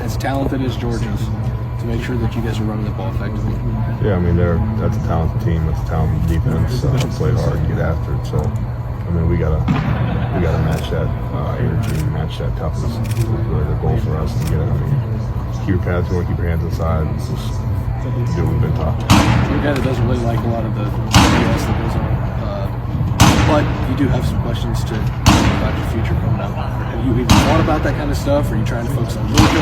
as talented as Georgia's to make sure that you guys are running the ball effectively? Yeah, I mean, that's a talented team. That's a talented defense. Played hard and get after it. So, I mean, we gotta match that energy, match that toughness. It's really the goal for us to get it. I mean, keep your pads going, keep your hands inside. It's just do what we've been taught. You're a guy that doesn't really like a lot of the BS that goes on, but you do have some questions about your future coming up. Have you even thought about that kind of stuff? Are you trying to focus on Georgia?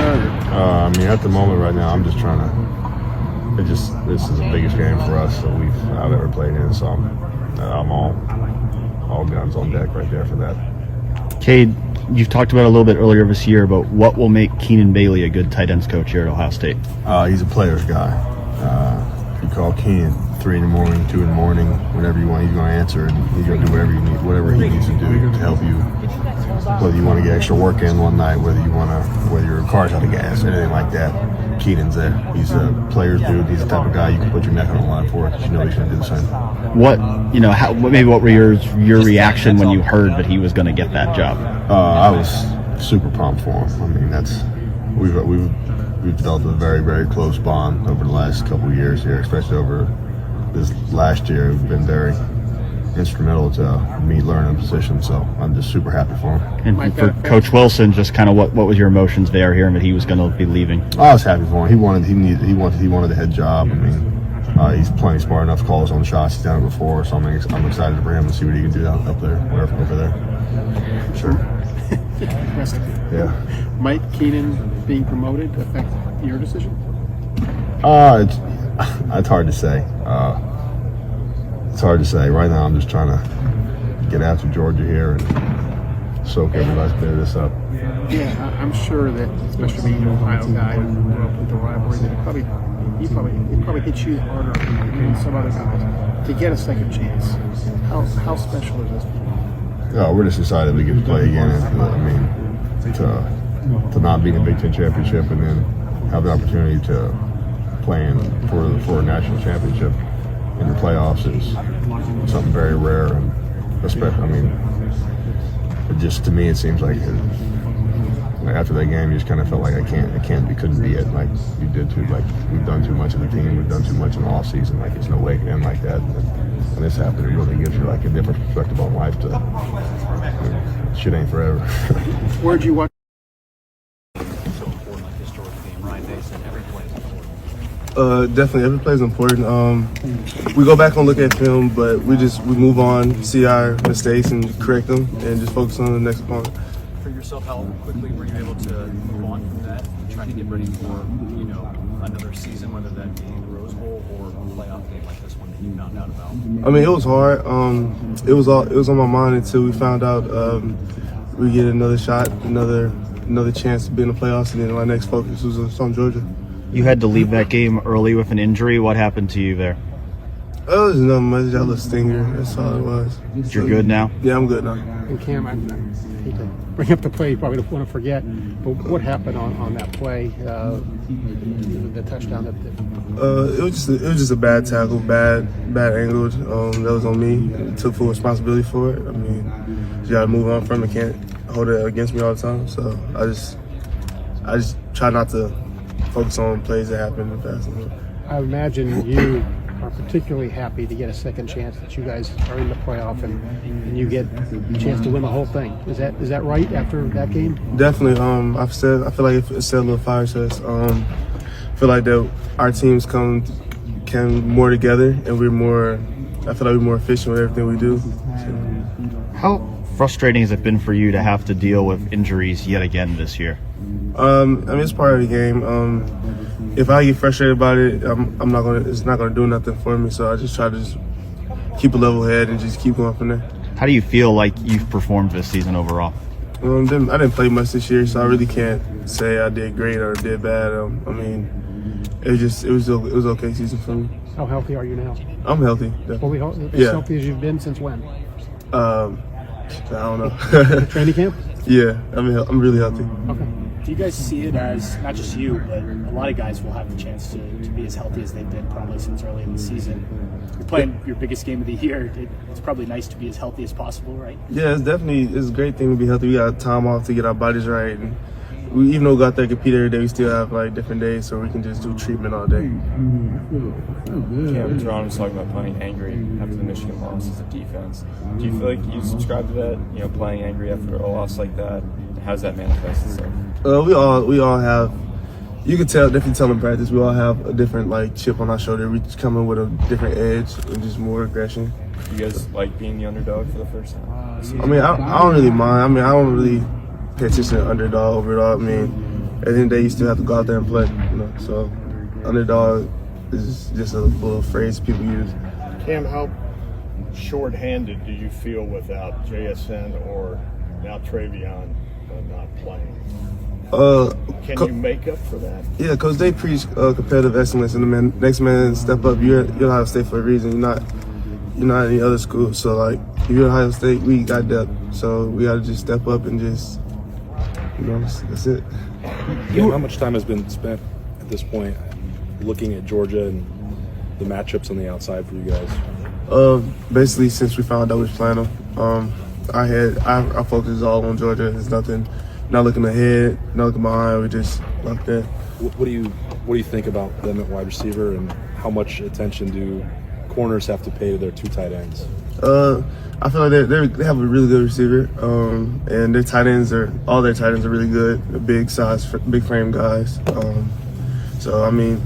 I mean, at the moment right now, I'm just trying to. This is the biggest game for us that I've ever played in, so I'm all guns on deck right there for that. Cade, you've talked about a little bit earlier this year about what will make Keenan Bailey a good tight ends coach here at Ohio State. He's a player's guy. You call Keenan 3 in the morning, 2 in the morning, whenever you want, he's going to answer, and he's going to do whatever he needs to do to help you. Whether you want to get extra work in one night, whether your car's out of gas, anything like that, Keenan's there. He's a player's dude. He's the type of guy you can put your neck on the line for. You know he's going to do the same. What were your reaction when you heard that he was going to get that job? I was super pumped for him. I mean, we've developed a very, very close bond over the last couple of years here, especially over this last year. We've been very instrumental to me learning the position, so I'm just super happy for him. And for Coach Wilson, just kind of what was your emotions there, hearing that he was going to be leaving? I was happy for him. He wanted the head job. I mean, he's plenty smart enough to call his own shots. He's done it before, so I'm excited for him to see what he can do up there, over there. Sure. Yeah. Might Keenan being promoted affect your decision? It's hard to say. It's hard to say. Right now, I'm just trying to get after Georgia here and soak everybody's bit of this up. Yeah, I'm sure that, especially being an Ohio guy who grew up with the rivalry, that it probably hits you harder than some other guys to get a second chance. How special is this for you? Yeah, we're just excited we get to play again. And, I mean, to not be in the Big Ten championship and then have the opportunity to play for a national championship in the playoffs is something very rare, and especially, I mean, to me it seems like after that game you just kind of felt like we couldn't be it. Like you did too, like we've done too much in the team, we've done too much in the off season. Like there's no way it can end like that. And when this happened, it really gives you like a different perspective on life. Shit ain't forever. Where'd you watch? Definitely, every play is important. We go back and look at film, but we move on, see our mistakes, and correct them, and just focus on the next opponent. For yourself, how quickly were you able to move on from that, trying to get ready for another season, whether that be the Rose Bowl or a playoff game like this one that you found out about? I mean, it was hard. It was on my mind until we found out we get another shot, another chance to be in the playoffs, and then my next focus was on Georgia. You had to leave that game early with an injury. What happened to you there? It was nothing much, just a little stinger. That's all it was. You're good now? Yeah, I'm good now. And Cam, I hate to bring up the play, you probably don't want to forget, but what happened on that play, the touchdown? It was just a bad tackle, bad angle. That was on me. I took full responsibility for it. I mean, you got to move on from it. Can't hold it against me all the time. So I just try not to focus on plays that happen in the past. I imagine you are particularly happy to get a second chance, that you guys are in the playoff and you get a chance to win the whole thing. Is that right after that game? Definitely. I feel like it set a little fire to us. I feel like that our teams came more together, and I feel like we're more efficient with everything we do. How frustrating has it been for you to have to deal with injuries yet again this year? I mean, it's part of the game. If I get frustrated about it, it's not gonna do nothing for me. So I just try to keep a level head and just keep going from there. How do you feel like you've performed this season overall? I didn't play much this year, so I really can't say I did great or did bad. I mean, it was okay season for me. How healthy are you now? I'm healthy. Definitely. As healthy as you've been since when? I don't know. Training camp? Yeah, I'm really healthy. Okay. Do you guys see it as, not just you, but a lot of guys will have the chance to be as healthy as they've been probably since early in the season? You're playing your biggest game of the year. It's probably nice to be as healthy as possible, right? Yeah, it's a great thing to be healthy. We got time off to get our bodies right, and we even though we got there compete every day, we still have like different days, so we can just do treatment all day. Taron was talking about playing angry after the Michigan loss as a defense. Do you feel like you subscribe to that? You know, playing angry after a loss like that. How does that manifest itself? We all have. You can definitely tell in practice. We all have a different like chip on our shoulder. We just come in with a different edge and just more aggression. You guys like being the underdog for the first time? I mean, I don't really mind. I mean, I don't really pay attention to underdog overall. I mean, at the end of the day, you still have to go out there and play. You know, so underdog is just a little phrase people use. Cam, how short-handed do you feel without JSN or now Travion not playing? Can you make up for that? Yeah, Coach Day preach competitive excellence, and the next man step up. You're Ohio State for a reason. You're not any other school. So like, if you're Ohio State, we got depth. So we got to just step up and just, that's it. Yeah, how much time has been spent at this point looking at Georgia and the matchups on the outside for you guys? Basically, since we found out we was playing them, our focus is all on Georgia. There's nothing, not looking ahead, not looking behind. We just locked in. What do you think about them at wide receiver, and how much attention do corners have to pay to their two tight ends? I feel like they have a really good receiver, and their tight ends all their tight ends are really good. They're big size, big frame guys. So I mean,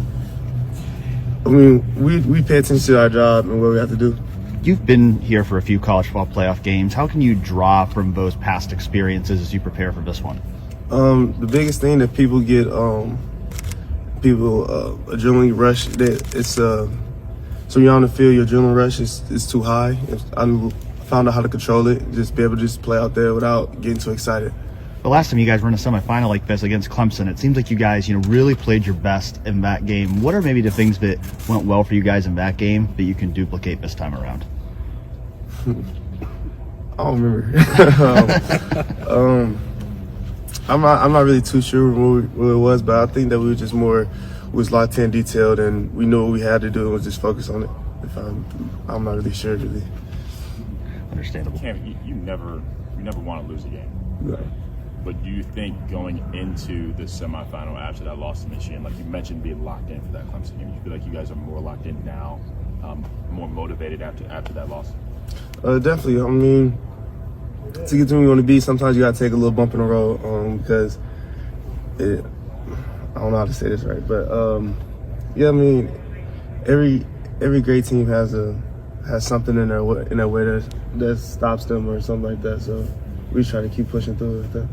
we pay attention to our job and what we have to do. You've been here for a few college football playoff games. How can you draw from those past experiences as you prepare for this one? The biggest thing that people get, adrenaline rush. That it's so you're on the field, your adrenaline rush is too high. I found out how to control it, just be able to just play out there without getting too excited. The last time you guys were in a semifinal like this against Clemson, it seems like you guys, really played your best in that game. What are maybe the things that went well for you guys in that game that you can duplicate this time around? I don't remember. I'm not really too sure what it was, but I think that we were just was locked in, detailed, and we knew what we had to do and was just focus on it. I'm not really sure, really. Understandable. Cam, you never want to lose a game. Right. But do you think going into the semifinal after that loss to Michigan, like you mentioned, being locked in for that Clemson game, you feel like you guys are more locked in now, more motivated after that loss? Definitely. I mean, to get to where you want to be, sometimes you got to take a little bump in the road because I don't know how to say this right, but yeah, I mean, every great team has something in their way that stops them or something like that. So we try to keep pushing through with that.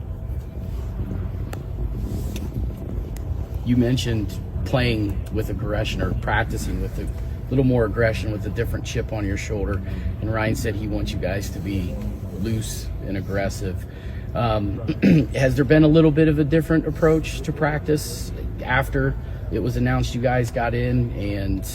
You mentioned playing with aggression or practicing with a little more aggression with a different chip on your shoulder, and Ryan said he wants you guys to be loose and aggressive. Has there been a little bit of a different approach to practice after it was announced you guys got in, and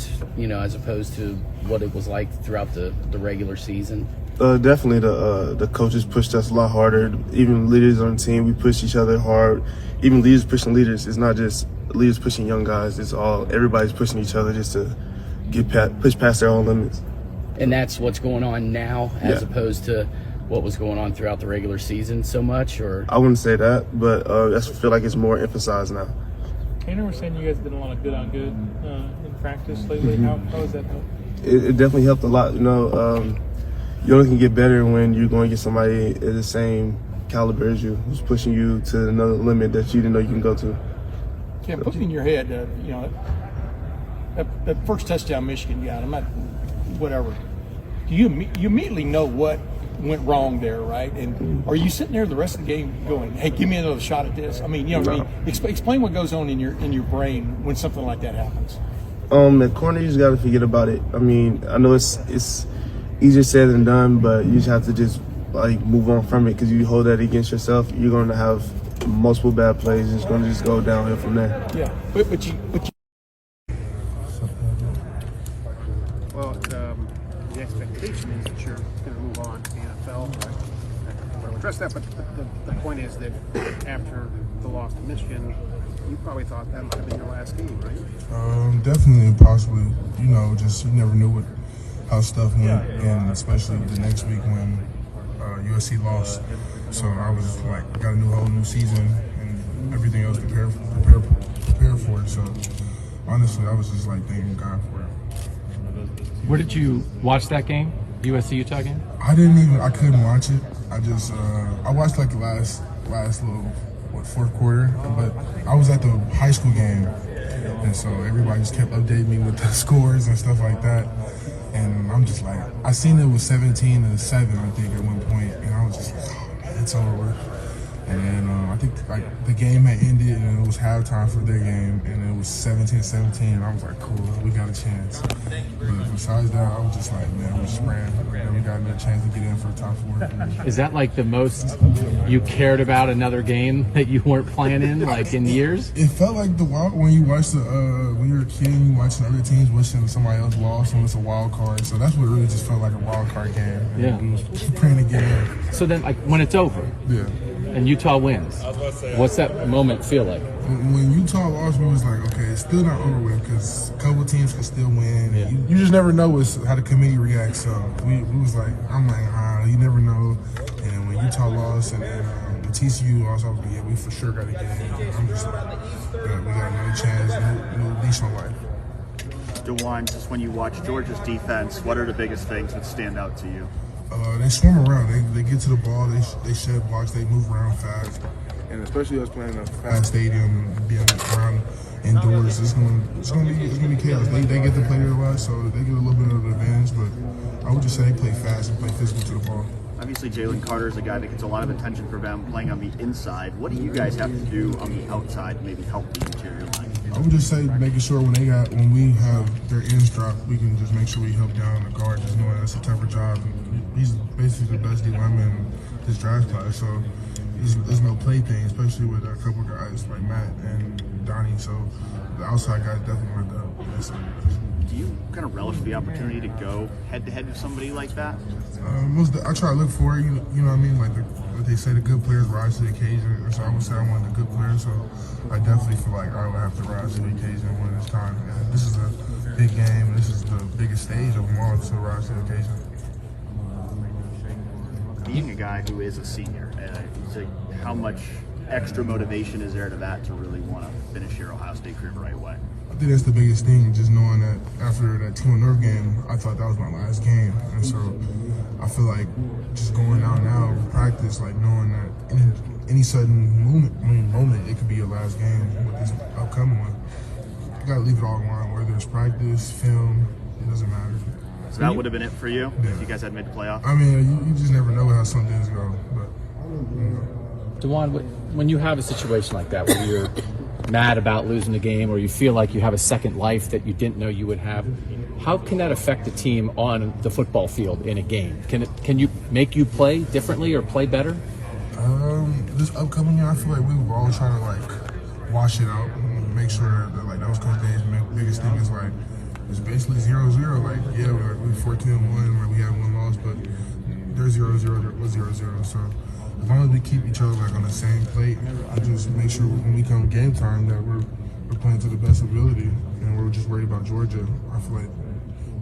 as opposed to what it was like throughout the regular season? Definitely, the coaches pushed us a lot harder. Even leaders on the team, we pushed each other hard. Even leaders pushing leaders. It's not just leaders pushing young guys. It's everybody's pushing each other just to push past their own limits. And that's what's going on now, as opposed to what was going on throughout the regular season so much, or? I wouldn't say that, but I feel like it's more emphasized now. I know we're saying you guys did a lot of good on good in practice lately. How has that helped? It definitely helped a lot. You only can get better when you're going to get somebody at the same caliber as you, who's pushing you to another limit that you didn't know you can go to. Cam, put in your head, that first touchdown Michigan got, whatever. You immediately know what went wrong there, right? And are you sitting there the rest of the game going, "Hey, give me another shot at this"? I mean, explain what goes on in your brain when something like that happens. At corner, you just got to forget about it. I mean, I know it's easier said than done, but you just have to just move on from it, because you hold that against yourself, you're going to have multiple bad plays. It's going to just go downhill from there. Yeah, but you. Well, the expectation is that you're going to move on to the NFL. Right? We'll address that, but the point is that after the loss to Michigan, you probably thought that might have been your last game, right? Definitely, possibly. Just you never knew how stuff went, and especially the next week when USC lost. So I was like, got a whole new season, and everything else prepare for it. So honestly, I was just like thanking God for it. Where did you watch that game? USC Utah game? I couldn't watch it. I watched like the last little fourth quarter, but I was at the high school game, and so everybody just kept updating me with the scores and stuff like that. And I'm just like, I seen it was 17-7, I think, at one point, and I was just like, oh man, it's over with. And then I think like the game had ended, and it was halftime for their game, and it was 17-17, and I was like, cool, we got a chance. But besides that, I was just like, man, we just ran. We got another chance to get in for the top 4. Is that like the most you cared about another game that you weren't playing in, like in years? It felt like when you watch when you were a kid, and you watching other teams wishing somebody else lost, and it's a wild card. So that's what it really just felt like, a wild card game. Yeah. We was praying to get in. So then, like when it's over, yeah, and Utah wins, what's that moment feel like? When Utah lost, we was like, okay, it's still not over with, because a couple teams can still win. Yeah. You just never know how the committee reacts. So we was like, I'm like, you never know. And when Utah lost, and then the TCU lost, I was like, yeah, we for sure got to get in. I'm just like, yeah, we got another chance, new leash on life. Dawand, just when you watch Georgia's defense, what are the biggest things that stand out to you? They swim around. They get to the ball. They shed blocks. They move around fast, and especially us playing in a fast stadium, being around indoors, it's gonna be chaos. They get to play there a lot, so they get a little bit of an advantage. But I would just say they play fast and play physical to the ball. Obviously, Jalen Carter is a guy that gets a lot of attention for them playing on the inside. What do you guys have to do on the outside to maybe help the interior line? I would just say making sure when we have their ends dropped, we can just make sure we help down the guard, just knowing that's a tougher job. He's basically the best D lineman in this draft class, so there's no play thing, especially with a couple guys like Matt and Donnie. So the outside guys definitely want that. Do you kind of relish the opportunity to go head-to-head with somebody like that? I try to look for it, you know what I mean? Like what they say, the good players rise to the occasion. So I would say I want the good players. So I definitely feel like I would have to rise to the occasion when it's time. And this is a big game, and this is the biggest stage of them all to rise to the occasion. Being a guy who is a senior, how much extra motivation is there to that to really want to finish your Ohio State career the right way? I think that's the biggest thing, just knowing that after that Team North game, I thought that was my last game. And so I feel like just going out now with practice, like knowing that any sudden moment, it could be your last game with this upcoming one. You got to leave it all on, whether it's practice, film, it doesn't matter. So that would have been it for you if you guys had made the playoff? I mean, you just never know how some things go. But, Dawand, when you have a situation like that where you're mad about losing the game, or you feel like you have a second life that you didn't know you would have, how can that affect the team on the football field in a game? Can you make you play differently or play better? This upcoming year, I feel like we were all trying to like wash it out and make sure that like that was Coach Dave's biggest thing is like it's basically 0-0. Like yeah, we're 14-1, like we had one loss, but they're 0-0, was 0-0. So as long as we keep each other like on the same plate, I just make sure when we come game time that we're playing to the best ability, and we're just worried about Georgia. I feel like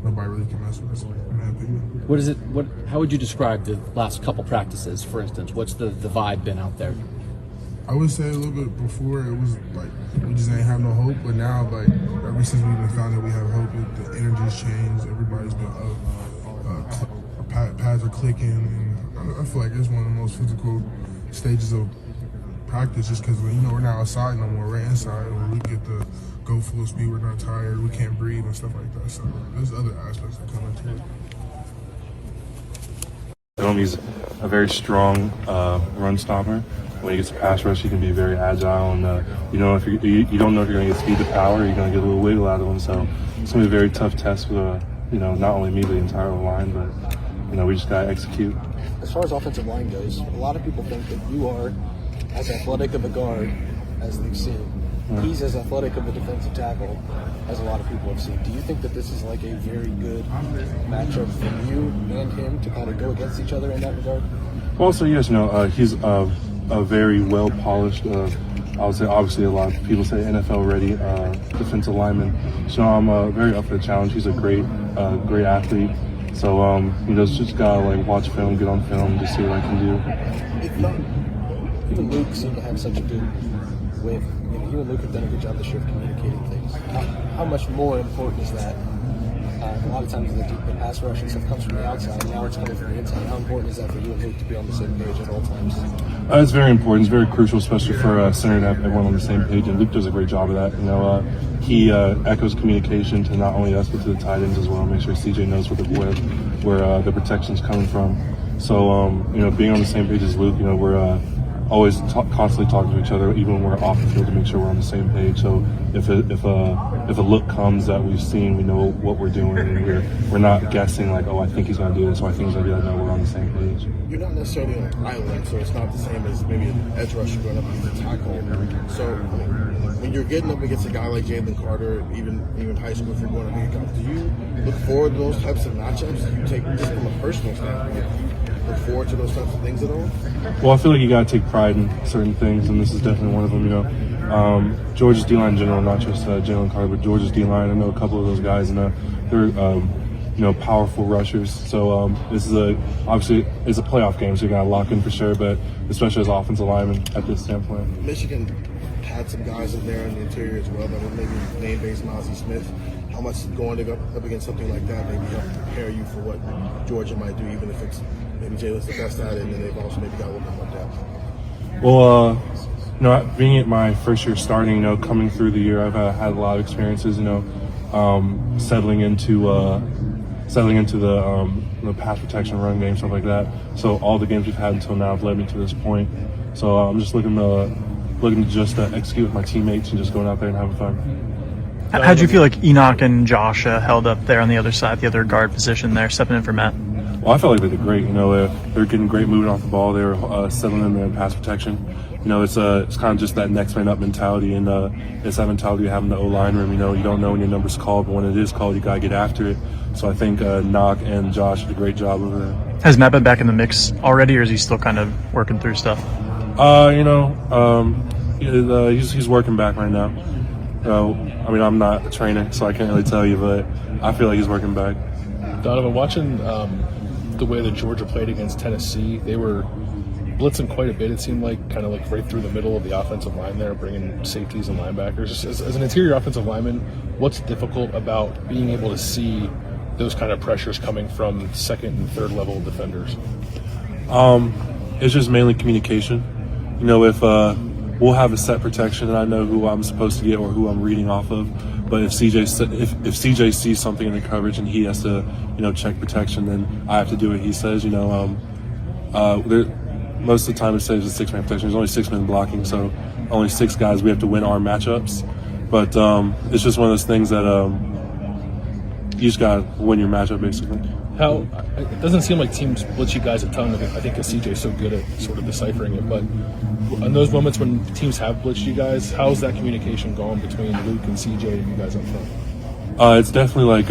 nobody really can mess with us, in my opinion. How would you describe the last couple practices, for instance? What's the vibe been out there? I would say a little bit before it was like we just ain't have no hope, but now like ever since we've been found that we have hope, the energy's changed. Everybody's been up, pads are clicking, and I feel like it's one of the most physical stages of practice, just because we're not outside no more, we're inside, and we get to go full speed. We're not tired, we can't breathe and stuff like that. So there's other aspects that come into it. He's a very strong run stopper. When he gets a pass rush, he can be very agile, and you don't know if you're going to get speed to power, you're going to get a little wiggle out of him. So it's going to be a very tough test for not only me, but the entire line. But we just got to execute. As far as offensive line goes, a lot of people think that you are as athletic of a guard as they've seen. Yeah. He's as athletic of a defensive tackle as a lot of people have seen. Do you think that this is like a very good matchup for you and him to kind of go against each other in that regard? Also, yes, he's a very well polished, I would say obviously a lot of people say NFL ready defensive lineman. So I'm very up for the challenge. He's a great athlete. So just gotta watch film, get on film, just see what I can do. Even Luke seemed to have such a good with, you and Luke have done a good job this year of communicating things. How much more important is that? A lot of times the pass rush and stuff comes from the outside, and now it's coming from the inside. How important is that for you and Luke to be on the same page at all times? It's very important. It's very crucial, especially for center to have everyone on the same page. And Luke does a great job of that. He echoes communication to not only us but to the tight ends as well. Make sure CJ knows where the protection's coming from. So being on the same page as Luke, we're always constantly talking to each other, even when we're off the field, to make sure we're on the same page. So if a look comes that we've seen, we know what we're doing, and we're not guessing like, oh, I think he's going to do this, or I think he's going to do that. No, we're on the same page. You're not necessarily on island, so it's not the same as maybe an edge rusher going up against a tackle. So when you're getting up against a guy like Jalen Carter, even high school, if you're going to be a guy, do you look forward to those types of matchups? Do you take, just from a personal standpoint, look forward to those types of things at all? Well, I feel like you got to take pride in certain things, and this is definitely one of them. Georgia's D-line in general, not just Jalen Carter, but Georgia's D-line. I know a couple of those guys, and they're powerful rushers. So this is obviously it's a playoff game, so you got to lock in for sure. But especially as offensive linemen at this standpoint, Michigan had some guys in there in the interior as well that were maybe name-based Mozzie Smith. How much going up against something like that maybe help prepare you for what Georgia might do, even if it's maybe Jalen's the best at it, and then they've also maybe got a little bit more depth? Well, being at my first year starting, coming through the year, I've had a lot of experiences, settling into the pass protection, run game, stuff like that. So all the games we've had until now have led me to this point. So I'm just looking to just execute with my teammates and just going out there and having fun. How do you feel like Enoch and Josh held up there on the other side, the other guard position there, stepping in for Matt? Well, I felt like they did great. They're getting great moving off the ball. They were settling in there in pass protection. It's kind of just that next man up mentality, and it's that mentality you have in the O-line room. You don't know when your number's called, but when it is called, you got to get after it. So I think Knock and Josh did a great job over there. Has Matt been back in the mix already, or is he still kind of working through stuff? He's working back right now. I'm not a trainer, so I can't really tell you, but I feel like he's working back. Donovan, watching the way that Georgia played against Tennessee, they were blitzing quite a bit, it seemed like, kind of like right through the middle of the offensive line there, bringing safeties and linebackers. As an interior offensive lineman, what's difficult about being able to see those kind of pressures coming from second and third level defenders? It's just mainly communication. If we'll have a set protection and I know who I'm supposed to get or who I'm reading off of, but if CJ sees something in the coverage and he has to check protection, then I have to do what he says. Most of the time it says it's a 6-man protection. There's only 6 men blocking, so only 6 guys. We have to win our matchups. But it's just one of those things that you just got to win your matchup, basically. It doesn't seem like teams blitz you guys a ton. I think because CJ's so good at sort of deciphering it. But in those moments when teams have blitzed you guys, how's that communication going between Luke and CJ and you guys up front? It's definitely like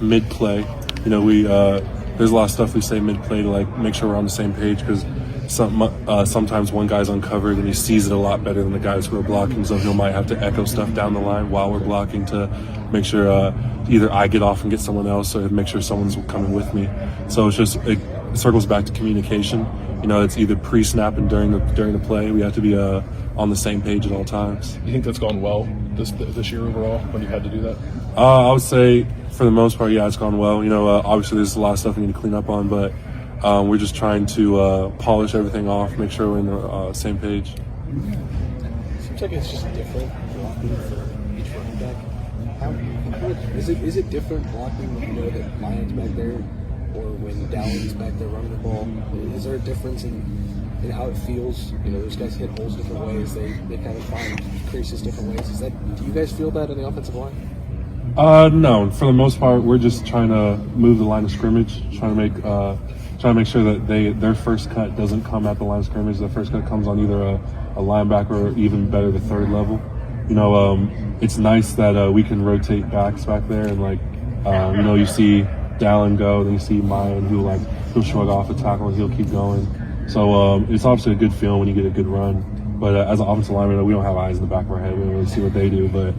mid-play. There's a lot of stuff we say mid-play to like make sure we're on the same page, because sometimes one guy's uncovered and he sees it a lot better than the guys who are blocking, so he might have to echo stuff down the line while we're blocking to make sure either I get off and get someone else, or make sure someone's coming with me. So it circles back to communication. It's either pre-snap and during the play. We have to be on the same page at all times. You think that's gone well this year overall when you've had to do that? I would say for the most part, yeah, it's gone well. Obviously there's a lot of stuff we need to clean up on, but we're just trying to polish everything off, make sure we're in the same page. Seems like it's just different blocking for each running back. Is it different blocking when you know that Miyan's back there, or when Dawand's back there running the ball? Is there a difference in how it feels? Those guys hit holes different ways. They kind of find creases different ways. Do you guys feel that on the offensive line? No. For the most part, we're just trying to move the line of scrimmage, trying to make sure that their first cut doesn't come at the line of scrimmage. The first cut comes on either a linebacker or even better the third level. It's nice that we can rotate backs back there, and you see Dallin go, then you see Miyan he'll shrug off a tackle and he'll keep going. So it's obviously a good feeling when you get a good run. But as an offensive lineman, we don't have eyes in the back of our head. We don't really see what they do, but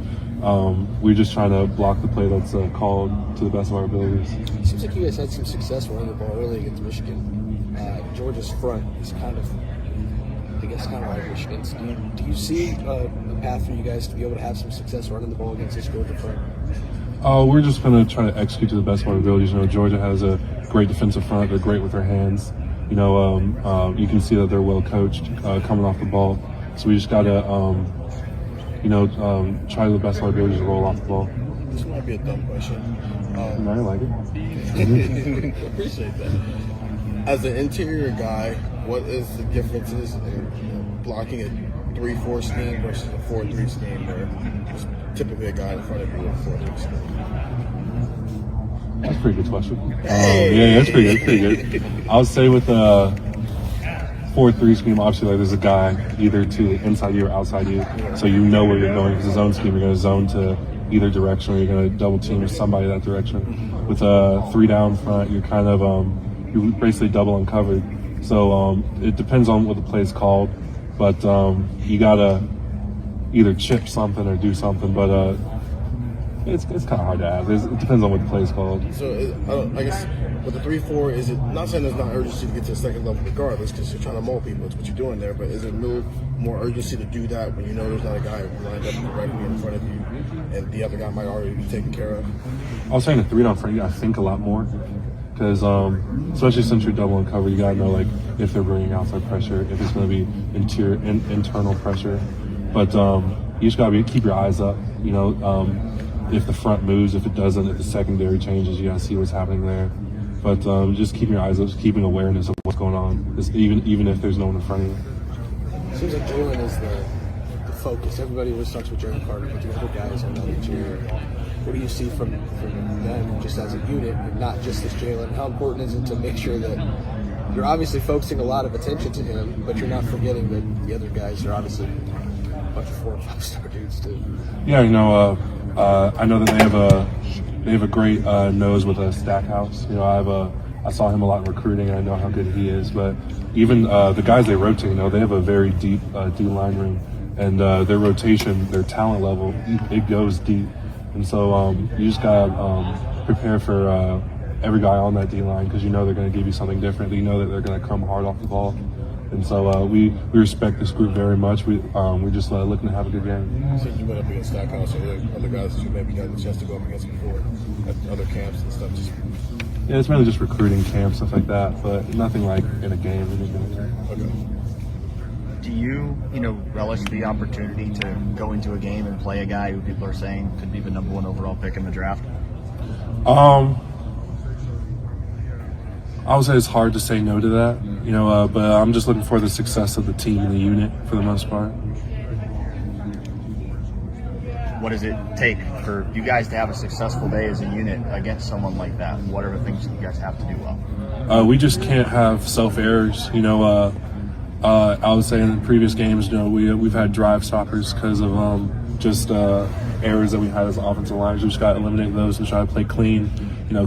we're just trying to block the play that's called to the best of our abilities. It seems like you guys had some success running the ball early against Michigan. Georgia's front is kind of like Michigan's. Do you see path for you guys to be able to have some success running the ball against this Georgia front? We're just going to try to execute to the best of our abilities. You know, Georgia has a great defensive front. They're great with their hands. You know, you can see that they're well coached coming off the ball. So we just got to, try to the best of our abilities to roll off the ball. This might be a dumb question. No, I like it. Appreciate that. As an interior guy, what is the differences in blocking a 3-4 scheme versus a 4-3 scheme, where there's typically a guy in front of you with a 4-3 scheme? That's a pretty good question. Yeah, that's pretty good. I would say with a 4-3 scheme, obviously, like there's a guy either to inside you or outside you, so you know where you're going. If it's a zone scheme, you're going to zone to either direction, or you're going to double team with somebody that direction. With a 3 down front, you're kind of you're basically double uncovered. So it depends on what the play is called, but you gotta either chip something or do something. But it's kind of hard to ask. It depends on what the play is called. So I guess with the 3-4, is it not saying there's not urgency to get to the second level regardless, because you're trying to maul people. It's what you're doing there. But is there no more urgency to do that when you know there's not a guy lined up directly in front of you, and the other guy might already be taken care of? I was saying the 3 down front, you gotta think a lot more. Because especially since you're double uncovered, you gotta know like if they're bringing outside pressure, if it's going to be internal pressure. But you just gotta keep your eyes up. You know, if the front moves, if it doesn't, if the secondary changes, you gotta see what's happening there. But just keeping your eyes up, just keeping awareness of what's going on, even if there's no one in front of you. It seems like Jalen is the focus. Everybody always starts with Jalen Carter, but the other guys are not interior. What do you see from them just as a unit, and not just as Jalen? How important is it to make sure that you're obviously focusing a lot of attention to him, but you're not forgetting that the other guys are obviously a bunch of 4 and 5 star dudes too? Yeah, you know, I know that they have a great nose with a Stackhouse. You know, I saw him a lot in recruiting, and I know how good he is. But even the guys they rotate, you know, they have a very deep D-line room, and their rotation, their talent level, it goes deep. And so you just got to prepare for every guy on that D-line, because you know they're going to give you something different. You know that they're going to come hard off the ball. And so we respect this group very much. We're just looking to have a good game. So you went up against Stackhouse, or other guys that you maybe got the chance to go up against before at other camps and stuff? Yeah, it's mainly just recruiting camps, stuff like that, but nothing like in a game. Okay. Do you relish the opportunity to go into a game and play a guy who people are saying could be the number 1 overall pick in the draft? I would say it's hard to say no to that, but I'm just looking for the success of the team and the unit for the most part. What does it take for you guys to have a successful day as a unit against someone like that? What are the things that you guys have to do well? We just can't have self-errors. I would say in the previous games, we've had drive stoppers because of just errors that we had as offensive lines. We just got to eliminate those and try to play clean.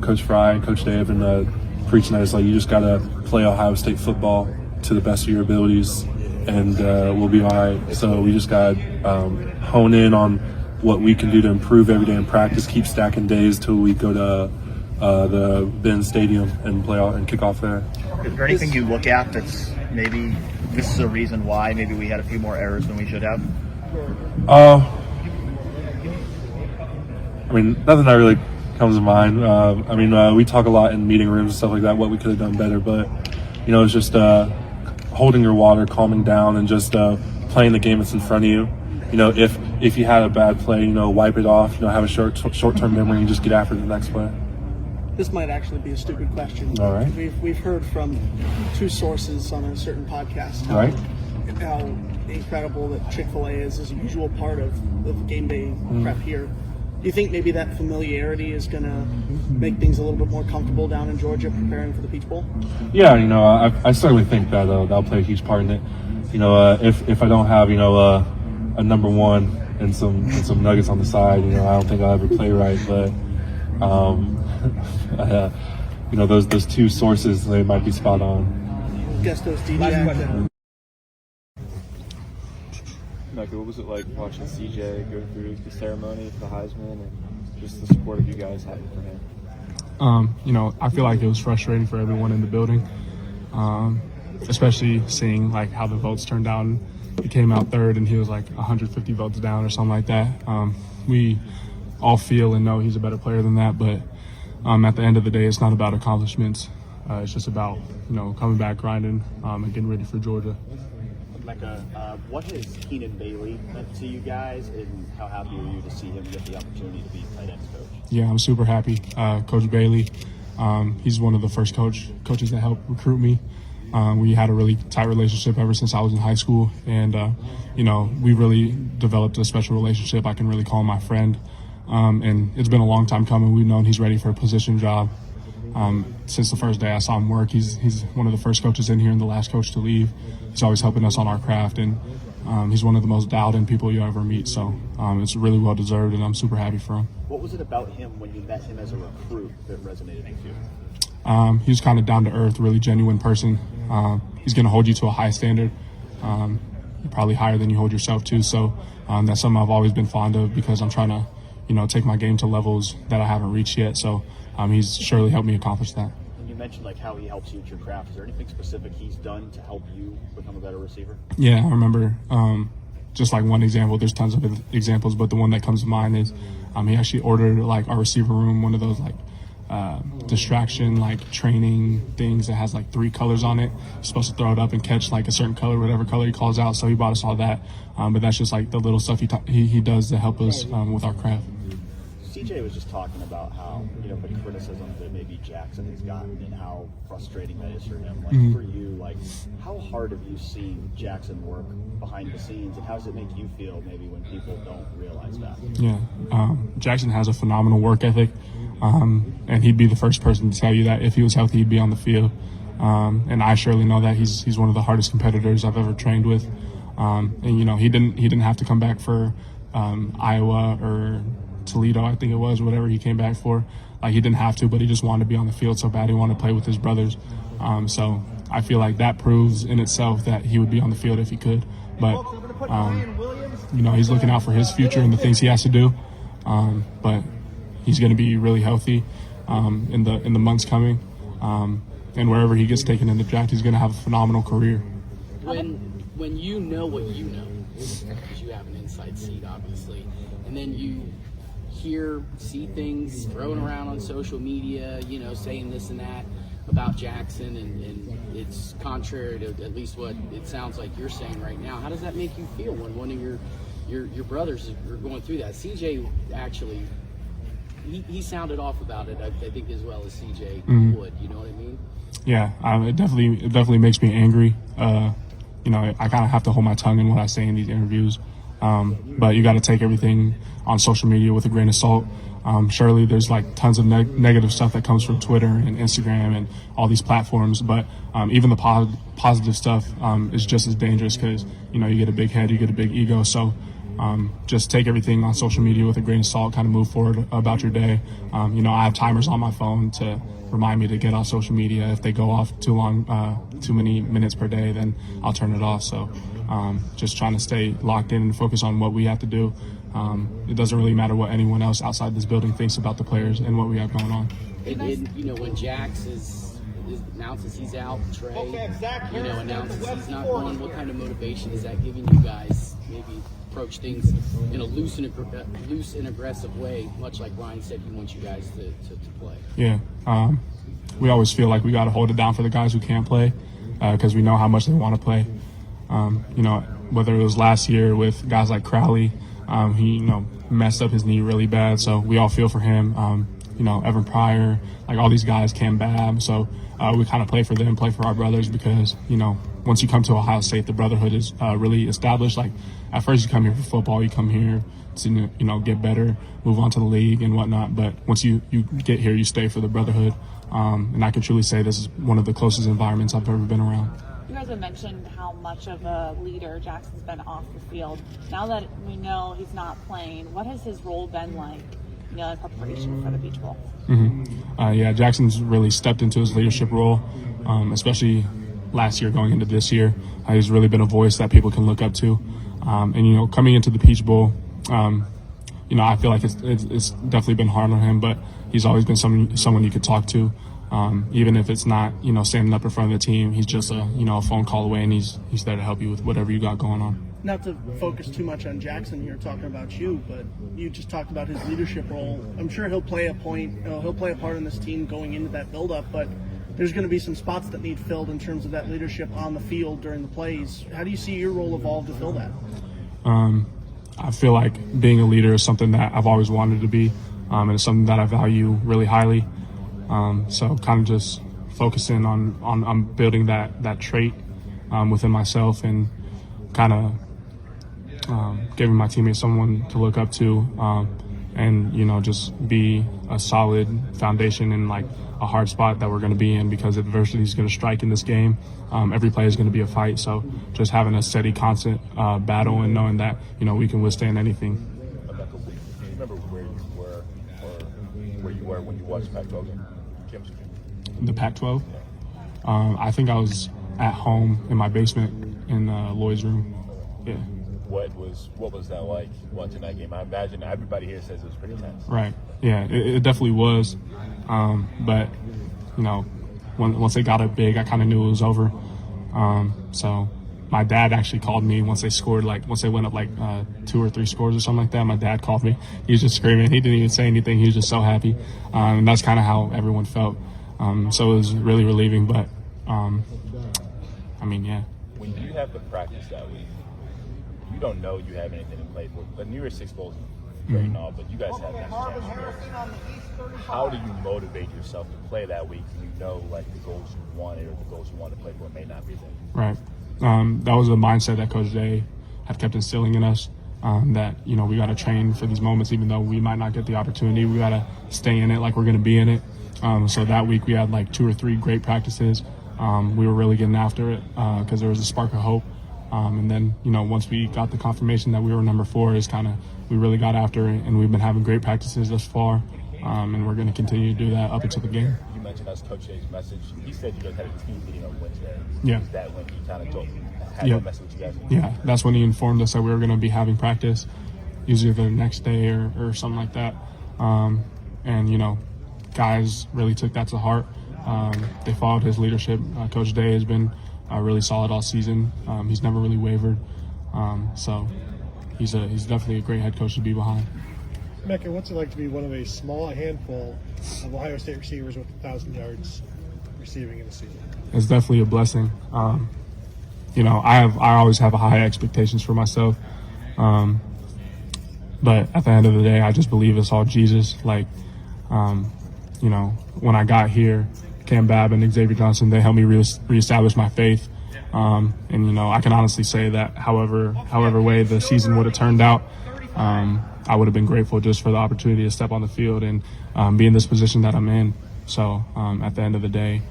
Coach Fry and Coach Dave and preaching that it's like you just got to play Ohio State football to the best of your abilities, and we'll be all right. So we just got to hone in on what we can do to improve every day in practice, keep stacking days till we go to the Ben Stadium and play out and kick off there. Is there anything you look at that's maybe this is a reason why maybe we had a few more errors than we should have? Nothing that really comes to mind. We talk a lot in meeting rooms and stuff like that, what we could have done better, but it's just holding your water, calming down, and just playing the game that's in front of you. If you had a bad play, wipe it off, have a short-term memory and just get after the next play. This might actually be a stupid question. All right. We've heard from 2 sources on a certain podcast how incredible that Chick-fil-A is a usual part of game day prep here. Do you think maybe that familiarity is going to make things a little bit more comfortable down in Georgia preparing for the Peach Bowl? Yeah, I certainly think that that'll play a huge part in it. If I don't have a number 1 and some nuggets on the side, I don't think I'll ever play right. But those 2 sources, they might be spot on. Guess those DJ. Mecca, what was it like watching CJ go through the ceremony for the Heisman and just the support of you guys having for him? I feel like it was frustrating for everyone in the building, especially seeing how the votes turned out. it came out third, and he was like 150 votes down or something like that. We all feel and know he's a better player than that, but at the end of the day, it's not about accomplishments. It's just about coming back, grinding, and getting ready for Georgia. Emeka, what has Keenan Bailey meant to you guys, and how happy are you to see him get the opportunity to be tight ends coach? Yeah, I'm super happy. Coach Bailey, he's one of the first coaches that helped recruit me. We had a really tight relationship ever since I was in high school, and we really developed a special relationship. I can really call him my friend, and it's been a long time coming. We've known he's ready for a position job since the first day I saw him work. He's one of the first coaches in here and the last coach to leave. He's always helping us on our craft, and he's one of the most dialed-in people you ever meet. So it's really well deserved, and I'm super happy for him. What was it about him when you met him as a recruit that resonated with you? He was kind of down to earth, really genuine person. He's going to hold you to a high standard, probably higher than you hold yourself to. So that's something I've always been fond of, because I'm trying to, take my game to levels that I haven't reached yet. So he's surely helped me accomplish that. And you mentioned how he helps you with your craft. Is there anything specific he's done to help you become a better receiver? Yeah, I remember just one example. There's tons of examples, but the one that comes to mind is he actually ordered our receiver room one of those distraction training things that has 3 colors on it. You're supposed to throw it up and catch a certain color, whatever color he calls out. So he bought us all that, but that's just the little stuff he does to help us with our craft. CJ was just talking about how the criticism that maybe Jackson has gotten and how frustrating that is for him. For you, how hard have you seen Jackson work behind the scenes, and how does it make you feel maybe when people don't realize that? Yeah, Jackson has a phenomenal work ethic, and he'd be the first person to tell you that if he was healthy, he'd be on the field. And I surely know that he's one of the hardest competitors I've ever trained with. And he didn't have to come back for Iowa or Toledo, I think it was, whatever he came back for. He didn't have to, but he just wanted to be on the field so bad. He wanted to play with his brothers. So I feel that proves in itself that he would be on the field if he could. But he's looking out for his future and the things he has to do. But he's going to be really healthy in the months coming. And wherever he gets taken in the draft, he's going to have a phenomenal career. When you know what you know, because you have an inside seat, obviously, and then you see things thrown around on social media, saying this and that about Jackson, and it's contrary to at least what it sounds like you're saying right now. How does that make you feel when one of your brothers are going through that? CJ actually, he sounded off about it, I think, as well as CJ would. You know what I mean? Yeah, it definitely makes me angry. I kind of have to hold my tongue in what I say in these interviews. But you got to take everything on social media with a grain of salt. Surely there's tons of negative stuff that comes from Twitter and Instagram and all these platforms, but even the positive stuff is just as dangerous, because you get a big head, you get a big ego. So just take everything on social media with a grain of salt, kind of move forward about your day. I have timers on my phone to remind me to get off social media. If they go off too many minutes per day, then I'll turn it off. So just trying to stay locked in and focus on what we have to do. It doesn't really matter what anyone else outside this building thinks about the players and what we have going on. And when Jax announces he's out, Trey, announces he's not going, what kind of motivation is that giving you guys? Maybe approach things in a loose and aggressive way, much like Ryan said he wants you guys to play. Yeah, we always feel like we got to hold it down for the guys who can't play, because we know how much they want to play. Whether it was last year with guys like Crowley, he messed up his knee really bad, so we all feel for him. Evan Pryor, all these guys, Cam Babb. So we kind of play for them, play for our brothers, because once you come to Ohio State, the brotherhood is really established. At first you come here for football, you come here to get better, move on to the league and whatnot. But once you get here, you stay for the brotherhood. And I can truly say this is one of the closest environments I've ever been around. You guys have mentioned how much of a leader Jackson's been off the field. Now that we know he's not playing, what has his role been like, in preparation for the Beach Bowl? Yeah, Jackson's really stepped into his leadership role, especially last year going into this year. He's really been a voice that people can look up to. And coming into the Peach Bowl, I feel like it's definitely been hard on him, but he's always been someone you could talk to. Even if it's not, standing up in front of the team, he's just a phone call away, and he's there to help you with whatever you got going on. not to focus too much on Jackson here, talking about you, but you just talked about his leadership role. I'm sure he'll play a part in this team going into that build-up, but there's going to be some spots that need filled in terms of that leadership on the field during the plays. How do you see your role evolve to fill that? I feel like being a leader is something that I've always wanted to be, and it's something that I value really highly. So kind of just focusing on building that trait within myself, and kind of giving my teammates someone to look up to, and just be a solid foundation in like a hard spot that we're going to be in, because adversity is going to strike in this game. Every play is going to be a fight, so just having a steady, constant battle, and knowing that we can withstand anything. Do you remember where you were when you watched Pac-12 games? The Pac-12? I think I was at home in my basement in Lloyd's room. Yeah. What was that like watching that game? I imagine everybody here says it was pretty tense. Right. Yeah, it definitely was. But once they got up big, I kind of knew it was over. So my dad actually called me once they scored, once they went up 2 or 3 scores or something like that. My dad called me. He was just screaming. He didn't even say anything. He was just so happy. And that's kind of how everyone felt. So it was really relieving. But yeah. When you have to practice that week, you don't know you have anything to play for. The New Year's Six Bowl is great and all, but you guys have that chance. How do you motivate yourself to play that week when you know the goals you wanted or the goals you want to play for may not be there? Right. That was a mindset that Coach Day had kept instilling in us, that we got to train for these moments, even though we might not get the opportunity. We got to stay in it like we're going to be in it. So that week we had 2 or 3 great practices. We were really getting after it because there was a spark of hope. And then, once we got the confirmation that we were number 4, we really got after it, and we've been having great practices thus far, and we're going to continue to do that up until the game. You mentioned us Coach Day's message. He said you guys had a team meeting on Wednesday. Yeah. Is that when he kind of had that message with you guys? Yeah, that's when he informed us that we were going to be having practice, usually the next day or something like that. And, guys really took that to heart. They followed his leadership. Coach Day has been really solid all season. He's never really wavered. So he's definitely a great head coach to be behind. Emeka, what's it like to be one of a small handful of Ohio State receivers with 1,000 yards receiving in the season? It's definitely a blessing. I always have high expectations for myself. But at the end of the day, I just believe it's all Jesus. When I got here, Cam Babb and Xavier Johnson, they helped me reestablish my faith. I can honestly say that however way the season would have turned out, I would have been grateful just for the opportunity to step on the field and be in this position that I'm in. So at the end of the day,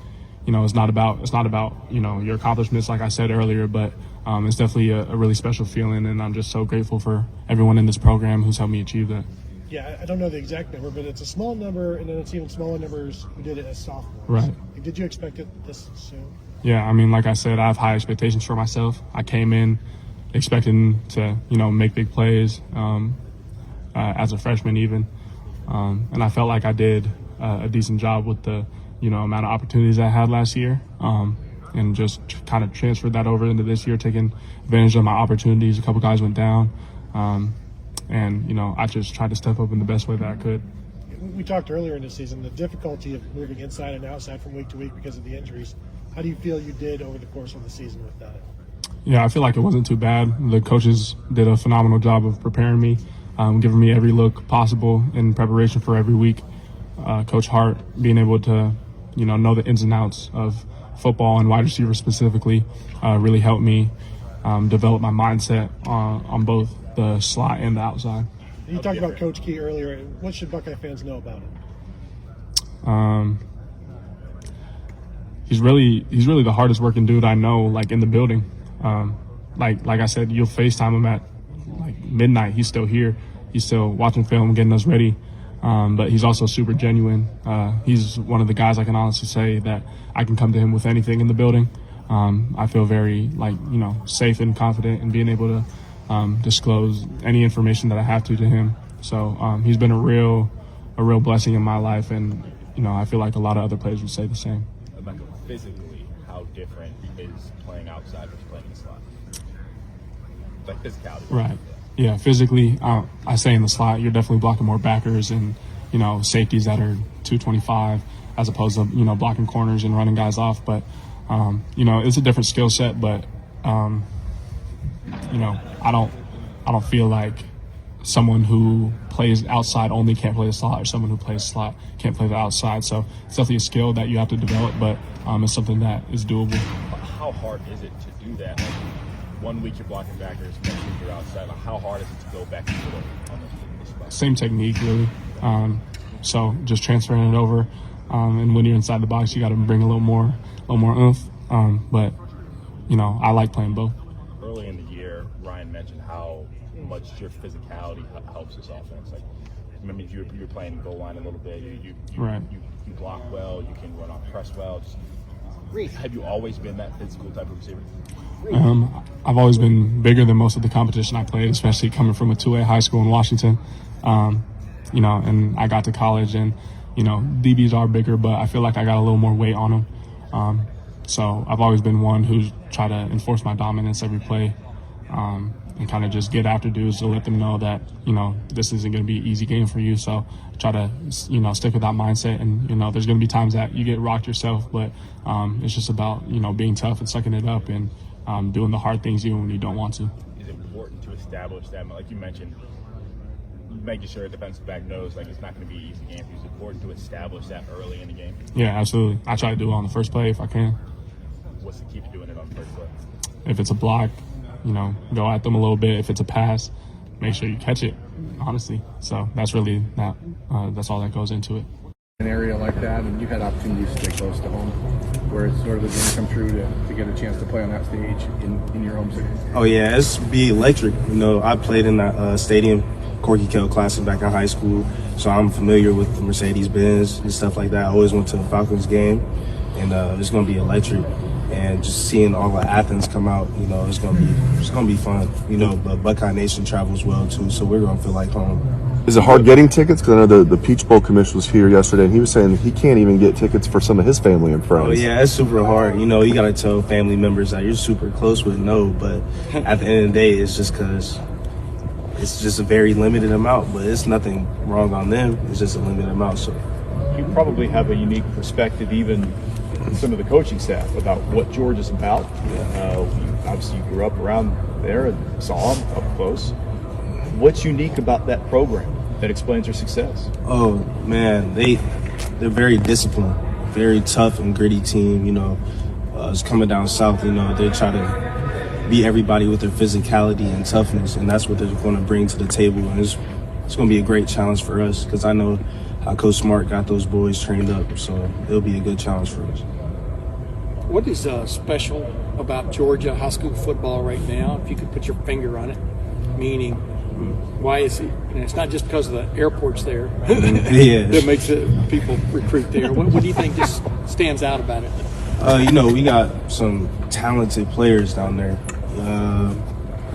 it's not about your accomplishments, like I said earlier, but it's definitely a really special feeling, and I'm just so grateful for everyone in this program who's helped me achieve that. Yeah, I don't know the exact number, but it's a small number, and then it's even smaller numbers who did it as sophomores. Right. Did you expect it this soon? Yeah, like I said, I have high expectations for myself. I came in expecting to, make big plays as a freshman even. And I felt like I did a decent job with the, amount of opportunities I had last year. And just kind of transferred that over into this year, taking advantage of my opportunities. A couple guys went down. And, I just tried to step up in the best way that I could. We talked earlier in the season, the difficulty of moving inside and outside from week to week because of the injuries. How do you feel you did over the course of the season with that? Yeah, I feel like it wasn't too bad. The coaches did a phenomenal job of preparing me, giving me every look possible in preparation for every week. Coach Hart being able to, know the ins and outs of football and wide receiver specifically really helped me develop my mindset on both the slot and the outside. You talked about Coach Key earlier. What should Buckeye fans know about him? He's really the hardest working dude I know, in the building. Like I said, you'll FaceTime him at midnight. He's still here. He's still watching film, getting us ready. But he's also super genuine. He's one of the guys I can honestly say that I can come to him with anything in the building. I feel very safe and confident in being able to disclose any information that I have to him. So he's been a real blessing in my life, and I feel like a lot of other players would say the same. Physically, how different is playing outside versus playing in the slot? like physicality. Right. Yeah, physically, I say in the slot, you're definitely blocking more backers and, safeties that are 225 as opposed to, blocking corners and running guys off. But, it's a different skill set, but, I don't feel like someone who plays outside only can't play the slot, or someone who plays slot can't play the outside. So it's definitely a skill that you have to develop, but it's something that is doable. How hard is it to do that? Like, 1 week you're blocking backers, next week you're outside. Like, how hard is it to go back and forth on the spot? Same technique, really. So just transferring it over, and when you're inside the box, you got to bring a little more oomph. But I like playing both. Early in the year, Ryan mentioned how much your physicality helps this offense. Like, remember, you were playing goal line a little bit. You block well. You can run off press well. Have you always been that physical type of receiver? I've always been bigger than most of the competition I played, especially coming from a 2A high school in Washington. And I got to college, and DBs are bigger, but I feel like I got a little more weight on them. So I've always been one who's try to enforce my dominance every play, and kind of just get after dudes to let them know that this isn't going to be an easy game for you. So try to stick with that mindset, and there's going to be times that you get rocked yourself, but it's just about being tough and sucking it up and doing the hard things even when you don't want to. Is it important to establish that, like you mentioned, making sure a defensive back knows like it's not going to be an easy game? Is it important to establish that early in the game? Yeah, absolutely. I try to do it on the first play if I can. What's the key to doing it on the first play? If it's a block, go at them a little bit. If it's a pass, make sure you catch it, honestly. So that's really that's all that goes into it. An area like that, and you've had opportunities to stay close to home, where it's sort of a dream come true to get a chance to play on that stage in your home city. Oh yeah, it's be electric. I played in that stadium, Corky Kell Classic back in high school, so I'm familiar with the Mercedes-Benz and stuff like that. I always went to the Falcons game, and it's gonna be electric. And just seeing all the Athens come out, it's gonna be fun. But Buckeye Nation travels well too, so we're gonna feel like home. Is it hard getting tickets? Because I know the Peach Bowl commission was here yesterday, and he was saying he can't even get tickets for some of his family and friends. Oh yeah, it's super hard. You gotta tell family members that you're super close with, but at the end of the day, it's just because it's just a very limited amount. But it's nothing wrong on them. It's just a limited amount. So you probably have a unique perspective, even some of the coaching staff, about what Georgia's about. Obviously, you grew up around there and saw them up close. What's unique about that program that explains their success? Oh man, they're very disciplined, very tough and gritty team. It's coming down south. They try to beat everybody with their physicality and toughness, and that's what they're going to bring to the table. And it's going to be a great challenge for us because I know how Coach Smart got those boys trained up, so it'll be a good challenge for us. What is special about Georgia high school football right now, if you could put your finger on it? Meaning, why is it? And it's not just because of the airports there that makes people recruit there. What do you think just stands out about it? We got some talented players down there.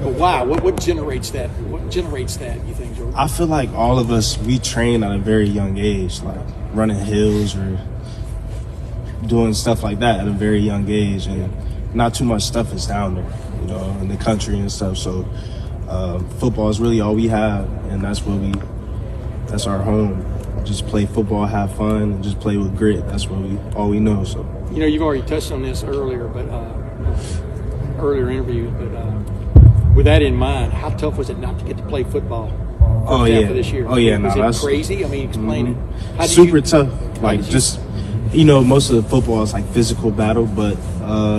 Why? What generates that? What generates that, you think, Georgia? I feel like all of us, we train at a very young age, like running hills or doing stuff like that at a very young age, and not too much stuff is down there, in the country and stuff. So football is really all we have, and that's our home. Just play football, have fun, and just play with grit. That's all we know. So you've already touched on this earlier, but earlier interview, but with that in mind, how tough was it not to get to play football? For this year? Oh yeah, was it crazy? I mean, explain it. How super tough. Like just most of the football is like physical battle, but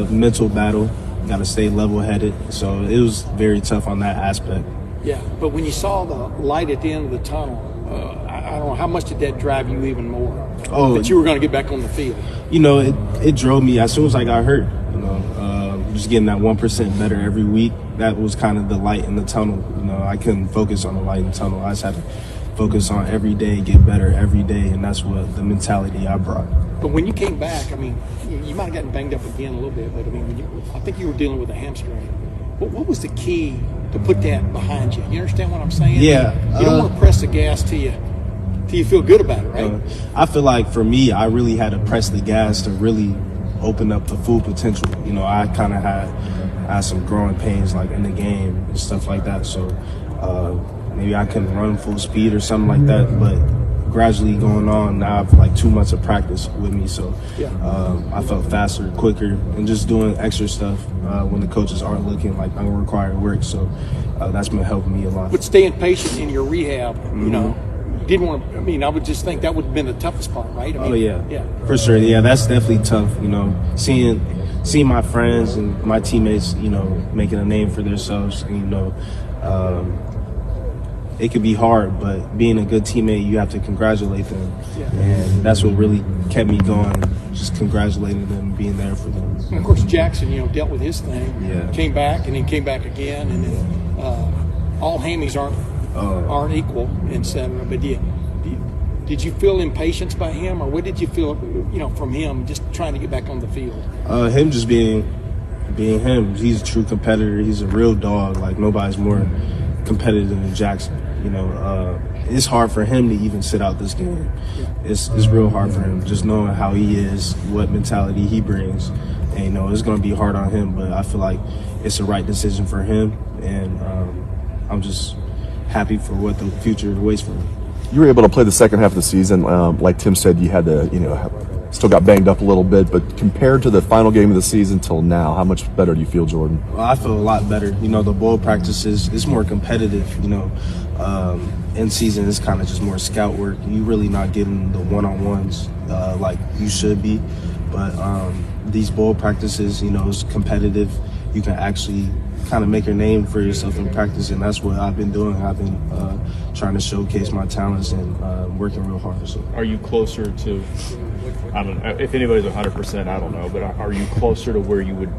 mental battle. You got to stay level-headed. So it was very tough on that aspect. Yeah, but when you saw the light at the end of the tunnel, I don't know, how much did that drive you even more? That you were going to get back on the field. It drove me as soon as I got hurt. Just getting that 1% better every week. That was kind of the light in the tunnel. I couldn't focus on the light in the tunnel. I just had to focus on every day, get better every day, and that's what the mentality I brought. But when you came back, I mean, you might have gotten banged up again a little bit, but I mean, I think you were dealing with a hamstring. What was the key to put that behind you? You understand what I'm saying? Yeah. You don't want to press the gas till you feel good about it, right? I feel like for me, I really had to press the gas to really open up the full potential. I kind of had I had some growing pains like in the game and stuff like that. So maybe I couldn't run full speed or something like that, but gradually going on, now I have like 2 months of practice with me, so I felt faster, quicker, and just doing extra stuff when the coaches aren't looking, like unrequired work. So that's been helping me a lot. But staying patient in your rehab, you know, you didn't want to. I mean, I would just think that would have been the toughest part, right? I mean, yeah, for sure. Yeah, that's definitely tough. You know, seeing my friends and my teammates, you know, making a name for themselves, and, you know. It could be hard, but being a good teammate, you have to congratulate them. And that's what really kept me going, just congratulating them and being there for them. And of course, Jackson, you know, dealt with his thing, came back, and then came back again, and then all hammies aren't equal, etc. But did you feel impatience by him, or what did you feel, you know, from him just trying to get back on the field? Him just being him. He's a true competitor. He's a real dog. Like, nobody's more competitive than Jackson. You know, it's hard for him to even sit out this game. It's real hard for him, just knowing how he is, what mentality he brings. And, you know, it's going to be hard on him, but I feel like it's the right decision for him, and I'm just happy for what the future waits for him. You were able to play the second half of the season. Like Tim said, you had to, you know, still got banged up a little bit, but compared to the final game of the season till now, how much better do you feel, Jordan? Well, I feel a lot better. You know, the bowl practices, it's more competitive, you know. In season, it's kind of just more scout work. You really not getting the one-on-ones like you should be. But these bowl practices, you know, it's competitive. You can actually kind of make your name for yourself in practice, and that's what I've been doing. I've been trying to showcase my talents and working real hard. So, are you closer to, I don't know, if anybody's 100%, I don't know, but are you closer to where you would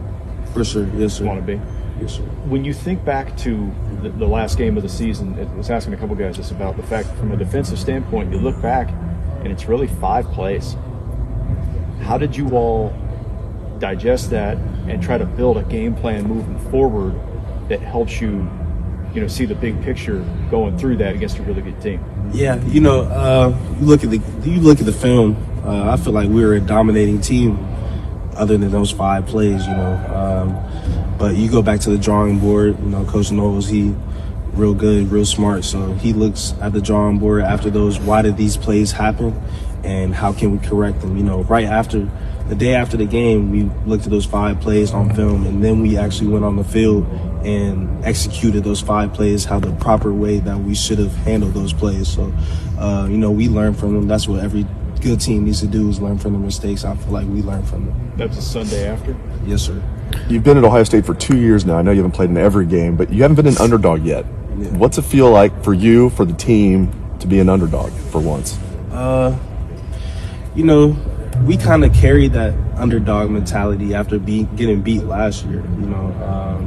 for sure, yes, sir, want to be? Yes, sir. When you think back to the last game of the season, I was asking a couple guys this about the fact from a defensive standpoint, you look back and it's really 5 plays. How did you all digest that and try to build a game plan moving forward that helps you, you know, see the big picture going through that against a really good team? Yeah, you know, you look at the film. I feel like we were a dominating team, other than those 5 plays. You know, but you go back to the drawing board. You know, Coach Knowles, he real good, real smart. So he looks at the drawing board after those. Why did these plays happen, and how can we correct them? You know, right after. The day after the game, we looked at those 5 plays on film, and then we actually went on the field and executed those 5 plays how the proper way that we should have handled those plays. So, you know, we learn from them. That's what every good team needs to do, is learn from the mistakes. I feel like we learn from them. That was the Sunday after? Yes, sir. You've been at Ohio State for 2 years now. I know you haven't played in every game, but you haven't been an underdog yet. Yeah. What's it feel like for you, for the team, to be an underdog for once? You know, we kind of carried that underdog mentality after getting beat last year. You know,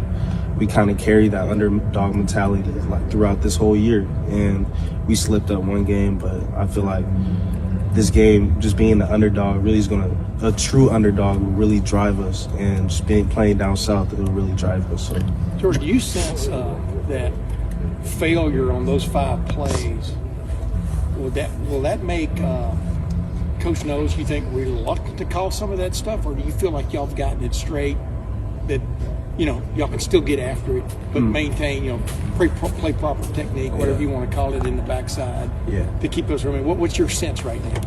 we kind of carried that underdog mentality like throughout this whole year, and we slipped up one game. But I feel like this game, just being the underdog, really is a true underdog will really drive us, and just playing down south, it will really drive us. So, George, do you sense that failure on those 5 plays will that make Coach Knows, you think, reluctant to call some of that stuff, or do you feel like y'all have gotten it straight, that, you know, y'all can still get after it, but maintain, you know, play proper technique, whatever you want to call it, in the backside, to keep those remaining? What's your sense right now?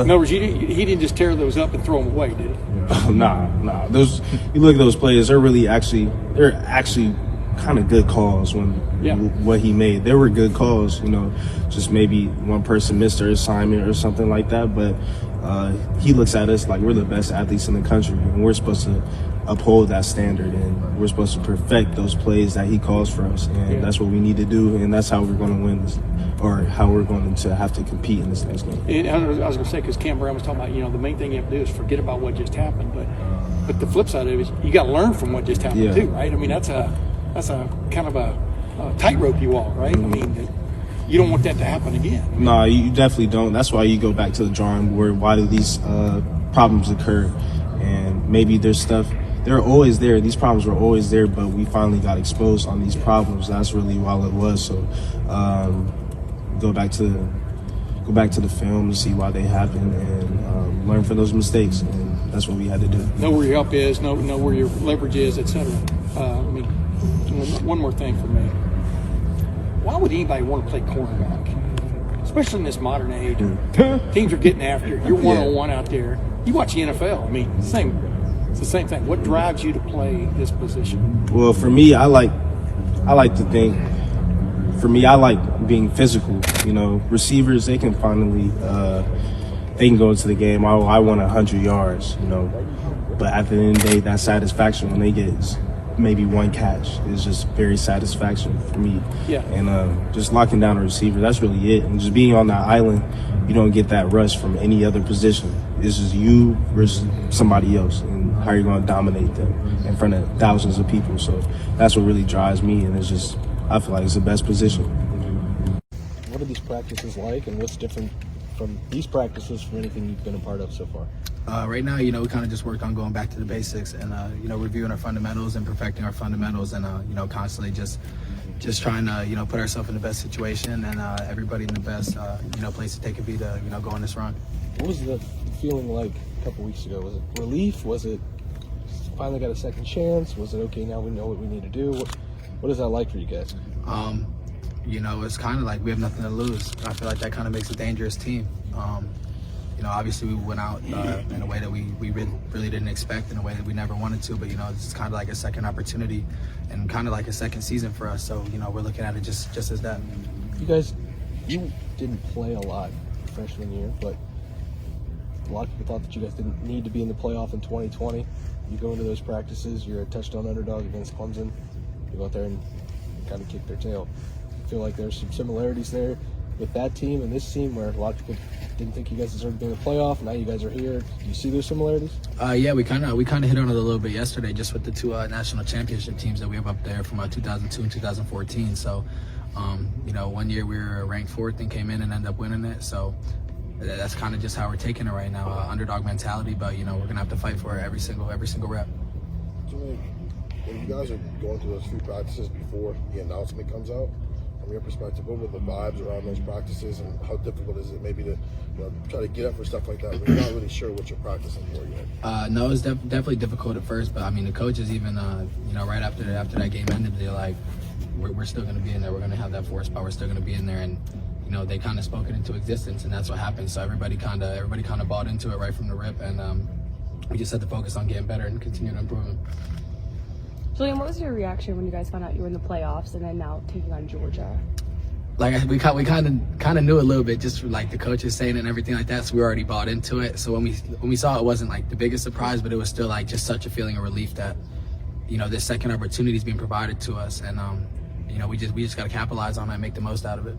In other words, he didn't just tear those up and throw them away, did he? Nah. Those, you look at those plays, they're actually kind of good calls what he made. They were good calls, you know, just maybe one person missed their assignment or something like that, but he looks at us like we're the best athletes in the country, and we're supposed to uphold that standard, and we're supposed to perfect those plays that he calls for us, and that's what we need to do, and that's how we're going to win this, or how we're going to have to compete in this next game. And I was going to say, because Cam Brown was talking about, you know, the main thing you have to do is forget about what just happened, but the flip side of it is you got to learn from what just happened too, right? I mean, that's a kind of a tightrope you walk, right? I mean, you don't want that to happen again. No, you definitely don't. That's why you go back to the drawing board. Why do these problems occur? And maybe there's stuff, they're always there. These problems were always there, but we finally got exposed on these problems. That's really all it was. So go back to the film and see why they happen, and learn from those mistakes. And that's what we had to do. Know where your up is, know where your leverage is, etc. One more thing for me. Why would anybody want to play cornerback? Especially in this modern age. Teams are getting after you. You're one-on-one out there. You watch the NFL. I mean, it's the same thing. What drives you to play this position? Well, for me, I like to think. For me, I like being physical. You know, receivers, they can finally they can go into the game. I want 100 yards. You know, but at the end of the day, that satisfaction when they get maybe one catch is just very satisfaction for me. Yeah. And just locking down a receiver, that's really it. And just being on that island, you don't get that rush from any other position. It's just you versus somebody else, and how you're going to dominate them in front of thousands of people. So that's what really drives me, and it's just, I feel like it's the best position. What are these practices like, and what's different from these practices from anything you've been a part of so far? Right now, we kind of just worked on going back to the basics and, reviewing our fundamentals and perfecting our fundamentals and, constantly just trying to, put ourselves in the best situation and everybody in the best, place to take a beat to, go on this run. What was the feeling like a couple weeks ago? Was it relief? Was it finally got a second chance? Was it, okay, now we know what we need to do? What is that like for you guys? It's kind of like we have nothing to lose. I feel like that kind of makes a dangerous team. Obviously we went out in a way that we really didn't expect, in a way that we never wanted to, but, it's kind of like a second opportunity and kind of like a second season for us. So, we're looking at it just as that. You didn't play a lot freshman year, but a lot of people thought that you guys didn't need to be in the playoff in 2020. You go into those practices, you're a touchdown underdog against Clemson. You go out there and kind of kick their tail. I feel like there's some similarities there with that team and this team, where a lot of people didn't think you guys deserved to be in the playoff. Now you guys are here. Do you see those similarities? Yeah, we kind of hit on it a little bit yesterday, just with the two national championship teams that we have up there from 2002 and 2014. So, 1 year we were ranked 4th and came in and ended up winning it. So that's kind of just how we're taking it right now, underdog mentality. But we're gonna have to fight for it every single rep. When you guys are going through those few practices before the announcement comes out, from your perspective, what were the vibes around those practices, and how difficult is it maybe to try to get up for stuff like that when you're not really sure what you're practicing for yet? No, it's definitely difficult at first, but the coaches even right after that game ended, they're like, we're still going to be in there. We're going to have that 4th spot. We're still going to be in there, and they kind of spoke it into existence, and that's what happened. So everybody kind of bought into it right from the rip, and we just had to focus on getting better and continue to improve. Julian, what was your reaction when you guys found out you were in the playoffs and then now taking on Georgia? Like we kind of knew a little bit just from like the coaches saying it and everything like that, so we already bought into it. So when we saw it, wasn't like the biggest surprise, but it was still like just such a feeling of relief that this second opportunity is being provided to us, and we just got to capitalize on it and make the most out of it.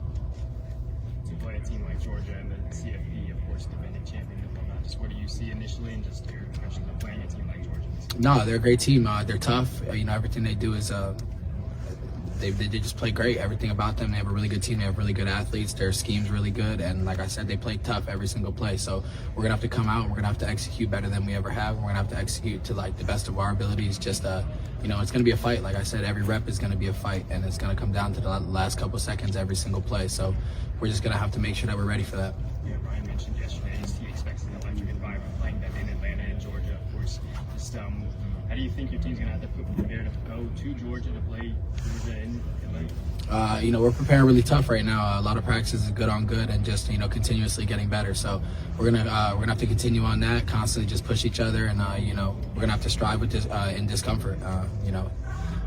To play a team like Georgia and the CFP, of course, defending champion and whatnot, just what do you see initially and just your impressions of playing a team like Georgia? No, they're a great team. They're tough. Everything they do is they just play great. Everything about them, they have a really good team. They have really good athletes. Their scheme's really good, and like I said, they play tough every single play. So we're gonna have to come out and we're gonna have to execute better than we ever have. We're gonna have to execute to like the best of our abilities. Just it's gonna be a fight. Like I said, every rep is gonna be a fight, and it's gonna come down to the last couple seconds every single play. So we're just gonna have to make sure that we're ready for that. Yeah, Ryan mentioned yesterday he expects an electric environment playing that in Atlanta and Georgia, of course. Just how do you think your team's gonna have to prepare to go to Georgia to play Georgia in Atlanta? We're preparing really tough right now. A lot of practices is good on good, and just continuously getting better. So we're gonna have to continue on that, constantly just push each other, and we're gonna have to strive with this in discomfort.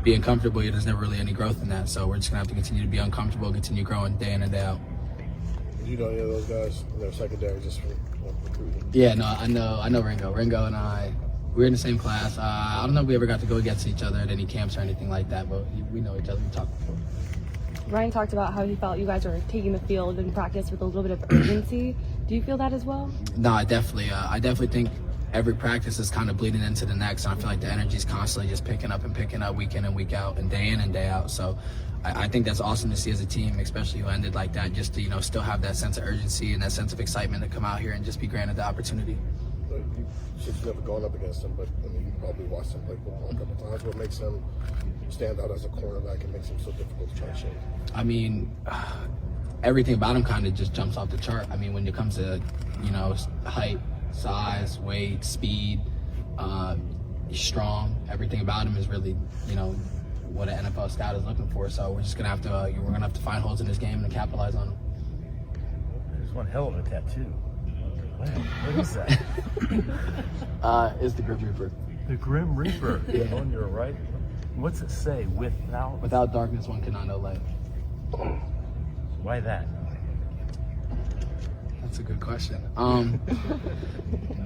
Being comfortable, there's never really any growth in that. So we're just gonna have to continue to be uncomfortable, continue growing day in and day out. You know any of those guys in their secondary just for recruiting? Yeah, no, I know Ringo. Ringo and I. We're in the same class. I don't know if we ever got to go against each other at any camps or anything like that, but we know each other. We talked before. Ryan talked about how he felt you guys were taking the field in practice with a little bit of urgency. Do you feel that as well? No, I definitely think every practice is kind of bleeding into the next, and I feel like the energy is constantly just picking up week in and week out and day out. So I think that's awesome to see as a team, especially who ended like that, just to still have that sense of urgency and that sense of excitement to come out here and just be granted the opportunity. You've never gone up against him, but you probably watched him play football a couple times. What makes him stand out as a cornerback and makes him so difficult to try to shake? Everything about him kind of just jumps off the chart. When it comes to height, size, weight, speed, He's strong. Everything about him is really, you know, what an NFL scout is looking for. So we're just gonna have to find holes in his game and capitalize on them. There's one hell of a tattoo. Wow, what is that? It's the Grim Reaper. The Grim Reaper. Yeah. On your right. What's it say? Without darkness, one cannot know light. Why that? That's a good question.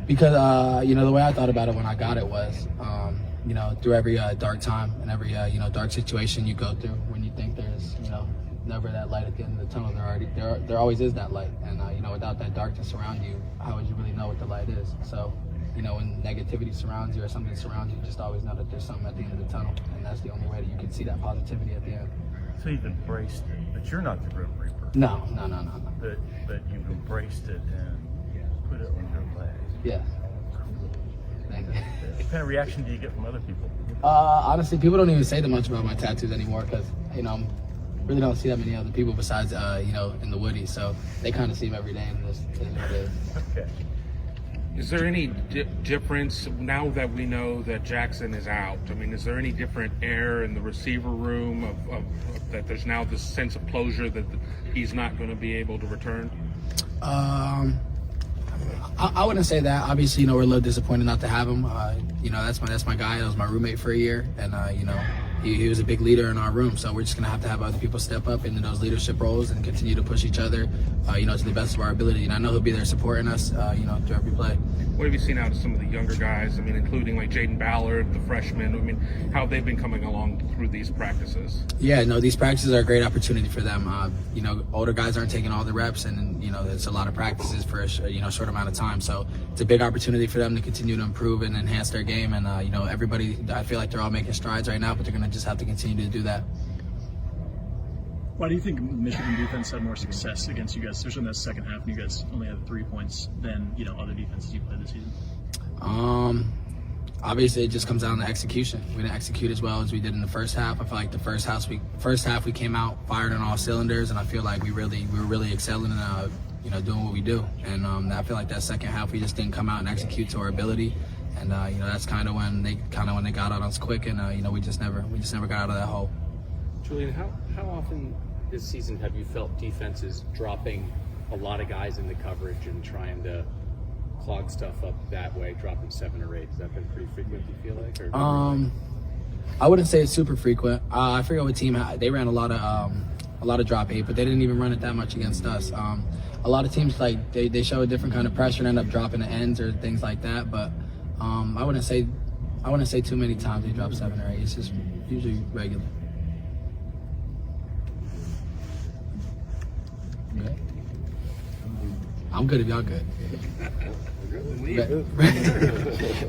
Because you know, the way I thought about it when I got it was, you know, through every dark time and every you know, dark situation you go through, when you think there's, you know, never that light at the end of the tunnel, there always is that light. And you know, without that darkness around you, how would you really know what the light is? So, you know, when negativity surrounds you or something surrounds you, just always know that there's something at the end of the tunnel, and that's the only way that you can see that positivity at the end. So you've embraced it, but you're not the Grim Reaper. No. But you've embraced it and put it on your leg. Yeah. Thank you. What kind of reaction do you get from other people? Honestly, people don't even say too much about my tattoos anymore because, you know, really don't see that many other people besides, you know, in the Woody. So they kind of see him every day, and this is what it is. Okay. Is there any difference now that we know that Jackson is out? I mean, is there any different air in the receiver room of that there's now this sense of closure that he's not going to be able to return? I wouldn't say that. Obviously, you know, we're a little disappointed not to have him. You know, that's my guy. That was my roommate for a year, and you know, he was a big leader in our room. So we're just gonna have to have other people step up into those leadership roles and continue to push each other, you know, to the best of our ability. And I know he'll be there supporting us, you know, through every play. What have you seen out of some of the younger guys? I mean, including like Jaden Ballard, the freshman. I mean, how have they been coming along through these practices? Yeah, no, these practices are a great opportunity for them. You know, older guys aren't taking all the reps, and you know, it's a lot of practices for a you know, short amount of time. So it's a big opportunity for them to continue to improve and enhance their game. And you know, everybody, I feel like they're all making strides right now, but they're gonna just have to continue to do that. Why do you think Michigan defense had more success against you guys, especially in that second half, and you guys only had 3 points than, you know, other defenses you played this season? Obviously, it just comes down to execution. We didn't execute as well as we did in the first half. I feel like the first half we came out fired on all cylinders, and I feel like we were really excelling and you know, doing what we do. And I feel like that second half we just didn't come out and execute to our ability. And you know, that's kind of when they got on us quick, and you know, we just never got out of that hole. Julian, how often this season have you felt defenses dropping a lot of guys into coverage and trying to clog stuff up that way, dropping 7 or 8? Has that been pretty frequent, do you feel like? Or I wouldn't say it's super frequent. I forget what team they ran a lot of drop 8, but they didn't even run it that much against us. A lot of teams, like they show a different kind of pressure and end up dropping the ends or things like that. But I wouldn't say too many times they drop 7 or 8. It's just usually regular. Okay. I'm good if y'all good.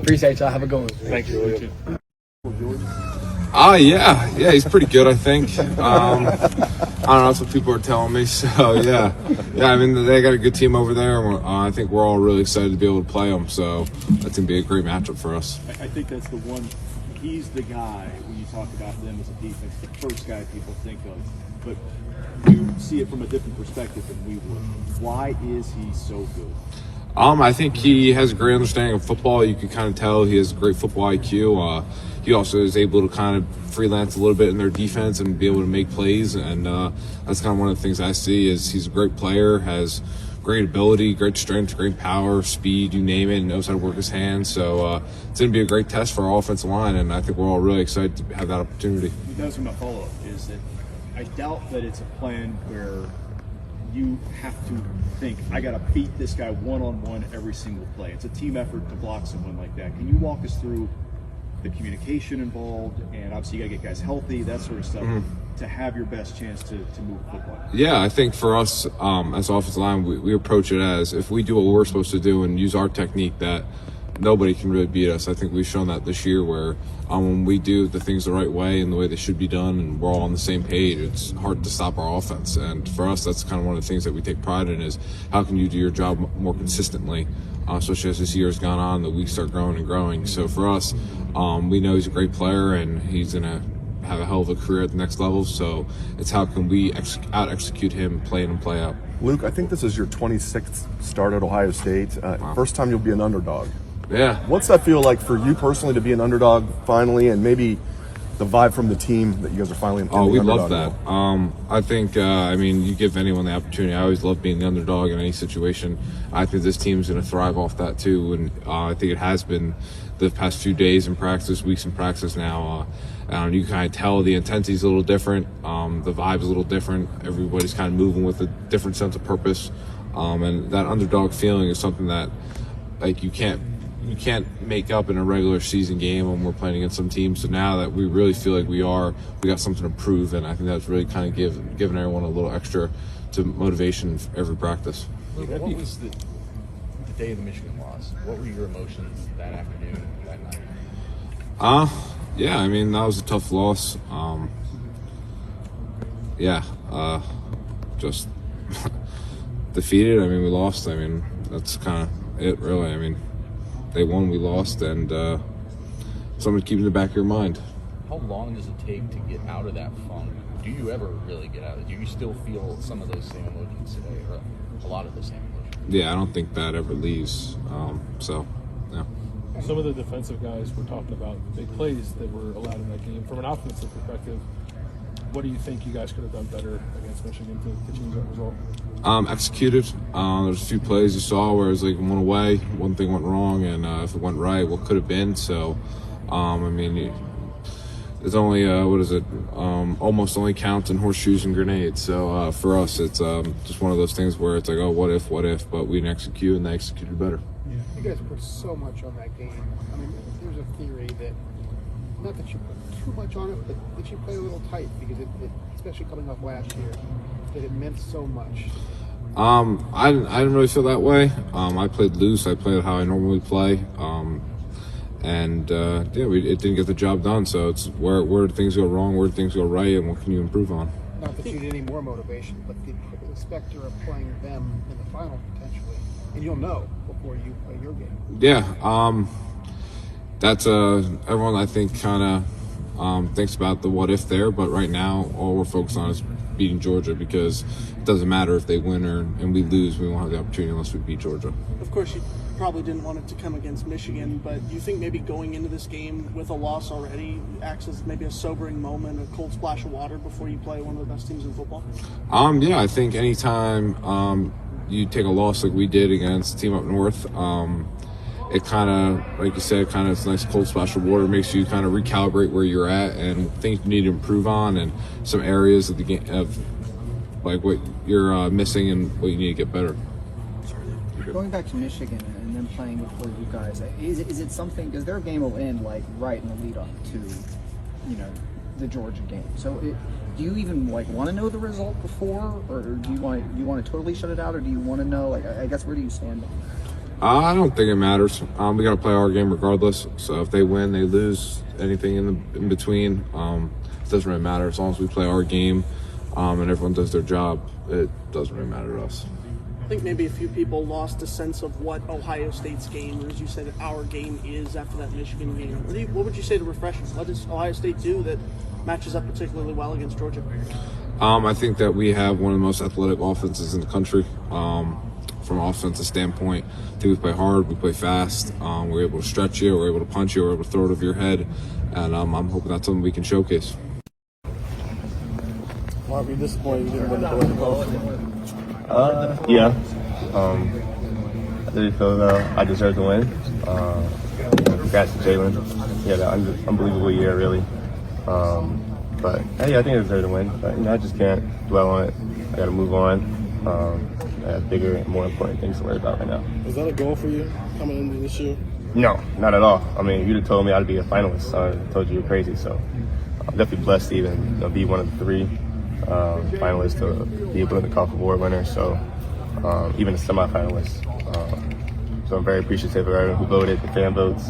Appreciate y'all. Have a good one. Thank you. Yeah, he's pretty good, I think. I don't know, that's what people are telling me. So yeah. I mean, they got a good team over there. I think we're all really excited to be able to play them. So that's gonna be a great matchup for us. I think that's the one. He's the guy when you talk about them as a defense, the first guy people think of. But you see it from a different perspective than we would. Why is he so good? I think he has a great understanding of football. You can kind of tell he has great football IQ. He also is able to kind of freelance a little bit in their defense and be able to make plays. And that's kind of one of the things I see is he's a great player, has great ability, great strength, great power, speed, you name it, and knows how to work his hands. So it's going to be a great test for our offensive line, and I think we're all really excited to have that opportunity. That's my follow-up is that I doubt that it's a plan where you have to think, I got to beat this guy one-on-one every single play. It's a team effort to block someone like that. Can you walk us through the communication involved, and obviously you got to get guys healthy, that sort of stuff, to have your best chance to move the football? Yeah, I think for us as offensive line, we approach it as if we do what we're supposed to do and use our technique, that nobody can really beat us. I think we've shown that this year where when we do the things the right way and the way they should be done and we're all on the same page, it's hard to stop our offense. And for us, that's kind of one of the things that we take pride in is how can you do your job more consistently, especially as this year has gone on, the weeks start growing and growing. So for us, we know he's a great player and he's going to have a hell of a career at the next level. So it's how can we out-execute him, play in and play out. Luke, I think this is your 26th start at Ohio State. First time you'll be an underdog. Yeah. What's that feel like for you personally to be an underdog finally, and maybe the vibe from the team that you guys are finally in the we underdog love that. role? I think, you give anyone the opportunity. I always love being the underdog in any situation. I think this team's going to thrive off that too, and I think it has been the past few days in practice, weeks in practice now. You kind of tell the intensity's a little different, the vibe's a little different. Everybody's kind of moving with a different sense of purpose, and that underdog feeling is something that, like, you can't make up in a regular season game when we're playing against some teams. So now that we really feel like we got something to prove, and I think that's really kind of giving everyone a little extra to motivation for every practice. What was the day of the Michigan loss? What were your emotions that afternoon, that night? That was a tough loss. Just defeated. We lost. That's kind of it, really. They won, we lost, and something to keep in the back of your mind. How long does it take to get out of that funk? Do you ever really get out of it? Do you still feel some of those same emotions today, or a lot of the same emotions? Yeah, I don't think that ever leaves. Yeah. Some of the defensive guys were talking about big plays that were allowed in that game. From an offensive perspective, what do you think you guys could have done better against Michigan to achieve that result? Executed. There's a few plays you saw where it was like one away, one thing went wrong, and if it went right, what could have been. So, it's only almost only counts in horseshoes and grenades. So for us, it's just one of those things where it's like, oh, what if? But we didn't execute, and they executed better. You guys put so much on that game. There's a theory that, not that you put too much on it, but that you play a little tight because it especially coming off last year, that it meant so much. I didn't really feel that way. I played loose. I played how I normally play. It didn't get the job done. So it's where did things go wrong, where did things go right, and what can you improve on? Not that you need any more motivation, but the specter of playing them in the final potentially, and you'll know before you play your game. Yeah, that's everyone I think kind of thinks about the what if there, but right now all we're focused on is beating Georgia, because it doesn't matter if they win and we lose. We won't have the opportunity unless we beat Georgia. Of course, you probably didn't want it to come against Michigan, but do you think maybe going into this game with a loss already acts as maybe a sobering moment, a cold splash of water before you play one of the best teams in football? I think anytime you take a loss like we did against a team up north, it kind of, like you said, it's a nice cold splash of water, makes you kind of recalibrate where you're at and things you need to improve on, and some areas of the game of like what you're missing and what you need to get better. Going back to Michigan and then playing before you guys, is it something, because their game will end like right in the lead up to, the Georgia game. So do you even want to know the result before, or do you want to totally shut it out, or do you want to know? I guess where do you stand on that? I don't think it matters. We got to play our game regardless. So if they win, they lose, anything in between, it doesn't really matter. As long as we play our game and everyone does their job, it doesn't really matter to us. I think maybe a few people lost a sense of what Ohio State's game, or as you said, our game is after that Michigan game. What would you say to refresh us? What does Ohio State do that matches up particularly well against Georgia? I think that we have one of the most athletic offenses in the country. From an offensive standpoint, I think we play hard, we play fast, we're able to stretch you, we're able to punch you, we're able to throw it over your head, and I'm hoping that's something we can showcase. Mark, are you disappointed you didn't win the Donovan? Yeah. I didn't feel I deserved to win. Congrats to Jalen. He had an unbelievable year, really. But hey, I think I deserved to win. But I just can't dwell on it. I got to move on. I have bigger and more important things to worry about right now. Was that a goal for you coming into this year? No, not at all. You'd have told me I'd be a finalist. I told you you're crazy. So I'm definitely blessed to even be one of the three finalists, to be able to call for award winner. So even a semifinalist. So I'm very appreciative of everyone who voted, the fan votes.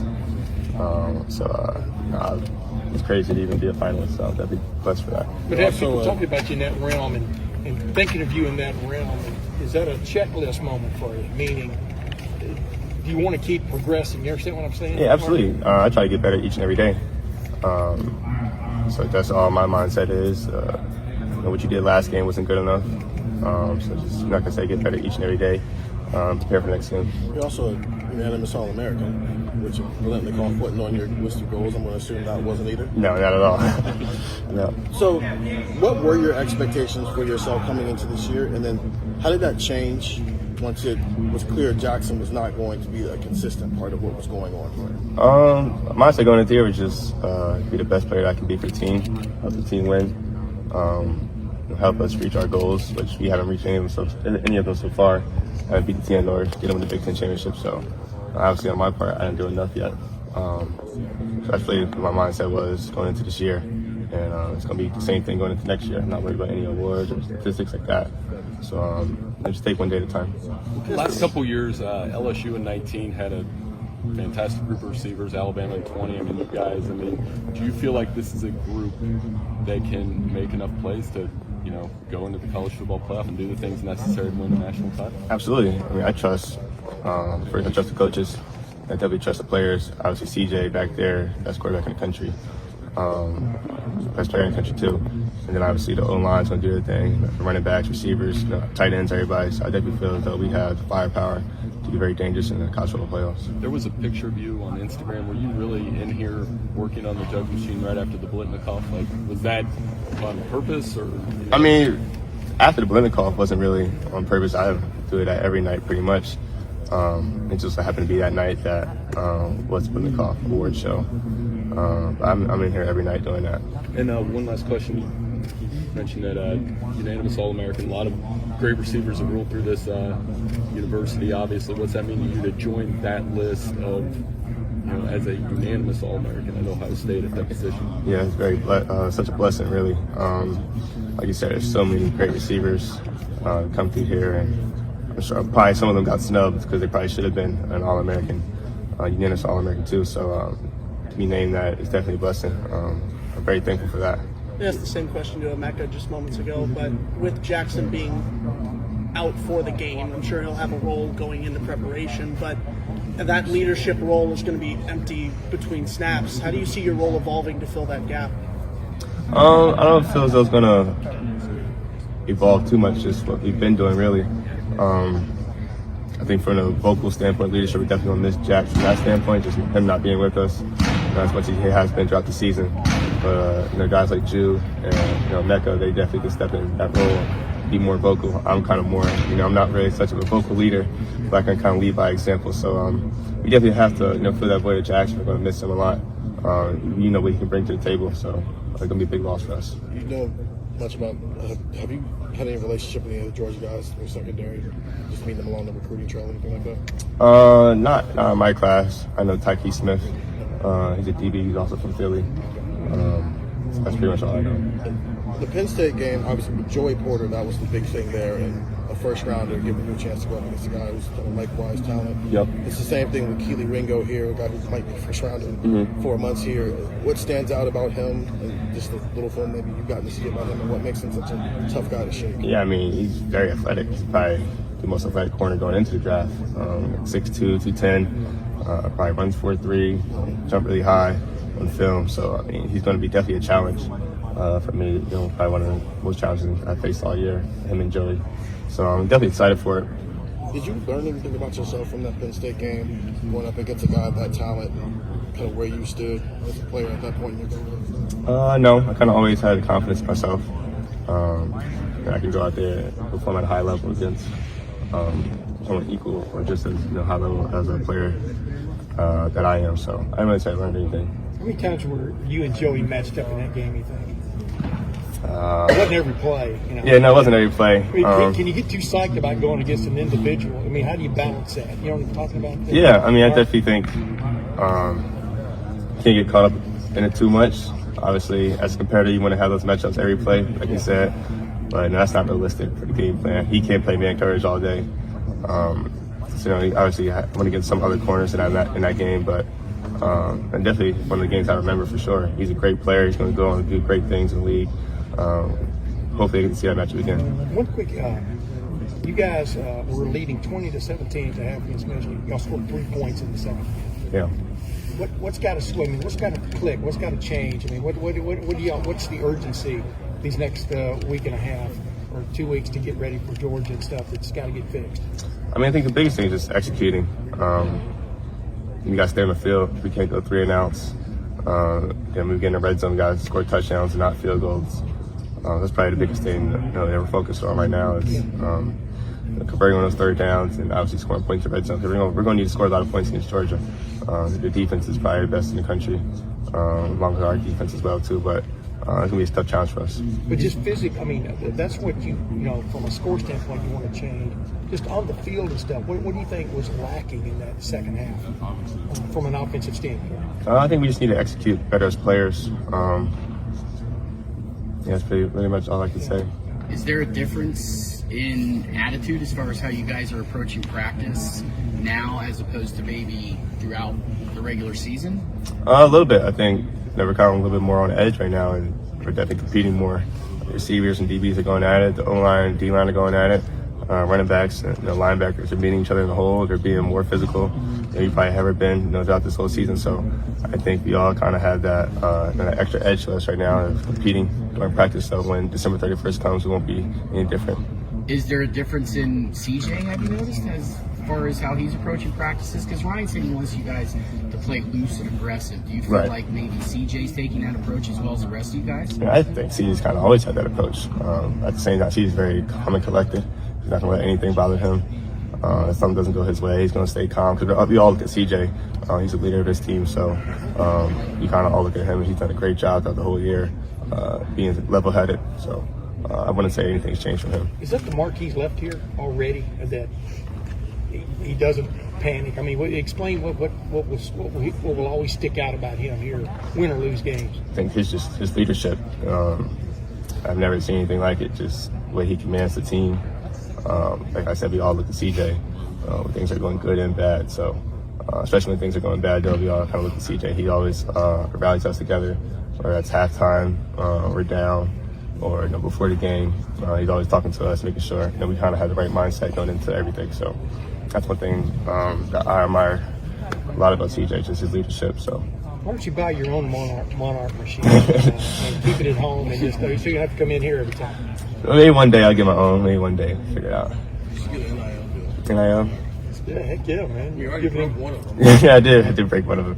It's crazy to even be a finalist. So I'm definitely blessed for that. But have people talking about you in that realm and thinking of you in that realm, is that a checklist moment for you? Meaning, do you want to keep progressing? You understand what I'm saying? Yeah, absolutely. I try to get better each and every day. So that's all my mindset is. What you did last game wasn't good enough. So just, I'm not going to say get better each and every day. prepare for the next game. You're also a unanimous All-American, which bluntly called putting on your list of goals. I'm going to assume that wasn't either. No, not at all. No. So, what were your expectations for yourself coming into this year, and then how did that change once it was clear Jackson was not going to be a consistent part of what was going on here? My mindset going into the year was just be the best player I can be for the team, help the team win, help us reach our goals, which we haven't reached any of them so far. I haven't beat the team or get them in the Big Ten championship. So obviously on my part, I didn't do enough yet. So that's really what my mindset was going into this year. And it's going to be the same thing going into next year. I'm not worried about any awards or statistics like that. So I just take one day at a time. Last couple years, LSU in 19 had a fantastic group of receivers, Alabama in 20. I mean, you guys, do you feel like this is a group that can make enough plays to, go into the college football playoff and do the things necessary to win the national title? Absolutely. I mean, I trust, first I trust the coaches. I definitely trust the players. Obviously, CJ back there, best quarterback in the country. Best player in the country too. And then obviously the O-line's going to do their thing. The running backs, receivers, tight ends, everybody. So I definitely feel as though we have the firepower to be very dangerous in the college football playoffs. There was a picture of you on Instagram. Were you really in here working on the jug machine right after the Blitnikoff? Like, was that on purpose or? I mean, after the Blitnikoff wasn't really on purpose. I do it every night pretty much. It just happened to be that night that was the Blitnikoff award show. I'm in here every night doing that. And one last question. You mentioned that unanimous All-American, a lot of great receivers have rolled through this university, obviously. What's that mean to you to join that list of, as a unanimous All-American at Ohio State at that position? Yeah, it's very such a blessing, really. Like you said, there's so many great receivers come through here, and I'm sure probably some of them got snubbed because they probably should have been an All-American, unanimous All-American too. So to be named that is definitely a blessing. I'm very thankful for that. I asked the same question to Emeka just moments ago, but with Jackson being out for the game, I'm sure he'll have a role going into preparation, but that leadership role is going to be empty between snaps. How do you see your role evolving to fill that gap? I don't feel as though it's going to evolve too much, just what we've been doing, really. I think from a vocal standpoint, leadership, we're definitely going to miss Jack from that standpoint, just him not being with us as much as he has been throughout the season. But guys like Jew and Emeka, they definitely can step in that role, be more vocal. I'm kind of more, I'm not really such of a vocal leader, but I can kind of lead by example. So we definitely have to, fill that void of Jackson. We're going to miss him a lot. What he can bring to the table. So it's going to be a big loss for us. You know much about, have you had any relationship with any of the Georgia guys in secondary? Just meeting them along the recruiting trail, anything like that? Not my class. I know Tyke Smith. He's a DB. He's also from Philly. That's pretty much all I know. The Penn State game, obviously, with Joey Porter, that was the big thing there, and a first rounder giving you a chance to go up against a guy who's kind of likewise talent. Yep. It's the same thing with Keely Ringo here, a guy who might be first rounder in 4 months here. What stands out about him, and just the little film maybe you've gotten to see about him, and what makes him such a tough guy to shake? Yeah, I mean, he's very athletic. He's probably the most athletic corner going into the draft. 6'2", 210, probably runs 4.3, jump really high on film. So, I mean, he's going to be definitely a challenge for me. Probably one of the most challenging I faced all year, him and Joey. So I'm definitely excited for it. Did you learn anything about yourself from that Penn State game, going up against a guy of that talent, and kind of where you stood as a player at that point in your career? No, I kind of always had confidence in myself. And I can go out there and perform at a high level against someone equal or just as high level as a player that I am. So I didn't really say I learned anything. How many times were you and Joey matched up in that game, you think? It wasn't every play. Yeah, no, it wasn't every play. I mean, can you get too psyched about going against an individual? I mean, how do you balance that? You know what I'm talking about? Yeah, I mean, I definitely think can't get caught up in it too much. Obviously, as a competitor, you want to have those matchups every play, like you said. But that's not realistic for the game plan. He can't play man coverage all day. So, he obviously want to get some other corners in that game, but and definitely one of the games I remember for sure. He's a great player. He's going to go on and do great things in the league. Hopefully, I can see that matchup again. One quick, you guys were leading 20-17 to half against Michigan. Y'all scored 3 points in the second. Yeah. What's got to swim? I mean, what's got to click? What's got to change? I mean, what do y'all? What's the urgency these next week and a half or 2 weeks to get ready for Georgia and stuff that's got to get fixed? I mean, I think the biggest thing is just executing. We got to stay on the field. We can't go 3 and outs. Then we get in the red zone, guys score touchdowns and not field goals. That's probably the biggest thing that we're focused on right now is converting on those third downs and obviously scoring points in red zone. We're going to need to score a lot of points against Georgia. The defense is probably the best in the country, along with our defense as well too. But it's going to be a tough challenge for us. But just physically, I mean, that's what you from a score standpoint, you want to change. Just on the field and stuff, what do you think was lacking in that second half from an offensive standpoint? I think we just need to execute better as players. That's pretty much all I can say. Is there a difference in attitude as far as how you guys are approaching practice now as opposed to maybe throughout the regular season? A little bit. I think we're kind of a little bit more on the edge right now, and we're definitely competing more. The receivers and DBs are going at it. The O-line and D-line are going at it. Running backs and the linebackers are beating each other in the hole. They're being more physical than we probably ever been throughout this whole season. So I think we all kind of have that extra edge to us right now of competing during practice. So when December 31st comes, we won't be any different. Is there a difference in CJ, have you noticed, as far as how he's approaching practices? Because Ryan said he wants you guys to play loose and aggressive. Do you feel like maybe CJ's taking that approach as well as the rest of you guys? Yeah, I think CJ's kind of always had that approach. At the same time, CJ's very calm and collected. He's not going to let anything bother him. If something doesn't go his way, he's going to stay calm. Because we all look at CJ. He's the leader of this team. So we kind of all look at him. And he's done a great job throughout the whole year being level-headed. So I wouldn't say anything's changed from him. Is that the mark he's left here already, that he doesn't panic? I mean, explain what will always stick out about him here, win or lose games. I think his leadership. I've never seen anything like it, just the way he commands the team. Like I said, we all look at CJ when things are going good and bad. So especially when things are going bad, though, we all kind of look at CJ. He always rallies us together, whether that's halftime, we're down, or before the game. He's always talking to us, making sure we kind of have the right mindset going into everything. So that's one thing that I admire a lot about CJ, just his leadership. So. Why don't you buy your own Monarch machine and keep it at home and just so you don't have to come in here every time? Maybe one day I'll get my own. Maybe one day figure it out. NIL. Yeah, heck yeah, man. You already broke one of them. Yeah, I did break one of them.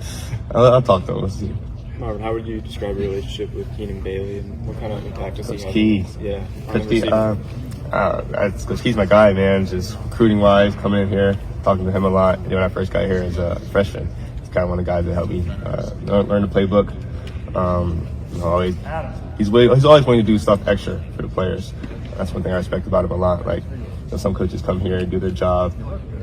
I'll talk to him. Let's see. Marvin, how would you describe your relationship with Keenan Bailey, and what kind of impact does he have? Key. Yeah. Because he's my guy, man. Just recruiting wise, coming in here, talking to him a lot. When I first got here as a freshman, he's kind of one of the guys that helped me learn the playbook. He's always wanting to do stuff extra for the players. That's one thing I respect about him a lot. Like, some coaches come here and do their job,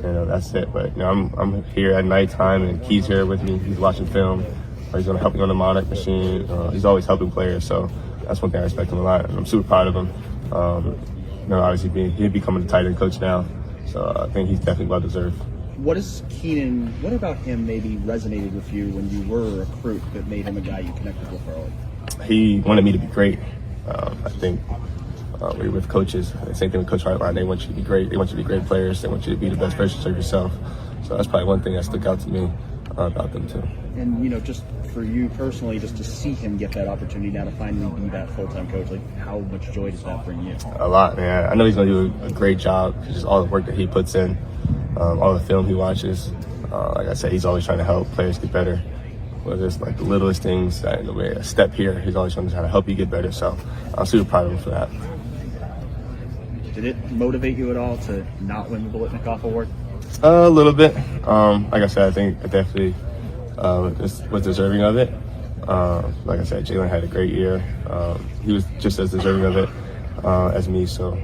that's it. But I'm here at nighttime, and Key's here with me. He's watching film, or he's going to help me on the Monarch machine. He's always helping players, so that's one thing I respect him a lot, and I'm super proud of him. Obviously, he'll be becoming the tight end coach now, so I think he's definitely well deserved. What about him maybe resonated with you when you were a recruit that made him a guy you connected with early? He wanted me to be great. I think when you're with coaches, the same thing with Coach Hartline, they want you to be great. They want you to be great players. They want you to be the best version of yourself. So that's probably one thing that stuck out to me about them too. And just for you personally, just to see him get that opportunity now to finally be that full-time coach, like how much joy does that bring you? A lot, man. I know he's going to do a great job. Just all the work that he puts in, all the film he watches. Like I said, he's always trying to help players get better. Whether it's like the littlest things, that in the way a step here, he's always trying to help you get better. So I'm super proud of him for that. Did it motivate you at all to not win the Biletnikoff Award? A little bit. Like I said, I think I definitely was deserving of it. Like I said, Jalen had a great year. He was just as deserving of it as me. So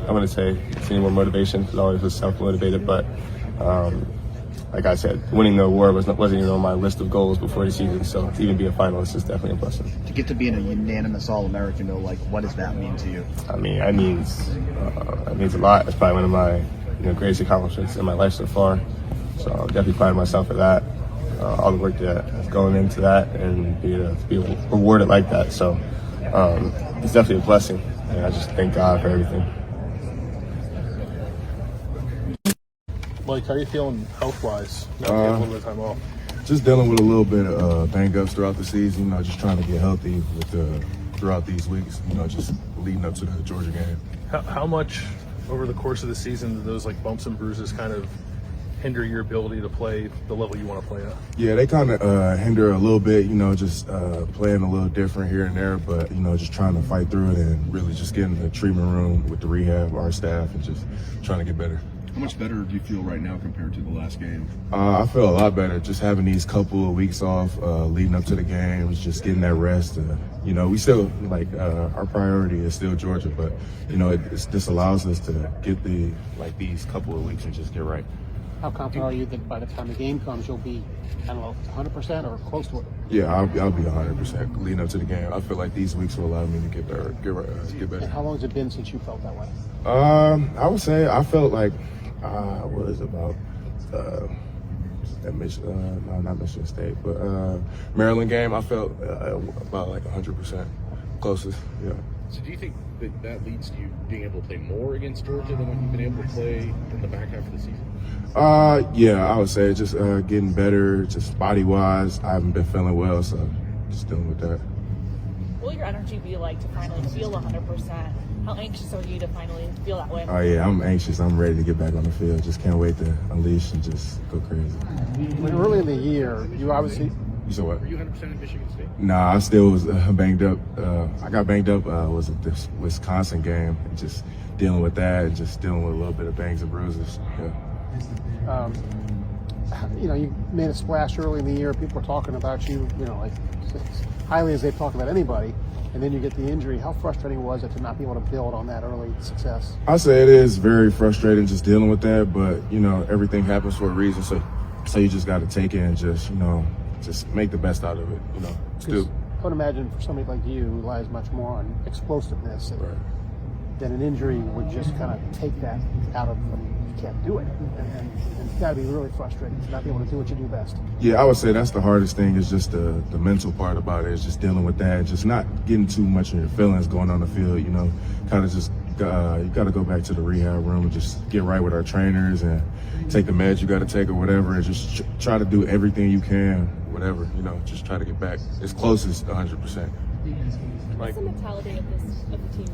I wouldn't say it's any more motivation because I always was self-motivated. But like I said, winning the award wasn't even on my list of goals before the season. So to even be a finalist is definitely a blessing. To get to be a unanimous All-American, though, like what does that mean to you? I mean, that means a lot. It's probably one of my greatest accomplishments in my life so far. So I'm definitely proud of myself for that. All the work that's going into that and be rewarded like that. So it's definitely a blessing. And I just thank God for everything. Mike, how are you feeling health-wise? Now you have a little bit of time off. Just dealing with a little bit of bang-ups throughout the season. Just trying to get healthy throughout these weeks. Just leading up to the Georgia game. How much over the course of the season, do those like bumps and bruises kind of hinder your ability to play the level you want to play at? Yeah, they kind of hinder a little bit, just playing a little different here and there, but, just trying to fight through it and really just getting in the treatment room with the rehab, our staff, and just trying to get better. How much better do you feel right now compared to the last game? I feel a lot better just having these couple of weeks off leading up to the games, just getting that rest. We still, our priority is still Georgia, but, this allows us to get these couple of weeks and just get right. How confident are you that by the time the game comes, you'll be, 100% or close to it? Yeah, I'll be 100% leading up to the game. I feel like these weeks will allow me to get better. And how long has it been since you felt that way? I would say I felt like, what is it about? At not Michigan State, but Maryland game. I felt about 100% closest. Yeah. So do you think that leads to you being able to play more against Georgia than what you've been able to play in the back half of the season? Yeah, I would say just getting better, just body-wise. I haven't been feeling well, so just dealing with that. What will your energy be like to finally feel 100%? How anxious are you to finally feel that way? Oh, yeah, I'm anxious. I'm ready to get back on the field. Just can't wait to unleash and just go crazy. When early in the year, you obviously... You said what? Were you 100% in Michigan State? Nah, I still was banged up. I got banged up was at this Wisconsin game, and just dealing with that and just dealing with a little bit of bangs and bruises. Yeah. You made a splash early in the year. People were talking about you, as highly as they've talked about anybody, and then you get the injury. How frustrating was it to not be able to build on that early success? I say it is very frustrating just dealing with that, but, everything happens for a reason, so you just got to take it and just make the best out of it, I would imagine for somebody like you who relies much more on explosiveness, then an injury would just kind of take that out of them. You can't do it. And it's got to be really frustrating to not be able to do what you do best. Yeah, I would say that's the hardest thing is just the mental part about it, is just dealing with that, just not getting too much in your feelings going on the field, kind of just you got to go back to the rehab room and just get right with our trainers and take the meds you got to take or whatever, and just try to do everything you can, whatever, just try to get back as close as 100%. What's the mentality of the team?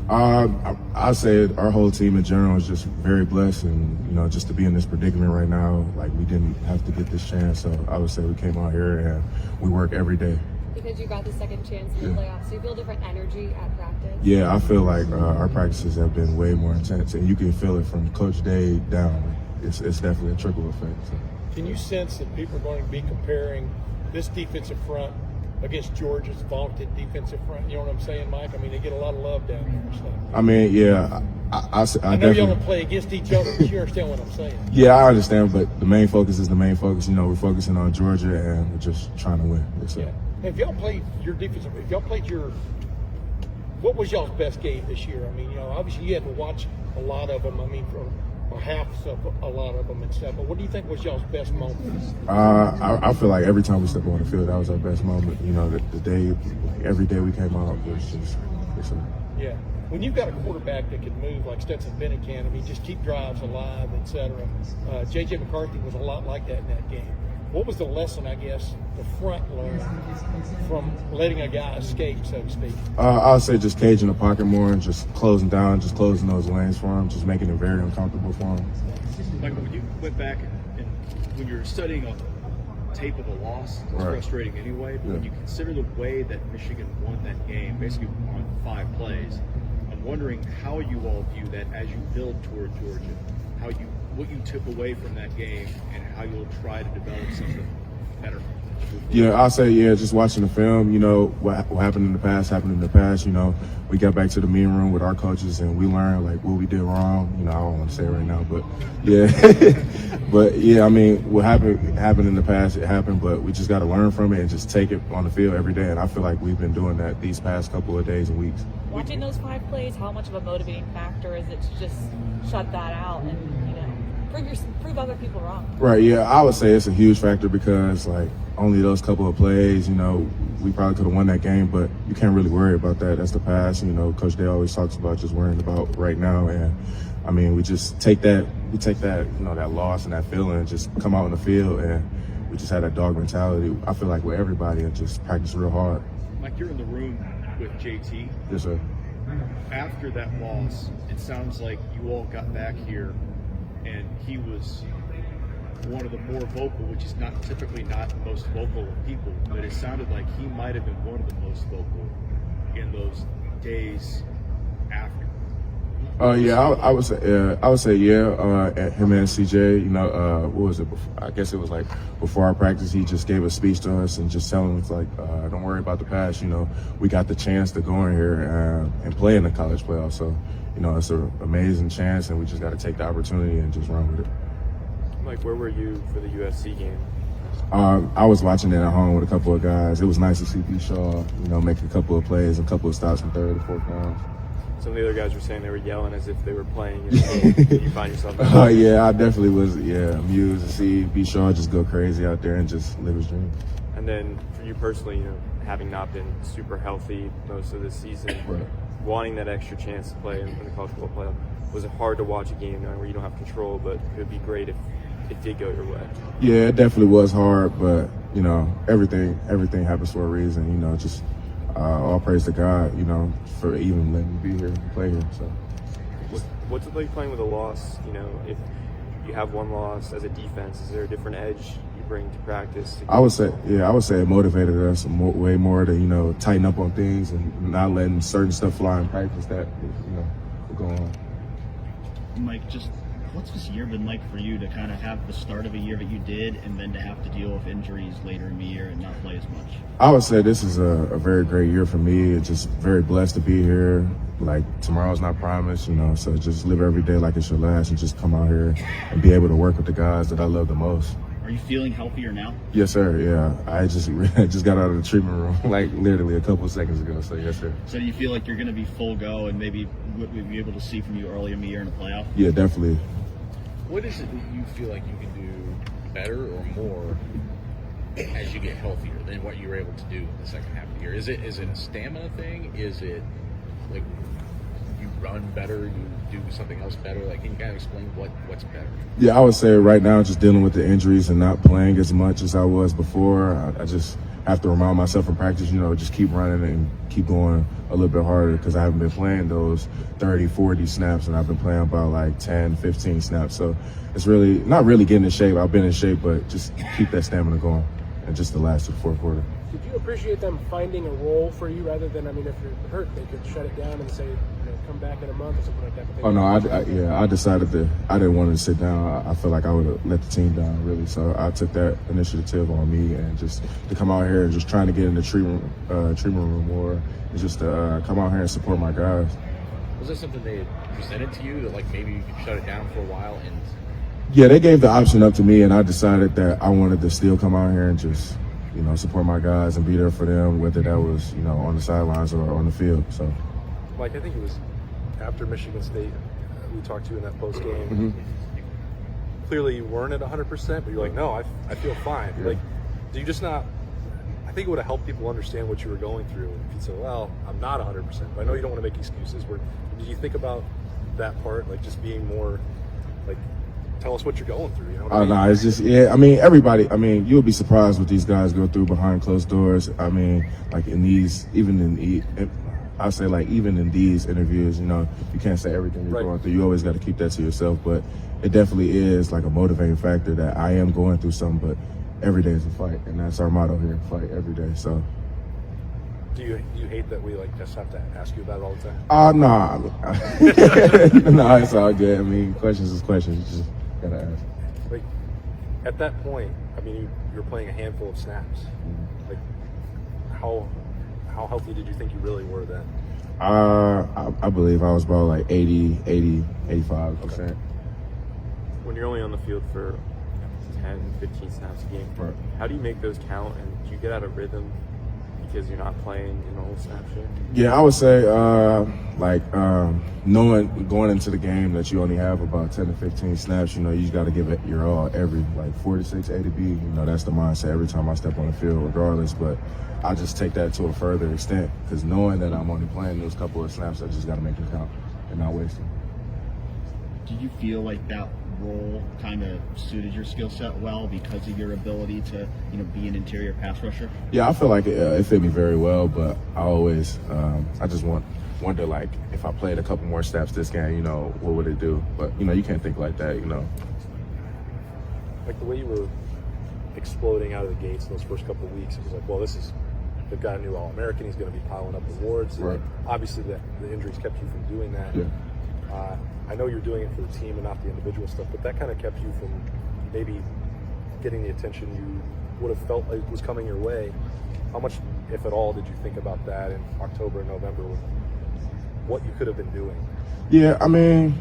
I'd say our whole team in general is just very blessed, and just to be in this predicament right now, we didn't have to get this chance, so I would say we came out here and we work every day. Because you got the second chance in the playoffs, so you feel different energy at practice? Yeah, I feel like our practices have been way more intense, and you can feel it from Coach Day down. It's definitely a trickle effect. So. Can you sense that people are going to be comparing this defensive front against Georgia's vaunted defensive front? You know what I'm saying, Mike? I mean, they get a lot of love down there. So. I mean, yeah. I know y'all don't play against each other, but you understand what I'm saying. Yeah, I understand, but the main focus is the main focus. We're focusing on Georgia, and we're just trying to win. Yeah. If y'all played what was y'all's best game this year? I mean, obviously you had to watch a lot of them. I mean, or half of a lot of them and stuff. But what do you think was y'all's best moment? I feel like every time we step on the field, that was our best moment. The day, every day we came out was just. Yeah. When you've got a quarterback that can move like Stetson Bennett can, I mean, just keep drives alive, etc. J.J. McCarthy was a lot like that in that game. What was the lesson, I guess, the front learned from letting a guy escape, so to speak? I'll say just caging the pocket more and just closing down, just closing those lanes for him, just making it very uncomfortable for him. Michael, when you went back and when you're studying a tape of a loss, it's frustrating anyway, but when you consider the way that Michigan won that game, basically on 5 plays, I'm wondering how you all view that as you build toward Georgia, what you took away from that game and how you'll try to develop something better. Yeah, I'll say, just watching the film, what happened in the past happened in the past. We got back to the meeting room with our coaches and we learned what we did wrong. I don't want to say it right now, but I mean, what happened in the past, it happened, but we just got to learn from it and just take it on the field every day. And I feel like we've been doing that these past couple of days and weeks. Watching those 5 plays, how much of a motivating factor is it to just shut that out and, prove other people wrong? Right, yeah, I would say it's a huge factor because, only those couple of plays, we probably could have won that game, but you can't really worry about that. That's the past. Coach Day always talks about just worrying about right now. And, I mean, we just take that, that loss and that feeling and just come out on the field and we just had that dog mentality, I feel like, with everybody and just practice real hard. Mike, you're in the room with JT. Yes, sir. after that loss, it sounds like you all got back here, and he was one of the more vocal, which is not typically not the most vocal of people, but it sounded like he might have been one of the most vocal in those days after. Yeah, I would say at him and CJ, you know, what was it? I guess it was like before our practice, he just gave a speech to us and just telling us like, don't worry about the past. You know, we got the chance to go in here and play in the college playoffs. So, you know, it's an amazing chance, and we just got to take the opportunity and just run with it. Mike, where were you for the USC game? I was watching it at home with a couple of guys. It was nice to see B. Shaw, you know, make a couple of plays, a couple of stops in third and fourth downs. Some of the other guys were saying they were yelling as if they were playing. Did you find yourself? Yeah, I definitely was. Yeah, amused to see B. Shaw just go crazy out there and just live his dream. And then for you personally, you know, having not been super healthy most of this season, wanting that extra chance to play in the college football playoff, was it hard to watch a game knowing where you don't have control, but it would be great if it did go your way? Yeah, it definitely was hard, but you know, everything happens for a reason. You know, just all praise to God, you know, for even letting me be here and play here. So, what's it like playing with a loss? You know, if you have one loss as a defense, is there a different edge you bring to practice? I would say it motivated us way more to, you know, tighten up on things and not letting certain stuff fly in practice that, you know, will go on. Mike, just what's this year been like for you to kind of have the start of a year that you did and then to have to deal with injuries later in the year and not play as much? I would say this is a very great year for me. It's just very blessed to be here. Like, tomorrow's not promised, you know, so just live every day like it's your last and just come out here and be able to work with the guys that I love the most. Are you feeling healthier now? Yes, sir, yeah. I just got out of the treatment room, like, literally a couple of seconds ago, so yes, sir. So do you feel like you're going to be full go and maybe what we'll be able to see from you early in the year in the playoff? Yeah, definitely. What is it that you feel like you can do better or more as you get healthier than what you were able to do in the second half of the year? Is it a stamina thing? Is it like you run better, you do something else better? Like, can you kind of explain what's better? Yeah, I would say right now just dealing with the injuries and not playing as much as I was before. I just have to remind myself in practice, you know, just keep running and keep going a little bit harder because I haven't been playing those 30, 40 snaps, and I've been playing about like 10, 15 snaps. So it's really not really getting in shape. I've been in shape, but just keep that stamina going and just to last to the fourth quarter. Did you appreciate them finding a role for you rather than, I mean, if you're hurt, they could shut it down and say, you know, come back in a month or something like that? Oh, no, I decided I didn't want to sit down. I felt like I would have let the team down, really. So I took that initiative on me and just to come out here and just trying to get in the treatment room more and just to come out here and support my guys. Was that something they presented to you that, like, maybe you could shut it down for a while? And yeah, they gave the option up to me, and I decided that I wanted to still come out here and just, you know, support my guys and be there for them, whether that was, you know, on the sidelines or on the field. So, Mike, I think it was after Michigan State, we talked to you in that post game. Mm-hmm. Clearly, you weren't at 100%, but you're like, no, I feel fine. Yeah. Like, do you just not? I think it would have helped people understand what you were going through. If you said, well, I'm not 100%, but I know you don't want to make excuses. Did you think about that part, like just being more, like, tell us what you're going through? You know what I mean? No, it's just, yeah, I mean, everybody, I mean, you'll be surprised what these guys go through behind closed doors. I mean, like even in these interviews, you know, you can't say everything you're going through. You always got to keep that to yourself. But it definitely is like a motivating factor that I am going through something, but every day is a fight. And that's our motto here, fight every day. So. Do you hate that we like just have to ask you about it all the time? No, no, it's all good. I mean, questions is questions. You just gotta ask. Like at that point, I mean, you were playing a handful of snaps. Like how healthy did you think you really were then? I believe I was about like 85%. Okay. When you're only on the field for 10, 15 snaps a game, how do you make those count, and do you get out of rhythm because you're not playing in the whole snap share? Yeah, I would say knowing going into the game that you only have about 10 to 15 snaps, you know, you just got to give it your all every, like 46 A to B. You know, that's the mindset every time I step on the field regardless. But I just take that to a further extent because knowing that I'm only playing those couple of snaps, I just got to make them count and not waste them. Do you feel like that role kind of suited your skill set well because of your ability to, you know, be an interior pass rusher? Yeah, I feel like it fit me very well, but I always, wonder, like, if I played a couple more snaps this game, you know, what would it do? But, you know, you can't think like that, you know. Like the way you were exploding out of the gates in those first couple of weeks, it was like, well, they've got a new All-American, he's going to be piling up awards. Right. Obviously, the injuries kept you from doing that. Yeah. I know you're doing it for the team and not the individual stuff, but that kind of kept you from maybe getting the attention you would have felt like was coming your way. How much, if at all, did you think about that in October and November, what you could have been doing? Yeah, I mean,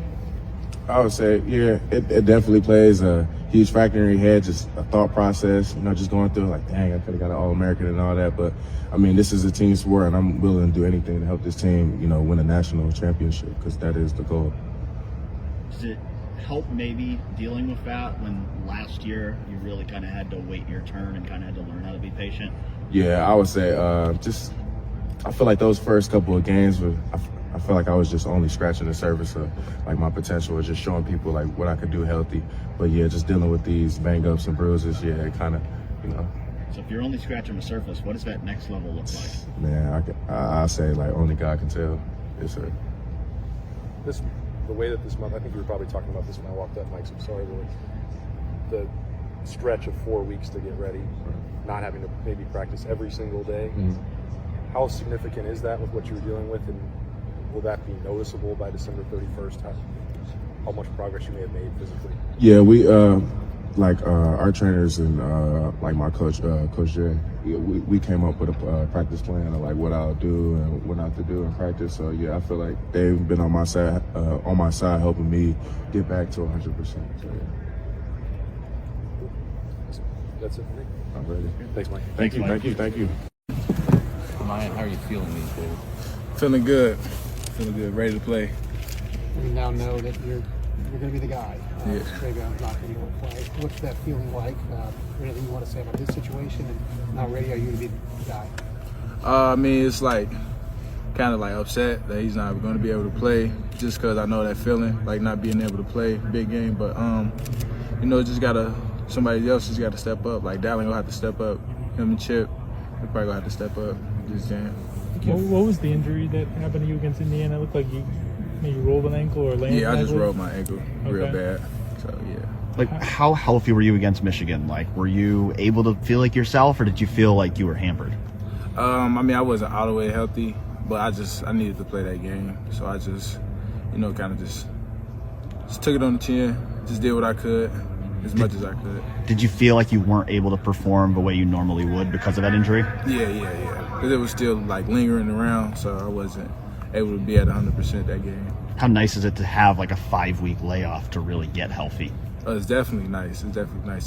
I would say, yeah, it definitely plays a huge factor in your head, just a thought process, you know, just going through like, dang, I could have got an All-American and all that. But, I mean, this is a team sport, and I'm willing to do anything to help this team, you know, win a national championship, because that is the goal. Does it help maybe dealing with that when last year you really kind of had to wait your turn and kind of had to learn how to be patient? Yeah, I would say I feel like those first couple of games I feel like I was just only scratching the surface of like my potential, or just showing people like what I could do healthy. But yeah, just dealing with these bang ups and bruises, yeah, it kind of, you know. So if you're only scratching the surface, what does that next level look like? Man, I say like only God can tell. Yes, sir. The way that this month, I think you were probably talking about this when I walked up, Mike, so I'm sorry, but the stretch of 4 weeks to get ready, not having to maybe practice every single day, how significant is that with what you were dealing with, and will that be noticeable by December 31st, how much progress you may have made physically? Yeah, we, our trainers and like my coach, Coach Jay, we came up with a practice plan of like what I'll do and what not to do in practice. So yeah, I feel like they've been on my side, helping me get back to 100%. So, yeah. That's it for me. I'm ready. Thanks, Mike. Thank you. Miyan, how are you feeling these days? Feeling good, ready to play. We now know that you're going to be the guy. Yeah. Trayvon's not going to be able to play. What's that feeling like? Anything you want to say about this situation, and how ready are you to be the guy? I mean, it's like kind of like upset that he's not going to be able to play, just because I know that feeling, like not being able to play big game. But you know, somebody else just got to step up. Like Dallin gonna have to step up. Him and Chip, they probably gonna have to step up this game. What was the injury that happened to you against Indiana? It looked like you maybe rolled an ankle or landed. Yeah, I just rolled my ankle real bad. So yeah. Like, how healthy were you against Michigan? Like, were you able to feel like yourself, or did you feel like you were hampered? I mean, I wasn't all the way healthy, but I needed to play that game. So I just, you know, kind of just took it on the chin, just did what I could, as much as I could. Did you feel like you weren't able to perform the way you normally would because of that injury? Yeah. Because it was still, like, lingering around, so I wasn't able to be at 100% that game. How nice is it to have, like, a 5-week layoff to really get healthy? It's definitely nice.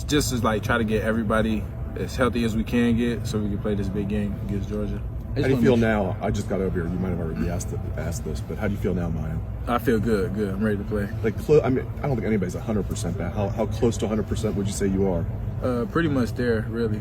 Just to, like, try to get everybody as healthy as we can get so we can play this big game against Georgia. How do you feel now? I just got over here. You might have already asked this, but how do you feel now, Miyan? I feel good. I'm ready to play. Like, I mean, I don't think anybody's 100% back. How close to 100% would you say you are? Pretty much there, really.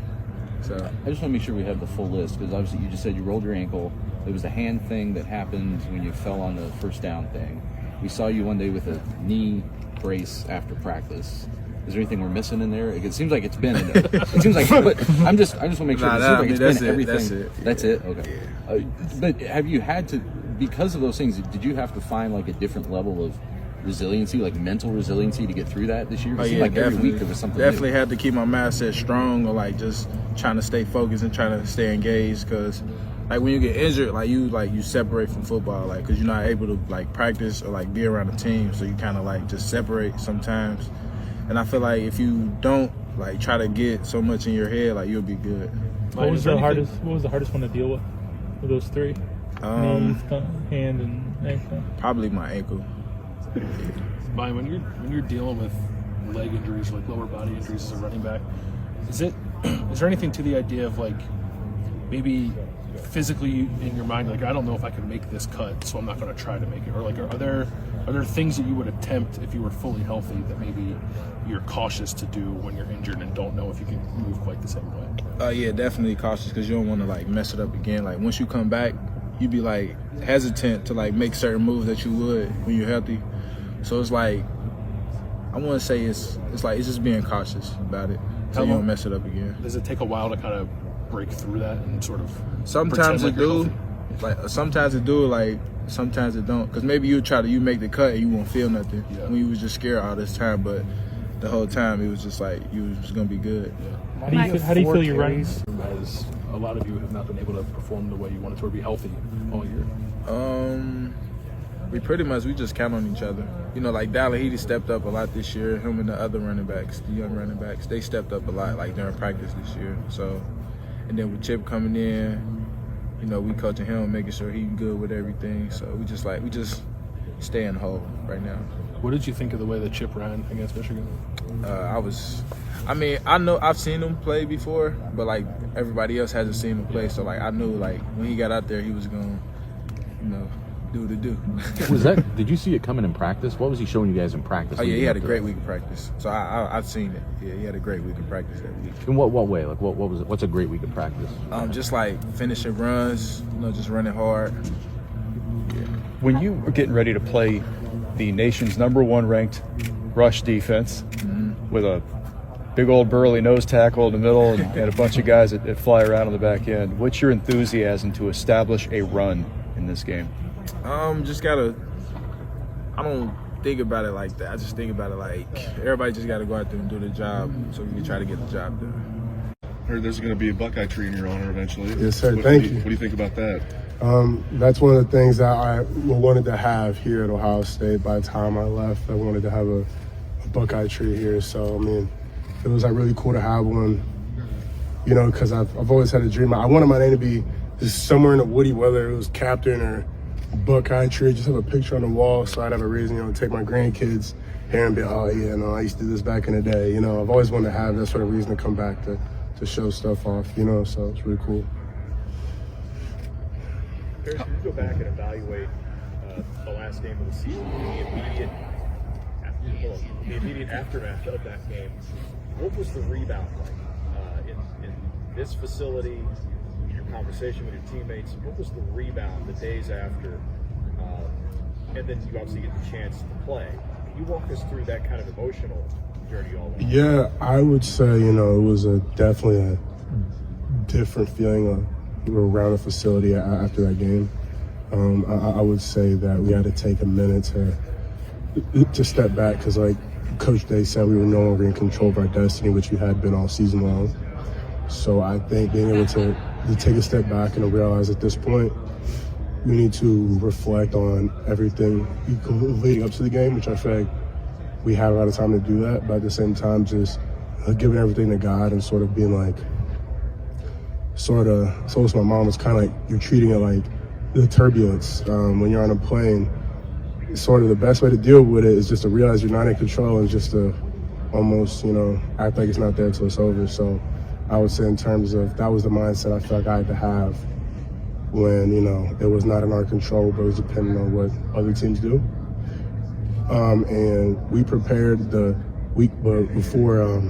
So I just want to make sure we have the full list, because obviously you just said you rolled your ankle. There was a hand thing that happened when you fell on the first down thing. We saw you one day with a knee brace after practice. Is there anything we're missing in there? It seems like it's been in there. It seems like, but I just want to make sure. It seems like it's been everything. That's it. Okay. Yeah. But have you had to, because of those things, did you have to find like a different level of resiliency, like mental resiliency, to get through that this year? It seemed like every week there was something. Definitely new. Had to keep my mindset strong, or like just trying to stay focused and trying to stay engaged, because like when you get injured, you separate from football, like, because you're not able to like practice or like be around the team, so you kind of like just separate sometimes. And I feel like if you don't like try to get so much in your head, like, you'll be good. What was the hardest one to deal with those three? Knees, hand, and ankle. Probably my ankle. Miyan, when you're dealing with leg injuries, like lower body injuries as a running back, is there anything to the idea of like maybe physically in your mind, like, I don't know if I can make this cut, so I'm not going to try to make it, or like are there things that you would attempt if you were fully healthy that maybe you're cautious to do when you're injured and don't know if you can move quite the same way? Yeah, definitely cautious, because you don't want to like mess it up again. Like, once you come back, you be like hesitant to like make certain moves that you would when you're healthy. So it's like, I want to say it's just being cautious about it, so you don't mess it up again. Does it take a while to kind of break through that and sort of? Sometimes it do. Like, sometimes it do. Like, sometimes it don't. Because maybe you make the cut and you won't feel nothing when you was just scared all this time, but the whole time it was just like you was going to be good. Yeah. How do you feel you're running? As a lot of you have not been able to perform the way you wanted to or be healthy all year. We just count on each other. You know, like Dallahidi stepped up a lot this year. Him and the other running backs, the young running backs, they stepped up a lot, like during practice this year. So, and then with Chip coming in, you know, we coaching him, making sure he's good with everything. So we just stay in the hole right now. What did you think of the way that Chip ran against Michigan? I know I've seen him play before, but like everybody else hasn't seen him play. So like I knew like when he got out there, he was going, you know, do what to do. Did you see it coming in practice? What was he showing you guys in practice? Oh yeah, he had a great week of practice. So I've seen it. Yeah, he had a great week of practice that week. In what way? Like what was it? What's a great week of practice? Just like finishing runs, you know, just running hard. Yeah. When you were getting ready to play the nation's #1 ranked rush defense with a big old burly nose tackle in the middle and a bunch of guys that fly around on the back end, what's your enthusiasm to establish a run in this game? I don't think about it like that. I just think about it like everybody just got to go out there and do the job so we can try to get the job done. Heard there's going to be a Buckeye tree in your honor eventually. Yes, sir. Thank you. What do you think about that? That's one of the things that I wanted to have here at Ohio State. By the time I left, I wanted to have a Buckeye tree here. So, I mean, it was like really cool to have one, you know, because I've always had a dream. I wanted my name to be just somewhere in the Woody, whether it was captain or Buckeye tree, just have a picture on the wall so I'd have a reason, you know, to take my grandkids here and be, oh yeah, no, I used to do this back in the day. You know, I've always wanted to have that sort of reason to come back to show stuff off, you know, so it's really cool. If you go back and evaluate the last game of the season, the immediate aftermath of that game, what was the rebound like in this facility? Your conversation with your teammates, what was the rebound the days after, and then you obviously get the chance to play. Can you walk us through that kind of emotional journey all the way? Yeah, I would say, you know, it was definitely a different feeling around the facility after that game. I would say that we had to take a minute to step back because, like Coach Day said, we were no longer in control of our destiny, which we had been all season long. So I think being able to take a step back and to realize at this point we need to reflect on everything leading up to the game, which I feel like we had a lot of time to do that, but at the same time just giving everything to God and sort of being like, so my mom was kind of like, you're treating it like the turbulence when you're on a plane. Sort of the best way to deal with it is just to realize you're not in control and just to almost, you know, act like it's not there until it's over. So I would say in terms of, that was the mindset I felt like I had to have when, you know, it was not in our control, but it was depending on what other teams do. And we prepared the week before,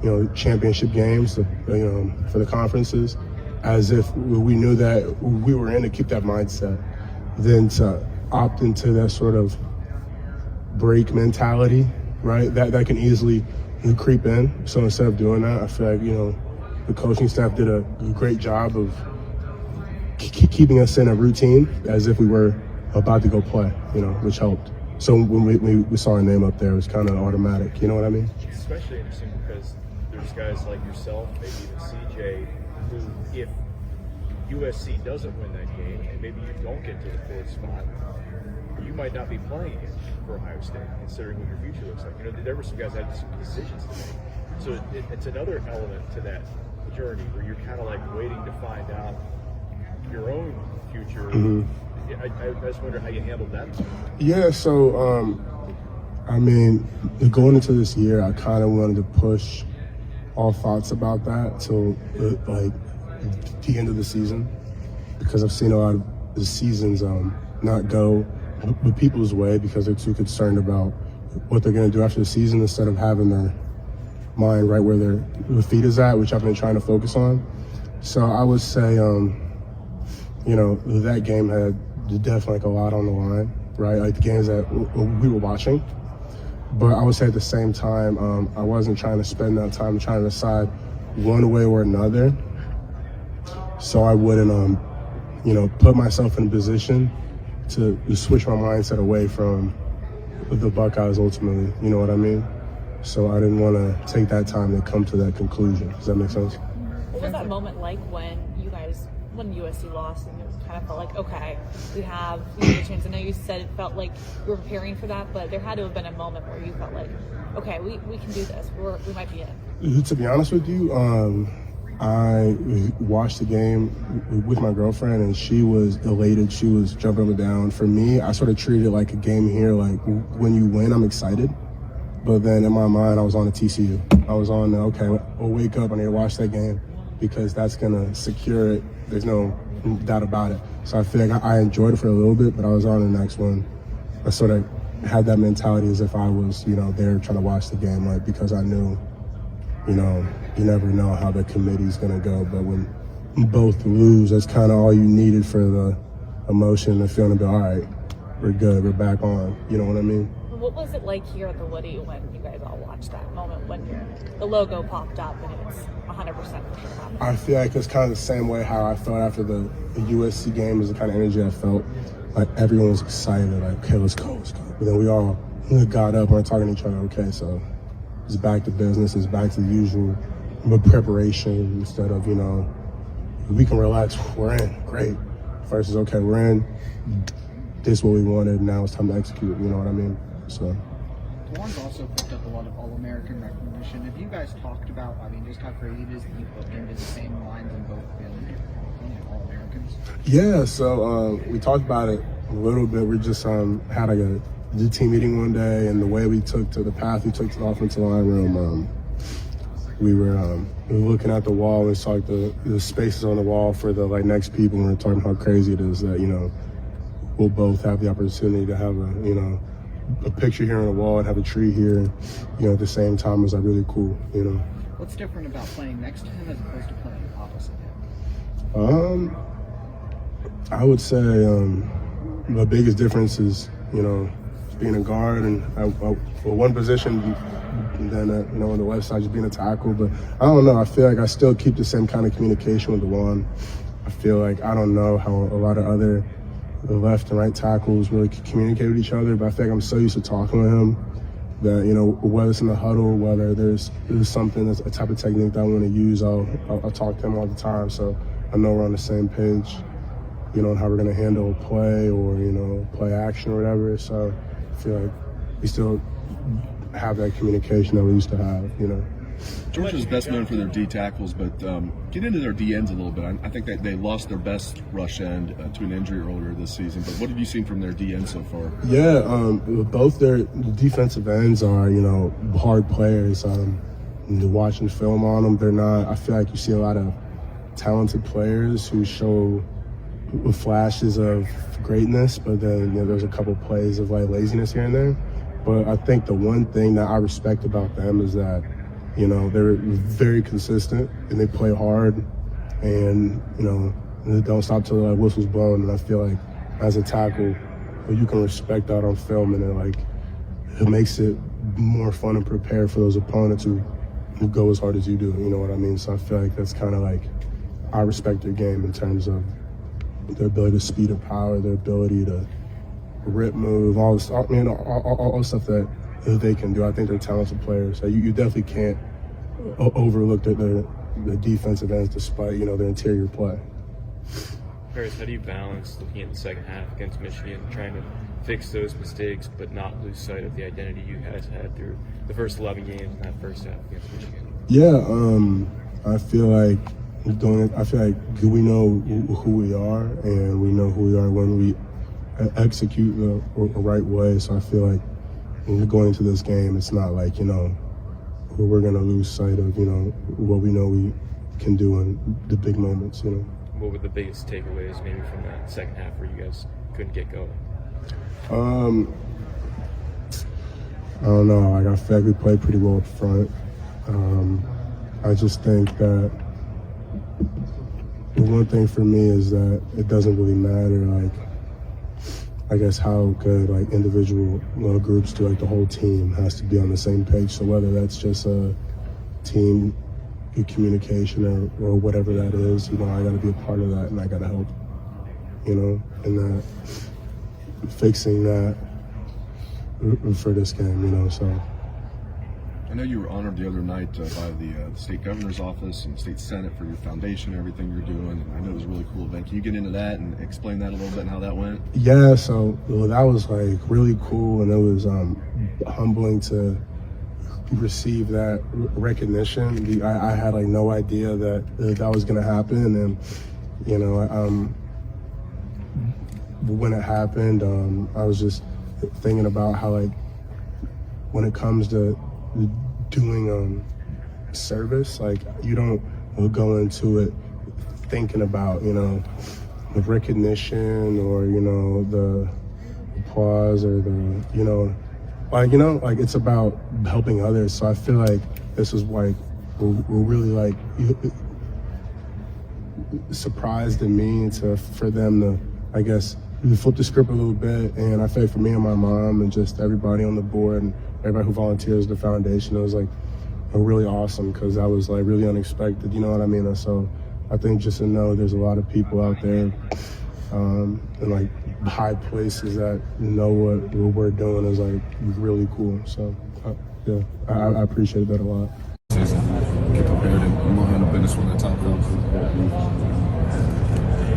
you know, championship games, you know, for the conferences, as if we knew that we were in to keep that mindset. Then to opt into that sort of break mentality, right? That can easily creep in. So instead of doing that, I feel like, you know, the coaching staff did a great job of keeping us in a routine as if we were about to go play, you know, which helped. So when we saw our name up there, it was kind of automatic, you know what I mean? It's especially interesting because there's guys like yourself, maybe even CJ, who if USC doesn't win that game and maybe you don't get to the fourth spot, you might not be playing it for Ohio State, considering what your future looks like. You know, there were some guys that had some decisions to make. So it's another element to that journey where you're kind of like waiting to find out your own future. Mm-hmm. I just wonder how you handled that. Yeah, so, I mean, going into this year, I kind of wanted to push all thoughts about that till, like, the end of the season, because I've seen a lot of the seasons not go the people's way because they're too concerned about what they're going to do after the season instead of having their mind right where their feet is at, which I've been trying to focus on. So I would say, you know, that game had definitely like a lot on the line, right? Like the games that we were watching. But I would say at the same time, I wasn't trying to spend that time trying to decide one way or another. So I wouldn't put myself in a position to switch my mindset away from the Buckeyes ultimately, you know what I mean? So I didn't want to take that time to come to that conclusion. Does that make sense? What was that moment like when USC lost and it kind of felt like, okay, we have a chance? I know you said it felt like you were preparing for that, but there had to have been a moment where you felt like, okay, we can do this. We might be in. To be honest with you, I watched the game with my girlfriend, and she was elated. She was jumping up and down. For me, I sort of treated it like a game here. Like, when you win, I'm excited. But then in my mind, I was on the TCU. I was on okay, I'll wake up, I need to watch that game because that's going to secure it. There's no doubt about it. So I feel like I enjoyed it for a little bit, but I was on the next one. I sort of had that mentality as if I was, there trying to watch the game, like, because I knew, you never know how the committee's going to go. But when both lose, that's kind of all you needed for the emotion and the feeling to be, all right, we're good, we're back on. You know what I mean? What was it like here at the Woody when you guys all watched that moment when the logo popped up and it's 100% for sure happening? I feel like it's kind of the same way how I felt after the USC game is the kind of energy I felt. Like, everyone was excited, like, okay, let's go. But then we all got up and we're talking to each other, okay, so it's back to business, it's back to the usual preparation instead of, we can relax, we're in, great. Versus, okay, we're in, this is what we wanted, now it's time to execute, you know what I mean? So. Dawand's also picked up a lot of All-American recognition. Have you guys talked about, just how great it is that you put into the same lines and both been All-Americans? Yeah, so we talked about it a little bit. We just had a team meeting one day, and the way we took to the path we took to the offensive line room, we were looking at the wall and saw the spaces on the wall for the next people, and we were talking how crazy it is that we'll both have the opportunity to have a picture here on the wall and have a tree here, at the same time is really cool, What's different about playing next to him as opposed to playing opposite him? I would say the biggest difference is, being a guard and one position, and then on the left side just being a tackle. But I don't know. I feel like I still keep the same kind of communication with Dawand. I feel like I don't know how a lot of other left and right tackles really communicate with each other, but I feel like I'm so used to talking with him that, whether it's in the huddle, whether there's something that's a type of technique that I want to use, I'll talk to him all the time. So I know we're on the same page, on how we're going to handle play or, play action or whatever. So I feel like we still have that communication that we used to have, Georgia's best known for their D tackles, but get into their D ends a little bit. I think that they lost their best rush end to an injury earlier this season. But what have you seen from their D ends so far? Yeah, both their defensive ends are, hard players. Watching film on them, they're not. I feel like you see a lot of talented players who show flashes of greatness, but then there's a couple plays of laziness here and there. But I think the one thing that I respect about them is that they're very consistent and they play hard, and they don't stop till the whistle's blown. And I feel like as a tackle, you can respect that on film, and it makes it more fun and prepare for those opponents who go as hard as you do. You know what I mean? So I feel like that's kind of I respect their game in terms of their ability to speed and power, their ability to rip move, all stuff that they can do. I think they're talented players. So you definitely can't overlook the defensive ends despite their interior play. Paris, how do you balance looking at the second half against Michigan, trying to fix those mistakes but not lose sight of the identity you guys had through the first 11 games in that first half against Michigan? Yeah, I feel like we know who we are, and we know who we are when we execute the right way. So I feel like when we're going into this game, it's not we're going to lose sight of what we know we can do in the big moments. What were the biggest takeaways maybe from that second half where you guys couldn't get going? I don't know. I feel like we played pretty well up front. I just think that the one thing for me is that it doesn't really matter I guess how good individual groups do. The whole team has to be on the same page. So whether that's just a team communication or whatever that is, I got to be a part of that, and I got to help you know, and fixing that for this game, you know. So. I know you were honored the other night by the state governor's office and state senate for your foundation and everything you're doing. And I know it was a really cool event. Can you get into that and explain that a little bit and how that went? Yeah, so that was like really cool, and it was humbling to receive that recognition. I had like no idea that was gonna happen, and you know, when it happened, I was just thinking about how like when it comes to doing service, like you don't go into it thinking about, you know, the recognition or, you know, the applause or the, you know, like it's about helping others. So I feel like this is like we're really like surprised and me for them to, I guess, flip the script a little bit. And I feel like for me and my mom and just everybody on the board and everybody who volunteers at the foundation, it was like really awesome because that was like really unexpected, you know what I mean? And so I think just to know there's a lot of people out there in like high places that know what we're doing is like really cool. So yeah, I appreciate that a lot. Get prepared and we'll handle business when the time comes.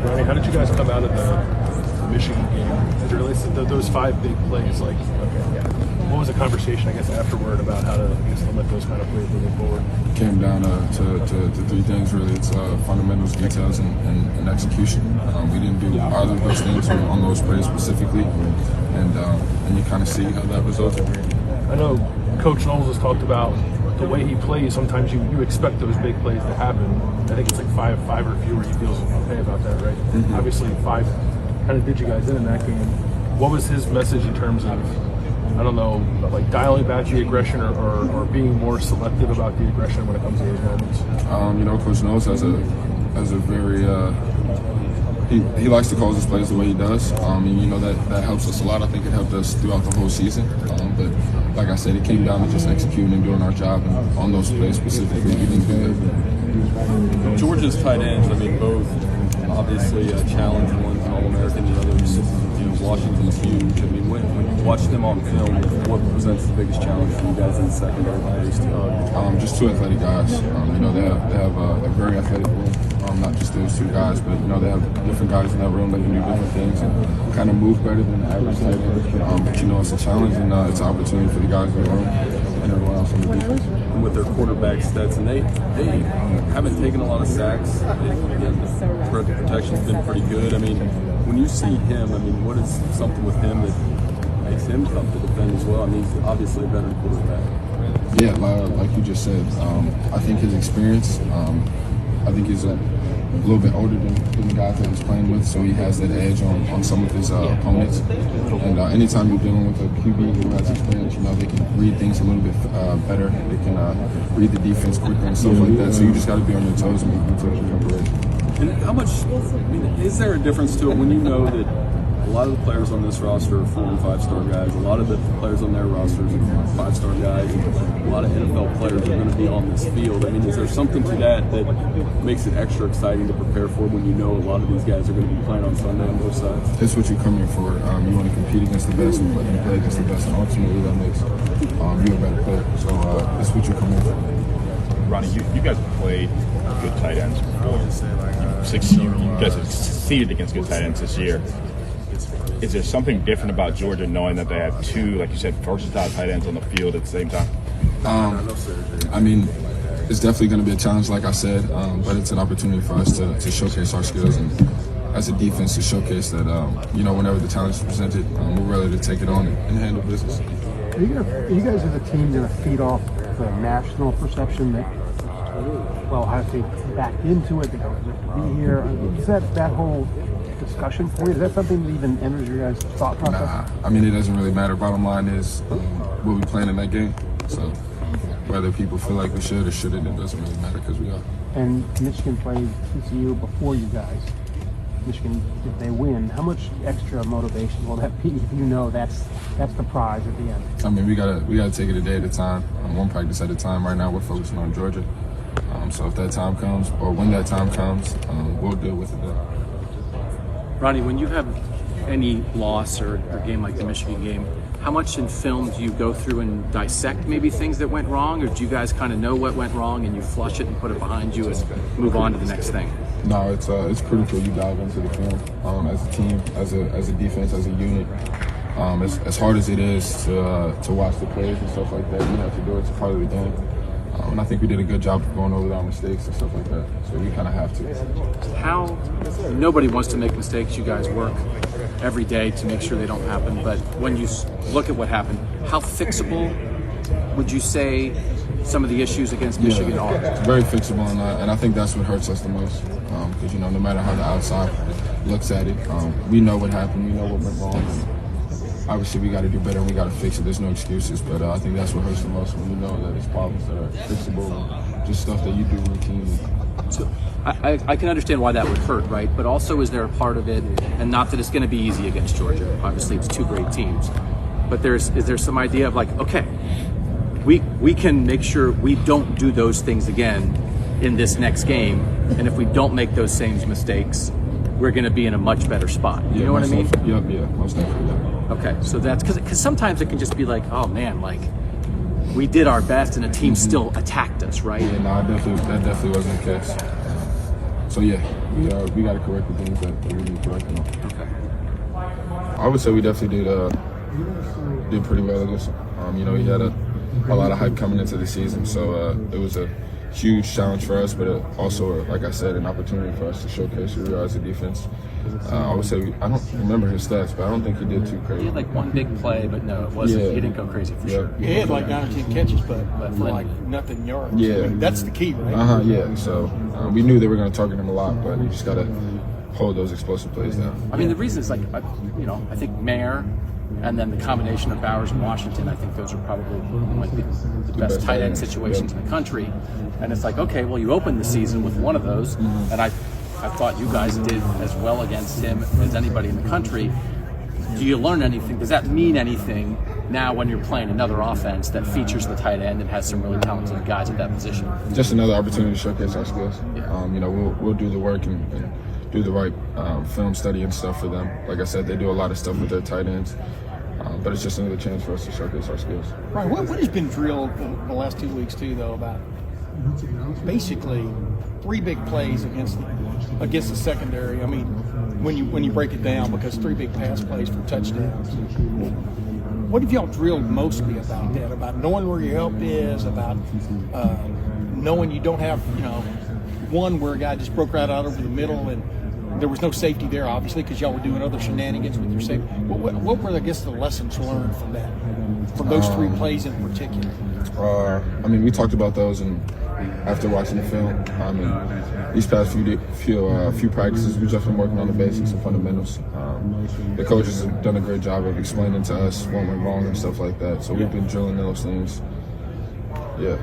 Ronnie, how did you guys come out of the Michigan game as it relates to those 5 big plays? Like, what was the conversation, I guess, afterward about how to, I guess, limit those kind of plays moving forward? It came down to 3 things, really. It's fundamentals, details, and execution. We didn't do either of those things on those plays specifically, and you kind of see how that resulted. I know Coach Knowles has talked about the way he plays. Sometimes you expect those big plays to happen. I think it's like five or fewer. He feels okay about that, right? Mm-hmm. Obviously, 5 kind of did you guys in that game. What was his message in terms of, I don't know, like dialing back the aggression or being more selective about the aggression when it comes to those moments? You know, Coach Knowles has a very he likes to call his plays the way he does. And you know that helps us a lot. I think it helped us throughout the whole season. But like I said, it came down to just executing and doing our job, and on those plays specifically, we didn't do that. Georgia's tight ends, I mean, both obviously challenged, one's an All-American, the other's, you know, Washington's huge. I mean, when you watch them on film, what presents the biggest challenge for you guys in the secondary? Just 2 athletic guys. You know, they have a very athletic room. Not just those 2 guys, but you know, they have different guys in that room that can do different things and kind of move better than the average tight end. But you know, it's a challenge and it's an opportunity for the guys in the room and everyone else on the defense. And with their quarterback stats, and they haven't taken a lot of sacks. Again, the protection's been pretty good. I mean, when you see him, I mean, what is something with him that makes him tough to defend as well? I mean, he's obviously a better quarterback. Yeah, like you just said, I think his experience, I think he's a little bit older than the guys that he's playing with, so he has that edge on some of his opponents. And anytime you're dealing with a QB who has experience, you know, they can read things a little bit better. They can read the defense quicker and stuff like that. So you just got to be on your toes and be taking preparation. And how much, I mean, is there a difference to it when you know that a lot of the players on this roster are 4- and 5-star guys, a lot of the players on their rosters are 5-star guys, and a lot of NFL players are going to be on this field? I mean, is there something to that makes it extra exciting to prepare for when you know a lot of these guys are going to be playing on Sunday on both sides? That's what you come here for. You want to compete against the best and play against the best, and ultimately that makes you a better player. So that's what you come here for. Ronnie, you guys have played good tight ends before. You guys have succeeded against good tight ends this year. Is there something different about Georgia knowing that they have 2, like you said, versatile tight ends on the field at the same time? I mean, it's definitely going to be a challenge, like I said, but it's an opportunity for us to showcase our skills and as a defense to showcase that, you know, whenever the challenge is presented, we're ready to take it on and handle business. Are you guys as a team going to feed off the national perception that, well, how to back into it, they don't have to be here? Is that whole discussion point? Is that something that even enters your guys' thought process? Nah, I mean, it doesn't really matter. Bottom line is we'll be playing in that game. So whether people feel like we should or shouldn't, it doesn't really matter because we are. And Michigan played TCU before you guys. Michigan, if they win, how much extra motivation will that be if you know that's the prize at the end? I mean, we gotta take it a day at a time, one practice at a time. Right now, we're focusing on Georgia. So if that time comes, or when that time comes, we'll deal with it then. Ronnie, when you have any loss or game like the Michigan game, how much in film do you go through and dissect maybe things that went wrong, or do you guys kind of know what went wrong and you flush it and put it behind you and move on to the next thing? No, it's critical you dive into the film as a team, as a defense, as a unit. As hard as it is to watch the plays and stuff like that, you have to do it. It's a part of the game. And I think we did a good job of going over our mistakes and stuff like that. So we kind of have to. Nobody wants to make mistakes. You guys work every day to make sure they don't happen. But when you look at what happened, how fixable would you say some of the issues against Michigan are? It's very fixable, and I think that's what hurts us the most. Because, no matter how the outside looks at it, we know what happened. We know what went wrong. Obviously, we got to do better and we got to fix it. There's no excuses, but I think that's what hurts the most when you know that it's problems that are fixable, just stuff that you do routinely. So I can understand why that would hurt, right? But also, is there a part of it, and not that it's going to be easy against Georgia, obviously it's two great teams, but is there some idea of like, okay, we can make sure we don't do those things again in this next game, and if we don't make those same mistakes, we're going to be in a much better spot. You know what I mean? Yeah, most definitely. Okay, so that's because sometimes it can just be like, oh man, like we did our best and the team still attacked us, right? Yeah, no, that definitely wasn't the case. So yeah, we got to correct the things that we need to correct. Okay. I would say we definitely did pretty well against him. He had a lot of hype coming into the season, so it was a huge challenge for us, but also, like I said, an opportunity for us to showcase who we are as a defense. I would say I don't remember his stats, but I don't think he did too crazy. He had like one big play, but no, it wasn't. Yeah. He didn't go crazy for sure. He had like 9 or 10 catches, but for like nothing yards. Yeah, I mean, that's the key, right? Yeah. So we knew they were going to target him a lot, but you just got to hold those explosive plays down. I mean, the reason is like, I think Mayer and then the combination of Bowers and Washington, I think those are probably like the best tight end situations in the country. And it's like, okay, well, you opened the season with one of those, and I thought you guys did as well against him as anybody in the country. Do you learn anything? Does that mean anything now when you're playing another offense that features the tight end and has some really talented guys at that position? Just another opportunity to showcase our skills. Yeah. We'll do the work and do the right film study and stuff for them. Like I said, they do a lot of stuff with their tight ends. But it's just another chance for us to showcase our skills. Right. What has been drilled the last 2 weeks too, though, about basically 3 big plays against the secondary? I mean, when you break it down, because 3 big pass plays for touchdowns. What have y'all drilled mostly about that? About knowing where your help is, about knowing you don't have one where a guy just broke right out over the middle and there was no safety there, obviously, because y'all were doing other shenanigans with your safety. What were, I guess, the lessons learned from that, from those 3 plays in particular? We talked about those after watching the film. These past few practices, we've just been working on the basics and fundamentals. The coaches have done a great job of explaining to us what went wrong and stuff like that. So we've been drilling those things. Yeah.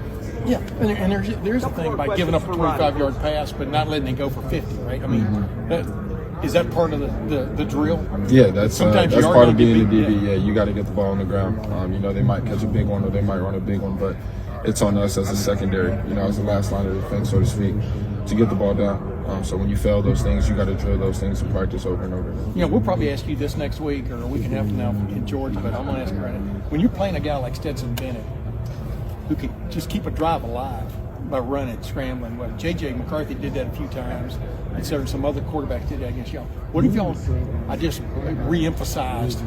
Yeah, and there's a thing by giving up a 25-yard pass but not letting it go for 50, right? I mean, is that part of the drill? Yeah, that's part of being a DB. Yeah, you got to get the ball on the ground. They might catch a big one or they might run a big one, but it's on us as a secondary, as the last line of defense, so to speak, to get the ball down. So when you fail those things, you got to drill those things in practice over and over. We'll probably ask you this next week or a week and a half from now in Georgia, but I'm going to ask you right now. When you're playing a guy like Stetson Bennett, who can just keep a drive alive by running, scrambling. Well, J.J. McCarthy did that a few times, and some other quarterbacks did that against y'all. What have y'all, I re-emphasized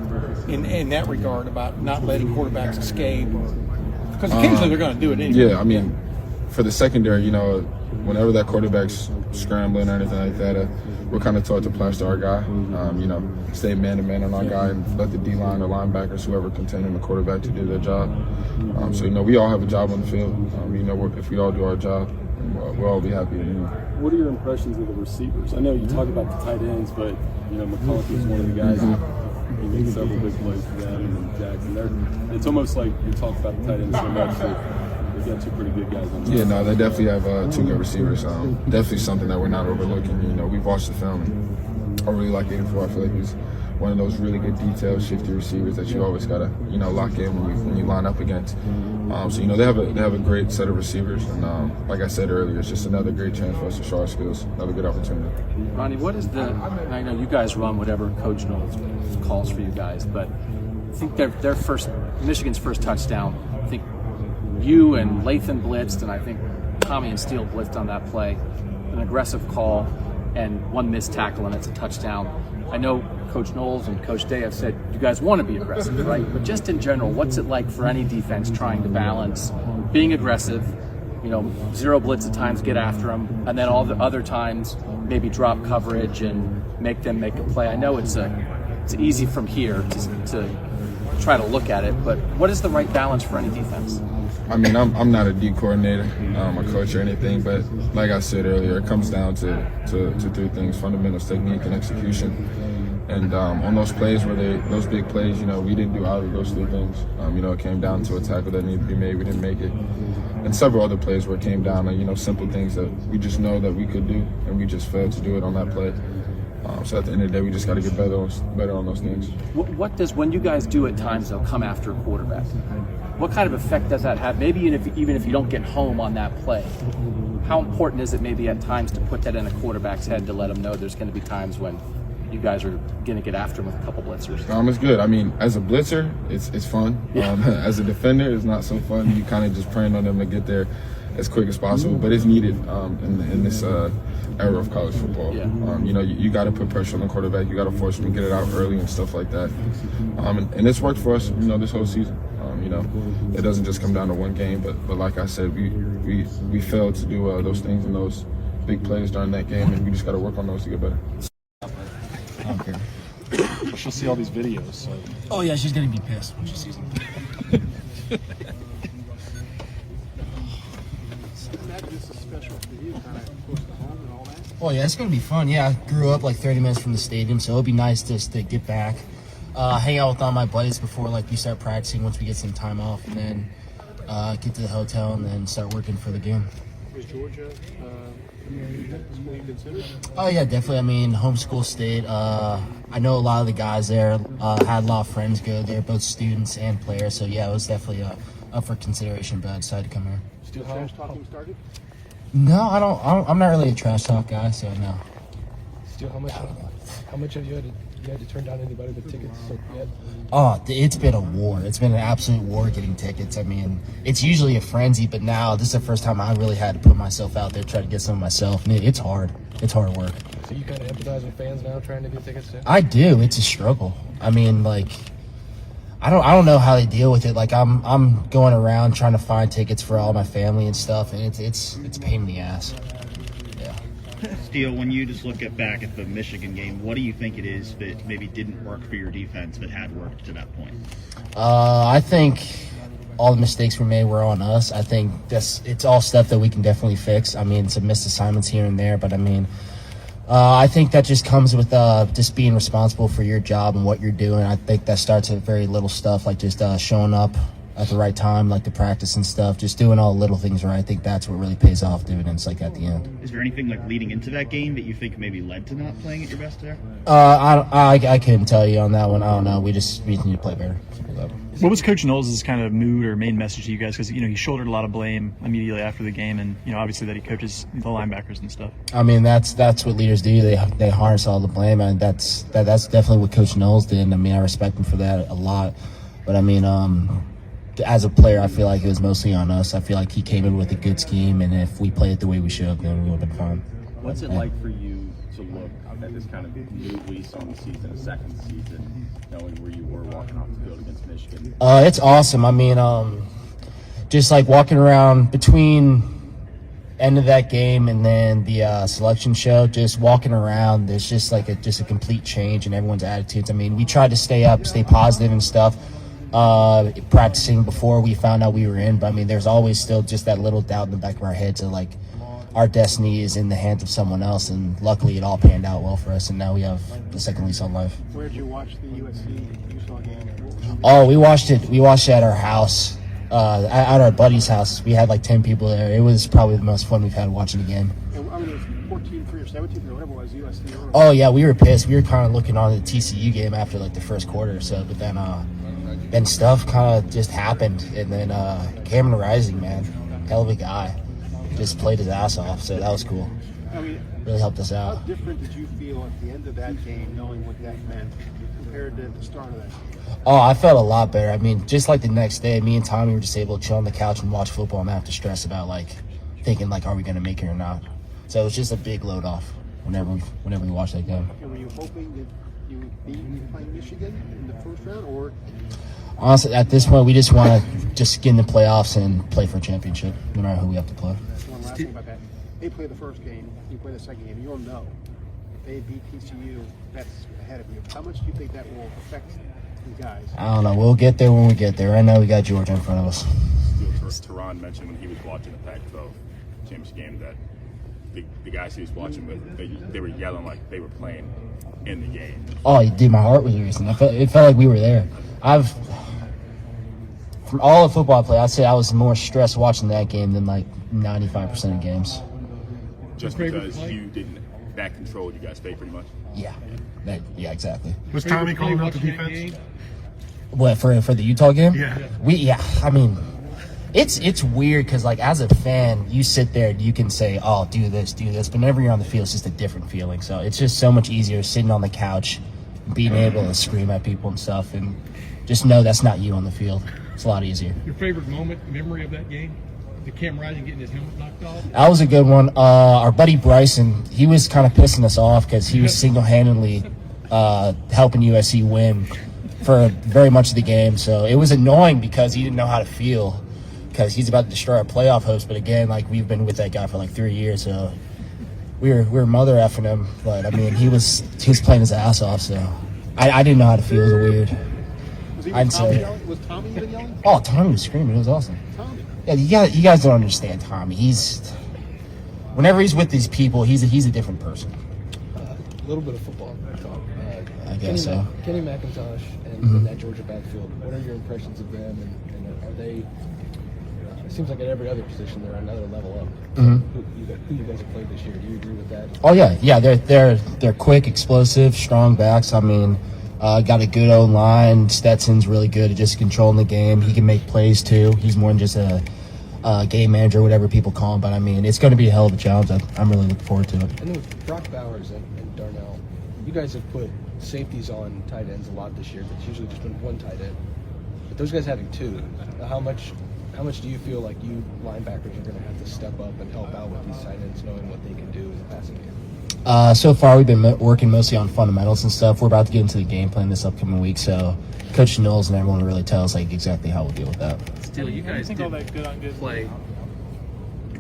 in that regard about not letting quarterbacks escape? Because occasionally they're going to do it anyway. Yeah, for the secondary, whenever that quarterback's scrambling or anything like that, we're kind of taught to plaster our guy, stay man-to-man on our guy and let the D-line or linebackers, whoever containing the quarterback, to do their job. So we all have a job on the field. If we all do our job, we'll all be happy. What are your impressions of the receivers? I know you talk about the tight ends, but McCalister is one of the guys who made several big plays for them, and Jackson. It's almost like you talk about the tight ends so much that they've got 2 pretty good guys on the Yeah, no, they definitely have 2 good receivers. Definitely something that we're not overlooking. We've watched the film, and I really like 84. I feel like he's one of those really good detailed, shifty receivers that you always gotta, lock in when you line up against. So they have a great set of receivers, and like I said earlier, it's just another great chance for us to show our skills. Another good opportunity. Ronnie, what is I know you guys run whatever Coach Knowles calls for you guys, but I think Michigan's first touchdown, I think you and Lathan blitzed, and I think Tommy and Steele blitzed on that play. An aggressive call and one missed tackle, and it's a touchdown. I know Coach Knowles and Coach Day have said you guys want to be aggressive, right? But just in general, what's it like for any defense trying to balance being aggressive, zero blitz at times, get after them, and then all the other times maybe drop coverage and make them make a play? I know it's easy from here to try to look at it, but what is the right balance for any defense? I mean, I'm not a D coordinator, a coach or anything, but like I said earlier, it comes down to three things: fundamentals, technique, and execution. And on those plays those big plays, we didn't do either of those three things. It came down to a tackle that needed to be made, we didn't make it, and several other plays where it came down to simple things that we just know that we could do, and we just failed to do it on that play. So at the end of the day, we just got to get better on those things. What does, when you guys do at times, though, come after a quarterback, what kind of effect does that have? Maybe even if you don't get home on that play, how important is it maybe at times to put that in a quarterback's head to let him know there's going to be times when you guys are going to get after him with a couple blitzers? It's good. I mean, as a blitzer, it's fun. As a defender, it's not so fun. You kind of just praying on them to get there as quick as possible, but it's needed in this era of college football. You got to put pressure on the quarterback. You got to force him to get it out early and stuff like that. And it's worked for us, this whole season. It doesn't just come down to one game, but like I said, we failed to do those things and those big plays during that game, and we just got to work on those to get better. Okay. She'll see all these videos. So. Oh yeah, she's gonna be pissed when she sees them. Oh yeah, it's gonna be fun. Yeah, I grew up like 30 minutes from the stadium, so it'll be nice just to get back, hang out with all my buddies before we start practicing. Once we get some time off, and then get to the hotel and then start working for the game. Was Georgia school you considered? Oh yeah, definitely. I mean, homeschool state. I know a lot of the guys there. Had a lot of friends go there, both students and players. So yeah, it was definitely up for consideration. But I decided to come here. Still trash talking started? No, I don't. I'm not really a trash talk guy, so no. Still, how much have you had to turn down anybody with tickets yet? Oh, it's been a war. It's been an absolute war getting tickets. I mean, it's usually a frenzy, but now this is the first time I really had to put myself out there, try to get some myself. And it's hard. It's hard work. So you kind of empathize with fans now trying to get tickets too? I do. It's a struggle. I mean, I don't know how they deal with it. I'm going around trying to find tickets for all my family and stuff, and it's a pain in the ass. Steele, when you just look back at the Michigan game, what do you think it is that maybe didn't work for your defense but had worked to that point? I think all the mistakes we made were on us. I think it's all stuff that we can definitely fix. I mean, some missed assignments here and there, but I mean, I think that just comes with just being responsible for your job and what you're doing. I think that starts at very little stuff, like just showing up at the right time, like the practice and stuff, just doing all the little things right. I think that's what really pays off dividends at the end. Is there anything leading into that game that you think maybe led to not playing at your best there? I couldn't tell you on that one. I don't know. We need to play better. What was Coach Knowles' kind of mood or main message to you guys? Because he shouldered a lot of blame immediately after the game, and obviously that he coaches the linebackers and stuff. I mean, that's what leaders do. They harness all the blame, and that's definitely what Coach Knowles did. I mean, I respect him for that a lot. But I mean, as a player, I feel like it was mostly on us. I feel like he came in with a good scheme, and if we played it the way we should have, then we would have been fine. What's it like for you to look at this kind of new lease on the season, a second season, knowing where you were walking off the field against Michigan? It's awesome. I mean, just walking around between end of that game and then the selection show, just walking around, there's just a complete change in everyone's attitudes. I mean, we tried to stay positive and stuff. Practicing before we found out we were in, but I mean, there's always still just that little doubt in the back of our heads of our destiny is in the hands of someone else, and luckily it all panned out well for us, and now we have the second lease on life. Where did you watch the USC-Utah game? Oh, we watched it at our house, at our buddy's house. We had 10 people there. It was probably the most fun we've had watching the game. And, I mean, it was 14-3 or 17-3 or whatever it was, USC. Oh yeah, we were pissed. We were kind of looking on the TCU game after the first quarter or so, but then then stuff kind of just happened. And then Cameron Rising, man, hell of a guy, just played his ass off. So that was cool. I mean, really helped us out. How different did you feel at the end of that game, knowing what that meant, compared to the start of that game? Oh, I felt a lot better. I mean, just like the next day, me and Tommy were just able to chill on the couch and watch football and not have to stress about, like, thinking, like, are we going to make it or not? So it was just a big load off whenever we watched that game. And were you hoping that you would be playing Michigan in the first round, or? Honestly, at this point, we just want to just get in the playoffs and play for a championship, no matter who we have to play. One last thing about that. They play the first game, you play the second game, you'll know. If they beat TCU, that's ahead of you. How much do you think that will affect you guys? I don't know. We'll get there when we get there. Right now, we got Georgia in front of us. Taron mentioned when he was watching the Pac-12 championship game that the guys he was watching with, they were yelling like they were playing in the game. Oh, dude, my heart was racing. It felt like we were there. From all the football I play, I'd say I was more stressed watching that game than like 95% of games. Just because you didn't that controlled you guys played pretty much? Yeah. Yeah, exactly. Was Tommy calling out the defense? What, for the Utah game? Yeah. I mean, it's weird because, like, as a fan, you sit there and you can say, oh, do this. But whenever you're on the field, it's just a different feeling. So it's just so much easier sitting on the couch, being able to scream at people and stuff, and just know that's not you on the field. It's a lot easier. Your favorite memory of that game? The Cam Rising getting his helmet knocked off? That was a good one. Our buddy Bryson, he was kind of pissing us off because he was single-handedly helping USC win for very much of the game. So it was annoying because he didn't know how to feel because he's about to destroy our playoff hopes. But again, like, we've been with that guy for like 3 years, so we were mother effing him. But I mean, he was playing his ass off. So I didn't know how to feel. It was weird. Was Tommy even yelling? Oh, Tommy was screaming. It was awesome. Tommy. Yeah, you guys don't understand Tommy. Whenever he's with these people, he's a different person. A little bit of football talk. I guess so. Kenny McIntosh and that Georgia backfield. What are your impressions of them? And are they? It seems like at every other position they're another level up. Who you guys have played this year? Do you agree with that? Oh yeah. They're quick, explosive, strong backs. I mean, got a good old line. Stetson's really good at just controlling the game. He can make plays too. He's more than just a game manager, whatever people call him. But I mean, it's going to be a hell of a challenge. I'm really looking forward to it. And then with Brock Bowers and Darnell, you guys have put safeties on tight ends a lot this year. It's usually just been one tight end, but those guys having two. How much do you feel like you linebackers are going to have to step up and help out with these tight ends, knowing what they can do in the passing game? So far, we've been working mostly on fundamentals and stuff. We're about to get into the game plan this upcoming week, so Coach Knowles and everyone will really tell us like exactly how we'll deal with that. Still, you guys did play.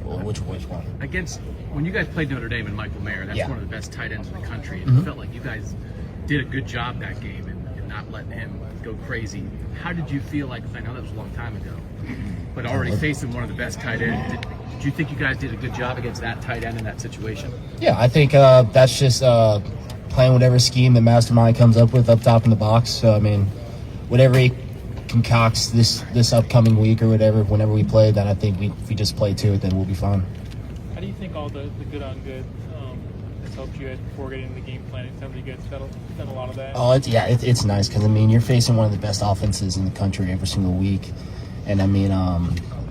Well, which one? Against when you guys played Notre Dame and Michael Mayer, that's one of the best tight ends in the country. And it felt like you guys did a good job that game and not letting him go crazy. How did you feel like? I know that was a long time ago, but already facing one of the best tight ends. Do you think you guys did a good job against that tight end in that situation? Yeah, I think that's just playing whatever scheme the mastermind comes up with up top in the box. So, I mean, whatever he concocts this upcoming week or whatever, whenever we play, then I think if we just play to it, then we'll be fine. How do you think all the good on good has helped you before getting into the game plan? It sounds like you guys done a lot of that. Oh, it's nice because, I mean, you're facing one of the best offenses in the country every single week. And, I mean,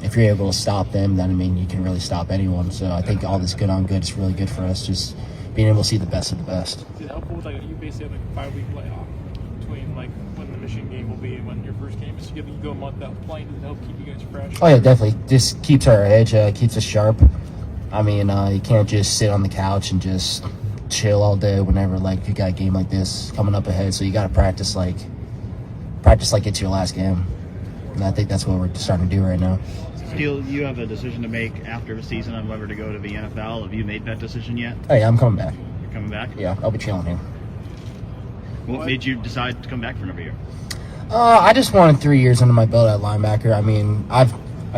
if you're able to stop them, then, I mean, you can really stop anyone. So I think all this good on good is really good for us, just being able to see the best of the best. Is it helpful with, like, you basically have like a 5-week layoff between, like, when the Michigan game will be and when your first game is? So you go a month without playing. Does it help keep you guys fresh? Oh, yeah, definitely. Just keeps our edge, keeps us sharp. I mean, you can't just sit on the couch and just chill all day whenever, like, you got a game like this coming up ahead. So you got to practice like it's your last game. And I think that's what we're starting to do right now. Steele, you have a decision to make after the season on whether to go to the NFL. Have you made that decision yet? Oh, yeah, I'm coming back. You're coming back? Yeah, I'll be chilling here. What made you decide to come back for another year? I just wanted 3 years under my belt at linebacker. I mean, I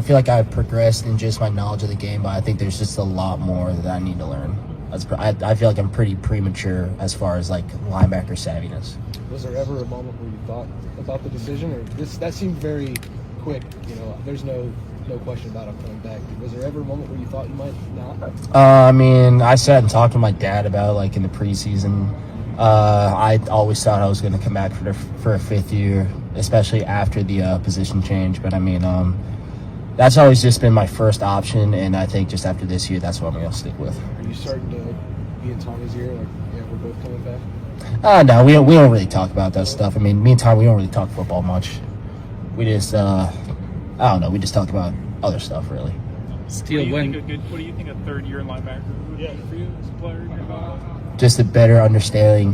feel like I've progressed in just my knowledge of the game, but I think there's just a lot more that I need to learn. I feel like I'm pretty premature as far as, like, linebacker savviness. Was there ever a moment where you thought about the decision, or that seemed very quick? You know, there's no question about him coming back. Was there ever a moment where you thought you might not? I mean, I sat and talked to my dad about it, like, in the preseason. I always thought I was going to come back for a fifth year, especially after the position change. But I mean, that's always just been my first option, and I think just after this year, that's what I'm going to stick with. Are you starting to be in Tommy's ear? Like, yeah, we're both coming back? No, we don't really talk about that stuff. I mean, me and Tommy, we don't really talk football much. We just, I don't know, we just talk about other stuff, really. Steele, what do you think a third-year linebacker would be for you as a player in your life? Just a better understanding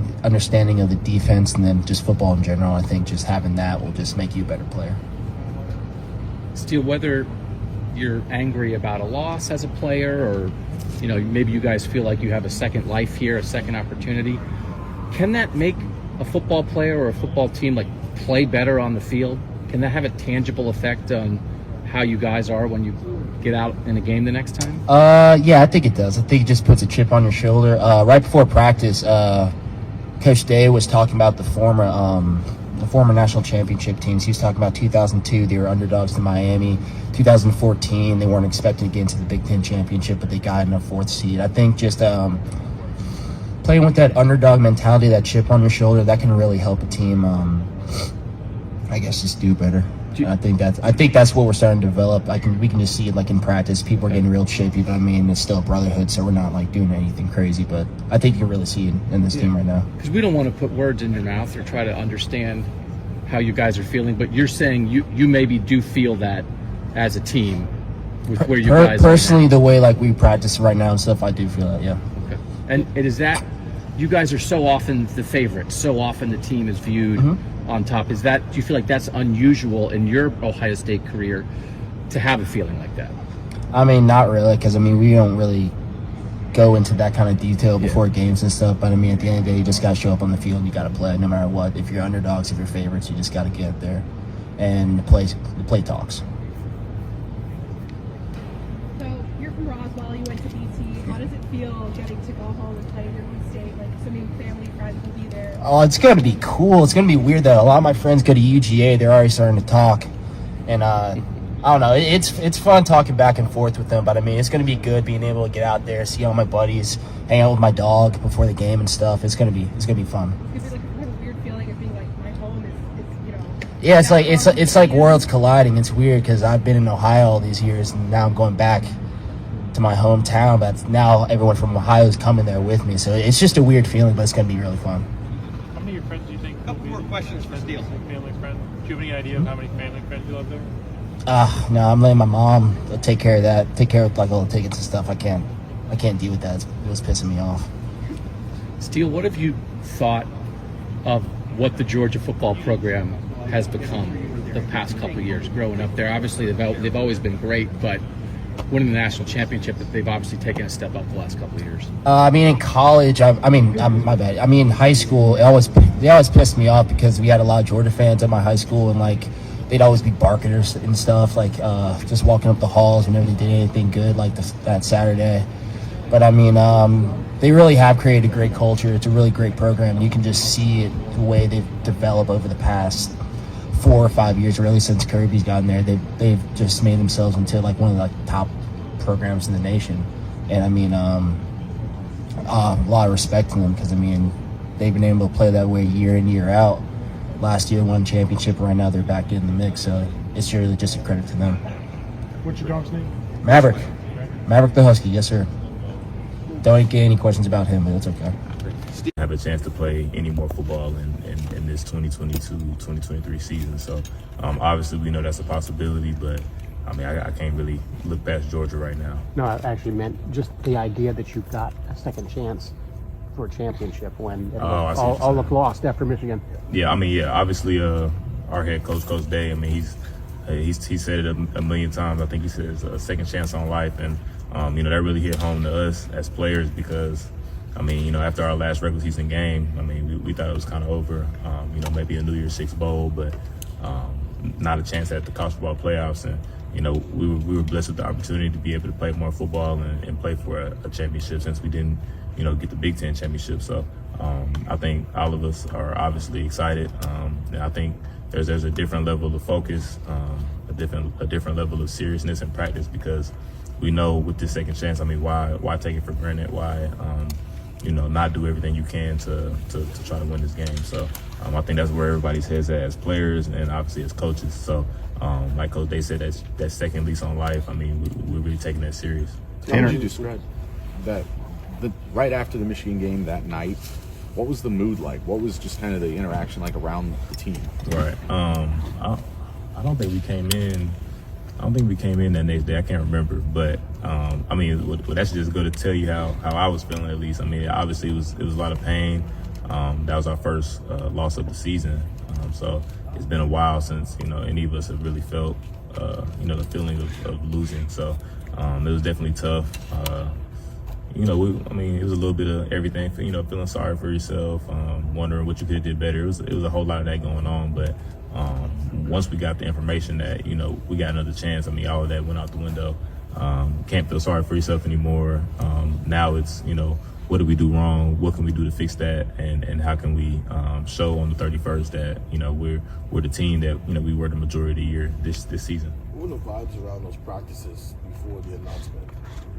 of the defense, and then just football in general. I think just having that will just make you a better player. Steele, whether you're angry about a loss as a player, or maybe you guys feel like you have a second life here, a second opportunity, can that make a football player or a football team like play better on the field? Can that have a tangible effect on how you guys are when you get out in a game the next time? Yeah, I think it does. I think it just puts a chip on your shoulder. Right before practice, Coach Day was talking about the former national championship teams. He was talking about 2002, they were underdogs to Miami. 2014, they weren't expecting to get into the Big Ten championship, but they got in a 4th seed. I think just playing with that underdog mentality, that chip on your shoulder, that can really help a team, I guess, just do better. I think that's what we're starting to develop. We can just see it like in practice. People are getting real chippy, but I mean, it's still a brotherhood, so we're not like doing anything crazy. But I think you can really see it in this team right now. Because we don't want to put words in your mouth or try to understand how you guys are feeling, but you're saying you maybe do feel that as a team with where you guys personally, the way like we practice right now and stuff, I do feel that, yeah. Okay. And it is that you guys are so often the favorite, so often the team is viewed on top. Do you feel like that's unusual in your Ohio State career to have a feeling like that? I mean, not really, because I mean, we don't really go into that kind of detail before games and stuff. But I mean, at the end of the day, you just got to show up on the field and you got to play no matter what. If you're underdogs, if you're favorites, you just got to get up there and the play talks. So you're from Roswell, you went to BT. How does it feel getting to go home and play in your home state? Like, so many family, friends will be there. Oh, it's going to be cool. It's going to be weird that a lot of my friends go to UGA. They're already starting to talk. And I don't know. It's fun talking back and forth with them. But, I mean, it's going to be good being able to get out there, see all my buddies, hang out with my dog before the game and stuff. It's going to be fun. Is it like kind of a weird feeling of being like, my home is Yeah, it's like worlds colliding. It's weird because I've been in Ohio all these years, and now I'm going back to my hometown. But now everyone from Ohio is coming there with me. So it's just a weird feeling, but it's going to be really fun. How many of your friends do you think? A couple more questions for Steele. Family friends. Do you have any idea of how many family friends you have there? No, I'm letting my mom take care of that. Take care of like all the tickets and stuff. I can't deal with that. It was pissing me off. Steele, what have you thought of what the Georgia football program has become the past couple of years growing up there? Obviously, they've always been great, but winning the national championship, they've obviously taken a step up the last couple of years. I mean, in college, my bad. I mean, in high school, they always pissed me off because we had a lot of Georgia fans at my high school, and like they'd always be barking and stuff, like just walking up the halls whenever they did anything good, like that Saturday. But I mean, they really have created a great culture. It's a really great program. You can just see it the way they've developed over the past 4 or 5 years, really, since Kirby's gotten there. They've just made themselves into like one of the top programs in the nation. And I mean, a lot of respect to them because I mean, they've been able to play that way year in, year out. Last year won championship. Right now they're back in the mix. So it's really just a credit to them. What's your dog's name? Maverick the Husky. Yes, sir. Don't get any questions about him, but it's okay. Have a chance to play any more football in this 2022-2023 season. So obviously we know that's a possibility, but I mean I can't really look past Georgia right now. No, I actually meant just the idea that you've got a second chance for a championship when all look lost after Michigan. Yeah, I mean, yeah, obviously our head coach, Coach Day, I mean, he said it a million times. I think he said it's a second chance on life, and you know, that really hit home to us as players because, I mean, you know, after our last regular season game, I mean, we thought it was kind of over. You know, maybe a New Year's Six bowl, but not a chance at the college football playoffs. And you know, we were blessed with the opportunity to be able to play more football and play for a championship since we didn't, you know, get the Big Ten championship. So I think all of us are obviously excited. And I think there's a different level of focus, a different level of seriousness and practice because we know with this second chance, I mean, why take it for granted? Why not do everything you can to try to win this game. So I think that's where everybody's heads at as players and obviously as coaches. So like Coach Day said, that second lease on life, I mean, we're really taking that serious. How would you describe that right after the Michigan game that night? What was the mood like? What was just kind of the interaction like around the team? Right. I don't think we came in. I don't think we came in that next day. I can't remember, but I mean, that's just going to tell you how I was feeling at least. I mean, obviously it was a lot of pain. That was our first loss of the season, so it's been a while since any of us have really felt the feeling of losing. So it was definitely tough. I mean, it was a little bit of everything. Feeling sorry for yourself, wondering what you could have did better. It was a whole lot of that going on, but. Once we got the information that, we got another chance, I mean, all of that went out the window. Can't feel sorry for yourself anymore. Now it's, what did we do wrong? What can we do to fix that? And how can we show on the 31st that, we're the team that, we were the majority of the year this season. What were the vibes around those practices before the announcement?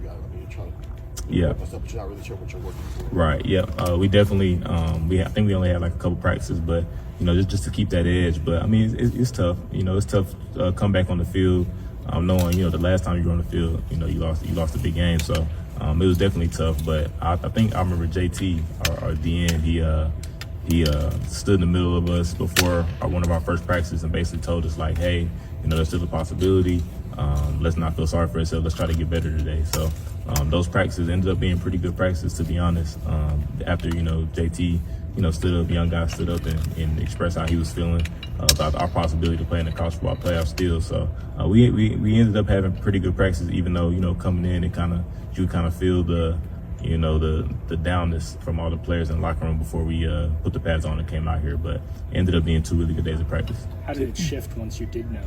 You're trying to yeah. But you're not really sure what you're working for. Right. Yeah. We definitely. I think we only had like a couple practices, but just to keep that edge. But I mean, it's tough. It's tough to come back on the field, knowing the last time you were on the field, you lost a big game. So it was definitely tough. But I think I remember JT, our DN. He stood in the middle of us before one of our first practices and basically told us like, hey, there's still a possibility. Let's not feel sorry for ourselves. Let's try to get better today. So those practices ended up being pretty good practices, to be honest. After JT, stood up, young guy stood up and expressed how he was feeling about our possibility to play in the college football playoff still. So we ended up having pretty good practices, even though coming in and you kind of feel the the downness from all the players in the locker room before we put the pads on and came out here. But it ended up being 2 really good days of practice. How did it shift once you did know?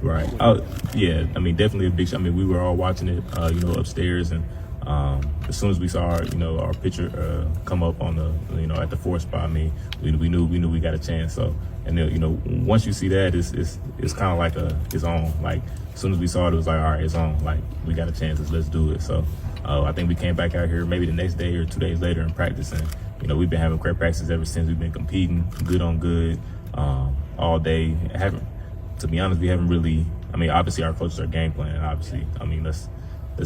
Right. Yeah. I mean, definitely a big. I mean, we were all watching it, upstairs, and as soon as we saw our picture come up on the at the 4th spot, I mean, we knew we got a chance. So, and once you see that, it's kind of like it's on. Like as soon as we saw it, it was like, all right, it's on. Like we got a chance. Let's do it. So, I think we came back out here maybe the next day or 2 days later and practicing. We've been having great practices ever since. We've been competing good on good all day. To be honest, we haven't really. I mean, obviously our coaches are game planning. Obviously, I mean let's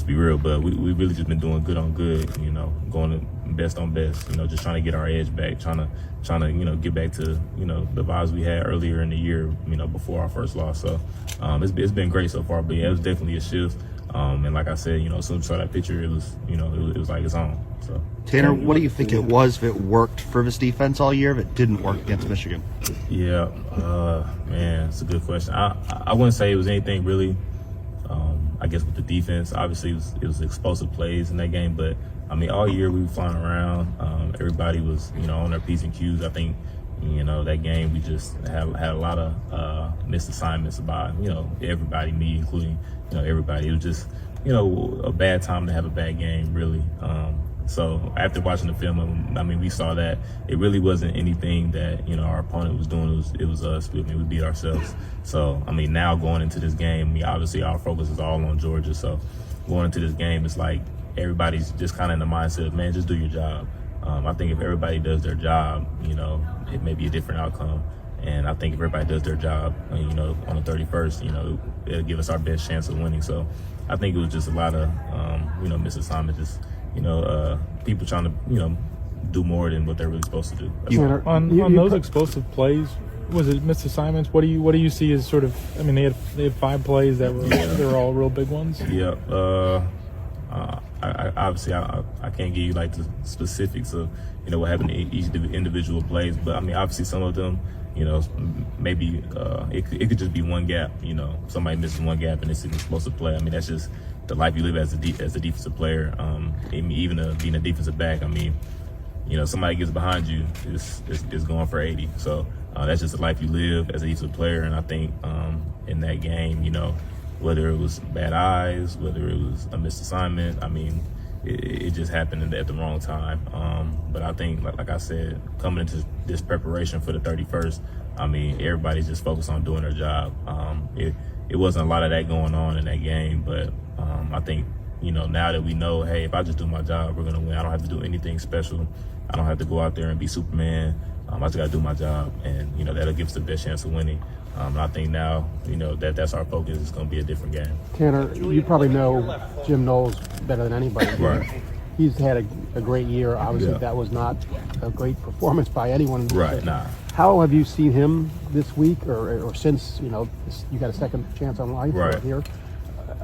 be real, but we really just been doing good on good. Going to best on best. Just trying to get our edge back, trying to get back to the vibes we had earlier in the year. Before our first loss. So it's been great so far. But yeah, it was definitely a shift. And like I said, as soon as we saw that picture, it was it was like it's on. So Tanner, what do you think it was if it worked for this defense all year, if it didn't work against Michigan? Yeah, man, it's a good question. I wouldn't say it was anything really. I guess with the defense, obviously it was explosive plays in that game, but I mean all year we were flying around. Everybody was on their P's and Q's. I think that game we just had a lot of missed assignments by everybody, me including everybody. It was just a bad time to have a bad game, really. So after watching the film, I mean, we saw that it really wasn't anything that our opponent was doing. It was us. We beat ourselves. So I mean, now going into this game, I mean, obviously our focus is all on Georgia. So going into this game, it's like everybody's just kind of in the mindset of, man, just do your job. I think if everybody does their job, it may be a different outcome. And I think if everybody does their job, on the 31st, it'll give us our best chance of winning. So I think it was just a lot of, missed assignments, just, people trying to, do more than what they're really supposed to do. On those explosive plays, was it missed assignments? What do you see as sort of? I mean, they had 5 plays that were all real big ones. Yeah. I can't give you like the specifics of what happened in each individual plays, but I mean obviously some of them maybe it could just be one gap. Somebody misses one gap and it's an explosive play. I mean that's just the life you live as a defensive player. Even being a defensive back, I mean somebody gets behind you is going for 80. So that's just the life you live as a defensive player. And I think in that game, whether it was bad eyes, whether it was a missed assignment, I mean, it just happened at the wrong time. But I think, like I said, coming into this preparation for the 31st, I mean, everybody's just focused on doing their job. It wasn't a lot of that going on in that game, but I think now that we know, hey, if I just do my job, we're gonna win. I don't have to do anything special. I don't have to go out there and be Superman. I just gotta do my job, and that'll give us the best chance of winning. And I think now, that's our focus. It's gonna be a different game. Tanner, you probably know Jim Knowles better than anybody. Right. He's had a great year. Obviously, that was not a great performance by anyone. Right. Nah. How have you seen him this week, or since you got a second chance on life here?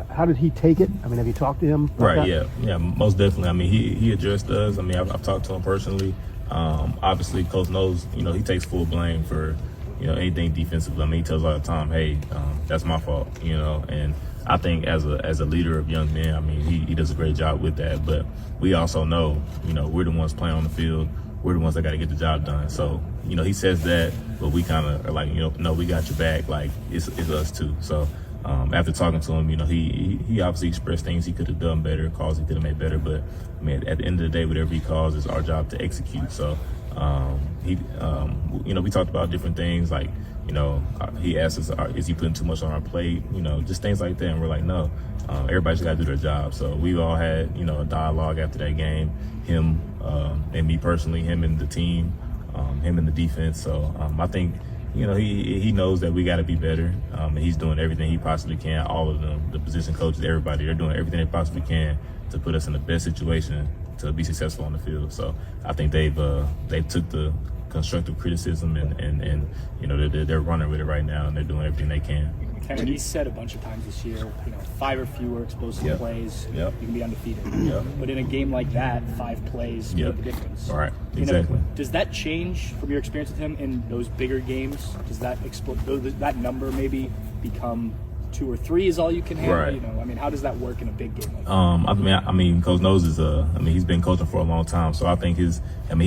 How did he take it? I mean, have you talked to him? Right. Yeah. Most definitely. I mean, he addressed us. I mean, I've talked to him personally. Obviously, Coach knows. He takes full blame for anything defensive. I mean, he tells all the time, "Hey, that's my fault." And I think as a leader of young men, I mean, he does a great job with that. But we also know, we're the ones playing on the field. We're the ones that got to get the job done. So, he says that, but we kind of are like, no, we got your back. Like, it's us too. So, after talking to him, he obviously expressed things he could have done better, calls he could have made better. But, I mean, at the end of the day, whatever he calls, it's our job to execute. So, we talked about different things like, he asked us, is he putting too much on our plate? Just things like that. And we're like, no, everybody's got to do their job. So we all had, a dialogue after that game, him and me personally, him and the team, him and the defense. So I think, he knows that we got to be better. And he's doing everything he possibly can. All of them, the position coaches, everybody, they're doing everything they possibly can to put us in the best situation to be successful on the field. So I think they've took the constructive criticism and they're running with it right now, and they're doing everything they can. And he said a bunch of times this year, 5 or fewer explosive plays, you can be undefeated. But in a game like that, 5 plays make the difference. All right, exactly. Does that change from your experience with him in those bigger games? Does that that number maybe become 2 or 3 is all you can handle? Right. How does that work in a big game like that? I mean, Coach knows he's been coaching for a long time, so I think he's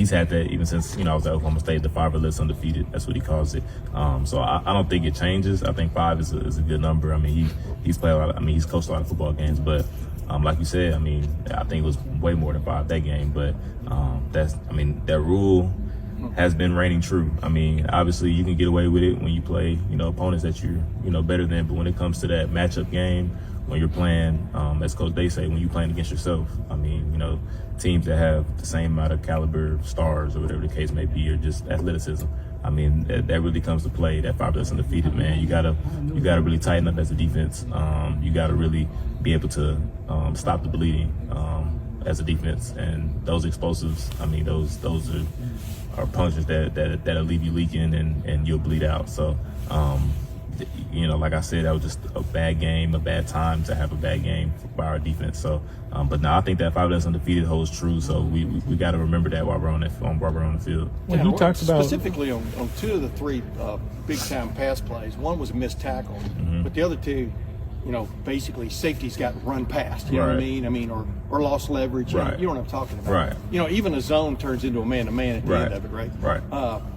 had that even since I was at Oklahoma State, the 5 or less undefeated. That's what he calls it. So I don't think it changes. I think 5 is a good number. I mean, he's played a lot. He's coached a lot of football games, but like you said, I think it was way more than 5 that game. But that rule has been reigning true. I mean, obviously you can get away with it when you play, opponents that you're, better than. But when it comes to that matchup game, when you're playing, as Coach Day say, when you're playing against yourself, teams that have the same amount of caliber stars or whatever the case may be, or just athleticism. That really comes to play. That 5 that's undefeated, man. You gotta really tighten up as a defense. You gotta really be able to stop the bleeding as a defense. And those explosives, those are punches that'll leave you leaking and you'll bleed out. So, like I said, that was just a bad game, a bad time to have a bad game by our defense. So, but now I think that 5 that's undefeated holds true. So we got to remember that while we're on the field. When he talks about specifically on 2 of the 3 big time pass plays, one was a missed tackle, but the other 2, basically safeties got run past. You know what I mean? Or lost leverage. You know what I'm talking about. Right. Even a zone turns into a man-to-man at the end of it, right? Right.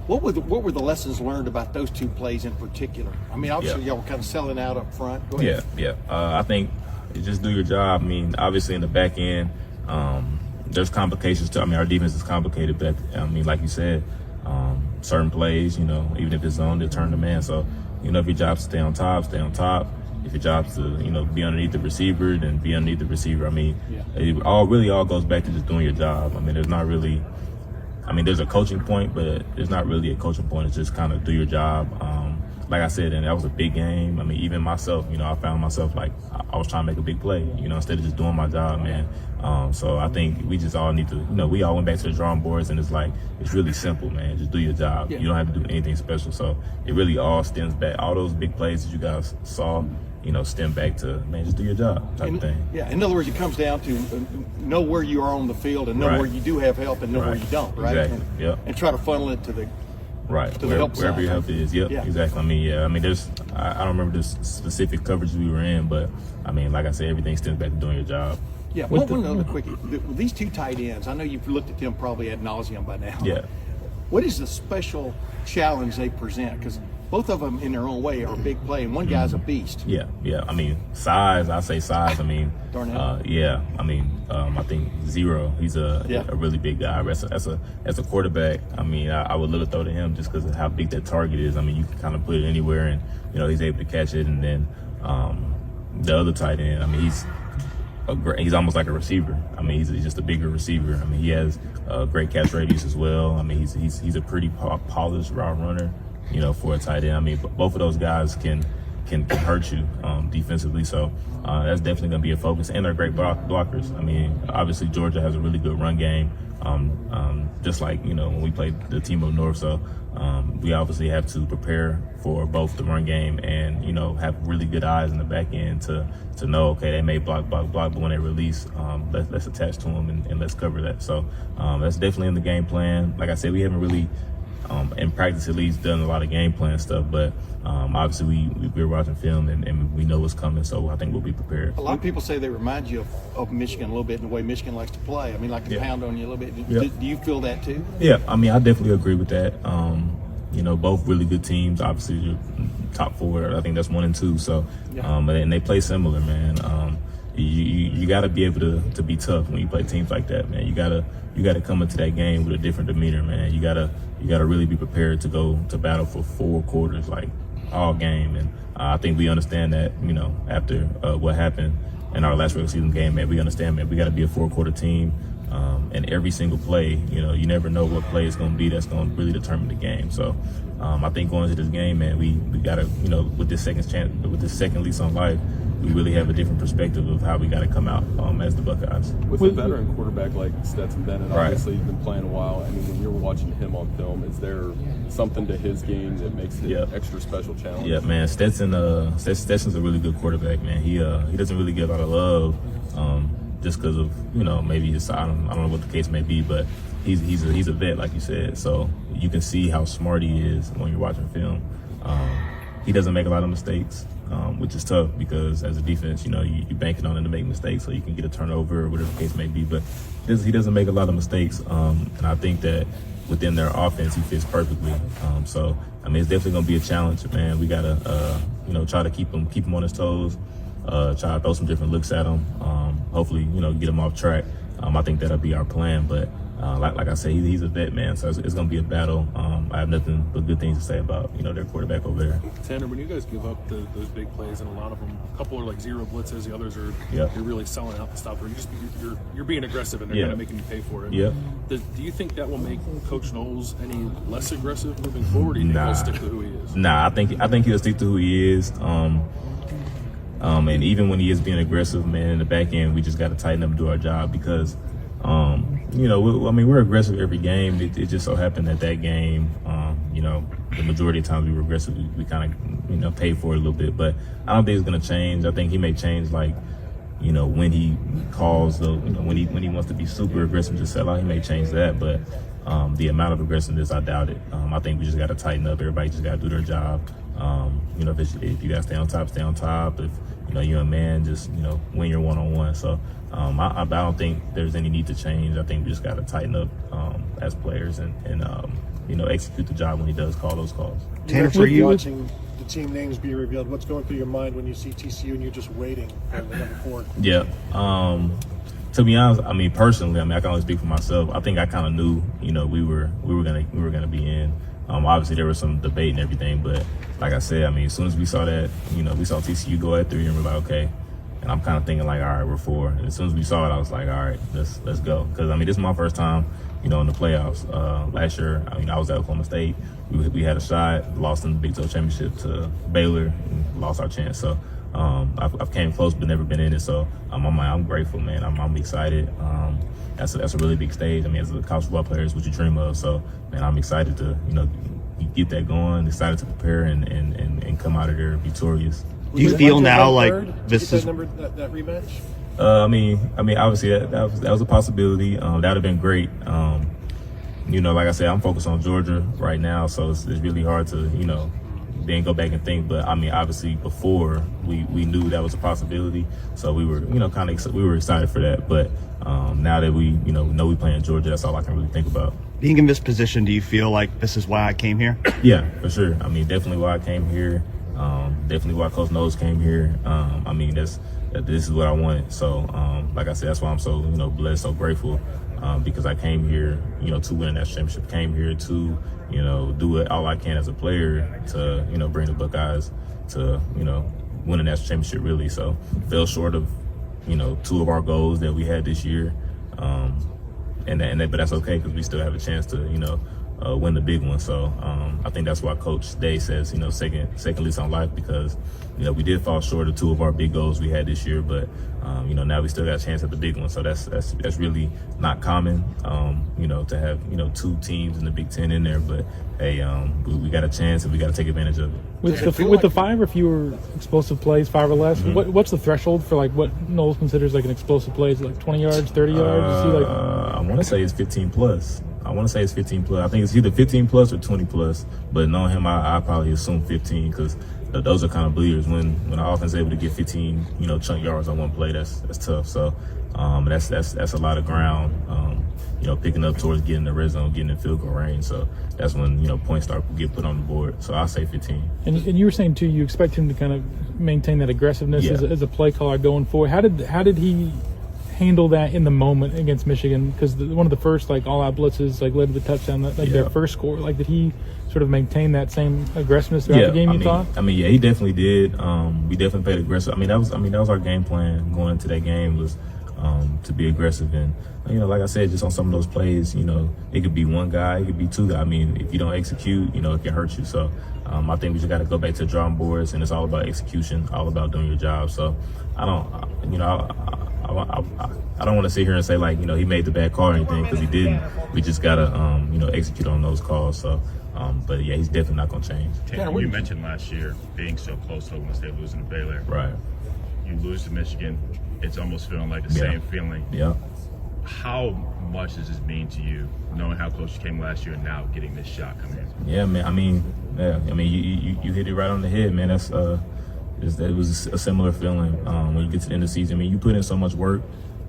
What were the lessons learned about those 2 plays in particular? Obviously y'all were kind of selling out up front. Go ahead. Yeah. I think just do your job. Obviously in the back end, there's complications too. Our defense is complicated, but like you said, certain plays, even if it's zone, they turn the man. So, if your job's to stay on top, stay on top. If your job's to, be underneath the receiver, then be underneath the receiver. It all goes back to just doing your job. There's not really, there's a coaching point, but there's not really a coaching point. It's just kind of do your job. Like I said, and that was a big game. Even myself, I found myself like I was trying to make a big play, instead of just doing my job, man. So I think we just all need to, we all went back to the drawing boards, and it's like, it's really simple, man. Just do your job. You don't have to do anything special. So it really all stems back. All those big plays that you guys saw, stem back to, man, just do your job type of thing. Yeah, in other words, it comes down to know where you are on the field and know where you do have help and know where you don't, right? Exactly. And try to funnel it to the help side. Wherever your help is. Yep. Exactly. There's, I don't remember the specific coverage we were in, but like I said, everything stems back to doing your job. Yeah. One other quickie. These 2 tight ends, I know you've looked at them probably ad nauseum by now. Yeah. What is the special challenge they present? Because both of them in their own way are a big play, and one guy's a beast. Yeah. Size, I say size. Darnell? I think 0. He's a really big guy. As a quarterback, I would love to throw to him just because of how big that target is. You can kind of put it anywhere, and he's able to catch it. And then the other tight end, he's he's almost like a receiver. I mean, he's just a bigger receiver. I mean, he has great catch radius as well. I mean, he's a pretty polished route runner, you know, for a tight end. I mean, both of those guys can hurt you defensively. So that's definitely going to be a focus. And they're great blockers. I mean, obviously Georgia has a really good run game, just like, you know, when we played the team up north. So we obviously have to prepare for both the run game and, you know, have really good eyes in the back end to know, okay, they may block, but when they release, let's attach to them and let's cover that. So that's definitely in the game plan. Like I said, we haven't really, in practice at least, done a lot of game plan stuff, but obviously we're watching film and we know what's coming, so I think we'll be prepared. A lot of people say they remind you of Michigan a little bit in the way Michigan likes to play. I mean, like to pound on you a little bit. Do you feel that too? Yeah, I mean, I definitely agree with that. You know, both really good teams. Obviously, top four. I think that's 1 and 2. So, and they play similar, man. You got to be able to be tough when you play teams like that, man. You gotta come into that game with a different demeanor, man. You gotta really be prepared to go to battle for 4 quarters, like all game. And I think we understand that, you know, after what happened in our last regular season game, man. We understand, man. We got to be a 4-quarter team. And every single play, you know, you never know what play is going to be that's going to really determine the game. So I think going into this game, man, we got to, you know, with this second lease on life, we really have a different perspective of how we got to come out as the Buckeyes. With a veteran quarterback like Stetson Bennett, obviously he's been playing a while. I mean, when you're watching him on film, is there something to his game that makes it an extra special challenge? Yeah, man, Stetson's a really good quarterback, man. He doesn't really get a lot of love. Just because of, you know, maybe his, I don't know what the case may be, but he's a vet, like you said. So you can see how smart he is when you're watching film. He doesn't make a lot of mistakes, which is tough because as a defense, you know, you're banking on him to make mistakes so you can get a turnover or whatever the case may be. But he doesn't make a lot of mistakes, and I think that within their offense, he fits perfectly. So I mean, it's definitely gonna be a challenge, man. We gotta, you know, try to keep him on his toes. Try to throw some different looks at him. Hopefully, you know, get him off track. I think that'll be our plan. But like I said, he's a vet, man. So it's going to be a battle. I have nothing but good things to say about, you know, their quarterback over there. Tanner, when you guys give up those big plays, and a lot of them, a couple are like zero blitzes, the others are you're really selling out the stop. You're being aggressive, and they're kind of making you pay for it. Yeah. Do you think that will make Coach Knowles any less aggressive moving forward? Or do you think he'll stick to who he is? Nah, I think he'll stick to who he is. And even when he is being aggressive, man, in the back end, we just got to tighten up and do our job because, you know, we're aggressive every game. It just so happened that game, you know, the majority of times we were aggressive. We kind of, you know, paid for it a little bit. But I don't think it's going to change. I think he may change, like, you know, when he calls, you know, when he wants to be super aggressive to sell out, he may change that. But the amount of aggressiveness, I doubt it. I think we just got to tighten up. Everybody just got to do their job. You know, if you got to stay on top, stay on top. If, you know, you're a man, just, you know, win your one-on-one. So I don't think there's any need to change. I think we just got to tighten up as players and you know, execute the job when he does call those calls. Tanner, for you, watching the team names be revealed, what's going through your mind when you see TCU and you're just waiting for the number 4? Yeah. To be honest, I mean, personally, I mean, I can only speak for myself. I think I kind of knew, you know, we were gonna be in. Obviously, there was some debate and everything, but like I said, I mean, as soon as we saw that, you know, we saw TCU go at 3, and we're like, okay. And I'm kind of thinking like, all right, we're 4. And as soon as we saw it, I was like, all right, let's go. Because I mean, this is my first time, you know, in the playoffs. Last year, I mean, I was at Oklahoma State. We had a shot, lost in the Big 12 championship to Baylor, and lost our chance. So I've came close, but never been in it. So I'm grateful, man. I'm excited. That's a really big stage. I mean, as a college football player, it's what you dream of. So, man, I'm excited to, you know, get that going, excited to prepare and come out of there victorious. Do you feel now like this is that rematch? I mean, obviously that was a possibility. That would have been great. You know, like I said, I'm focused on Georgia right now, so it's really hard to, you know, then go back and think. But I mean, obviously before we knew that was a possibility, so we were, you know, we were excited for that. But now that we, you know we play in Georgia, that's all I can really think about. Being in this position, do you feel like this is why I came here? Yeah, for sure. I mean, definitely why I came here. Definitely why Coach Knowles came here. I mean, this is what I wanted. So, like I said, that's why I'm so, you know, blessed, so grateful, because I came here, you know, to win that championship. Came here to, you know, do it all I can as a player to, you know, bring the Buckeyes to, you know, win a national championship. Really, so fell short of you know, 2 of our goals that we had this year. But that's okay because we still have a chance to, you know, win the big one. So I think that's why Coach Day says, you know, second lease on life, because, you know, we did fall short of 2 of our big goals we had this year, but you know, now we still got a chance at the big one. So that's really not common, you know, to have, you know, 2 teams in the Big Ten in there. But hey, we got a chance and we got to take advantage of it. With the 5 or fewer explosive plays, 5 or less, what's the threshold for like what Knowles considers like an explosive play? Is it like 20 yards, 30 yards? Is he like... I want to say it's 15 plus. I think it's either 15 plus or 20 plus. But knowing him, I probably assume 15 because those are kind of bleeders. When our offense is able to get 15, you know, chunk yards on one play, that's tough. So that's a lot of ground. You know, picking up towards getting the red zone, getting in field goal range. So that's when, you know, points start to get put on the board. So I'll say 15. And you were saying too, you expect him to kind of maintain that aggressiveness as a play caller going forward. How did he handle that in the moment against Michigan? Because one of the first like all-out blitzes like led to the touchdown, their first score. Like, did he sort of maintain that same aggressiveness throughout the game? Thought? Yeah, he definitely did. We definitely played aggressive. That was our game plan going into that game was to be aggressive. And you know, like I said, just on some of those plays, you know, it could be one guy, it could be 2 guys. I mean, if you don't execute, you know, it can hurt you. So I think we just got to go back to the drawing boards, and it's all about execution, all about doing your job. So I don't want to sit here and say like, you know, he made the bad call or anything, because he didn't. We just gotta you know, execute on those calls. So but yeah, he's definitely not gonna change. You mentioned last year being so close to Oklahoma State losing to Baylor. Right. You lose to Michigan, it's almost feeling like the same feeling. Yeah. How much does this mean to you, knowing how close you came last year and now getting this shot coming in? Yeah, man. You hit it right on the head, man. It was a similar feeling when you get to the end of the season. I mean, you put in so much work,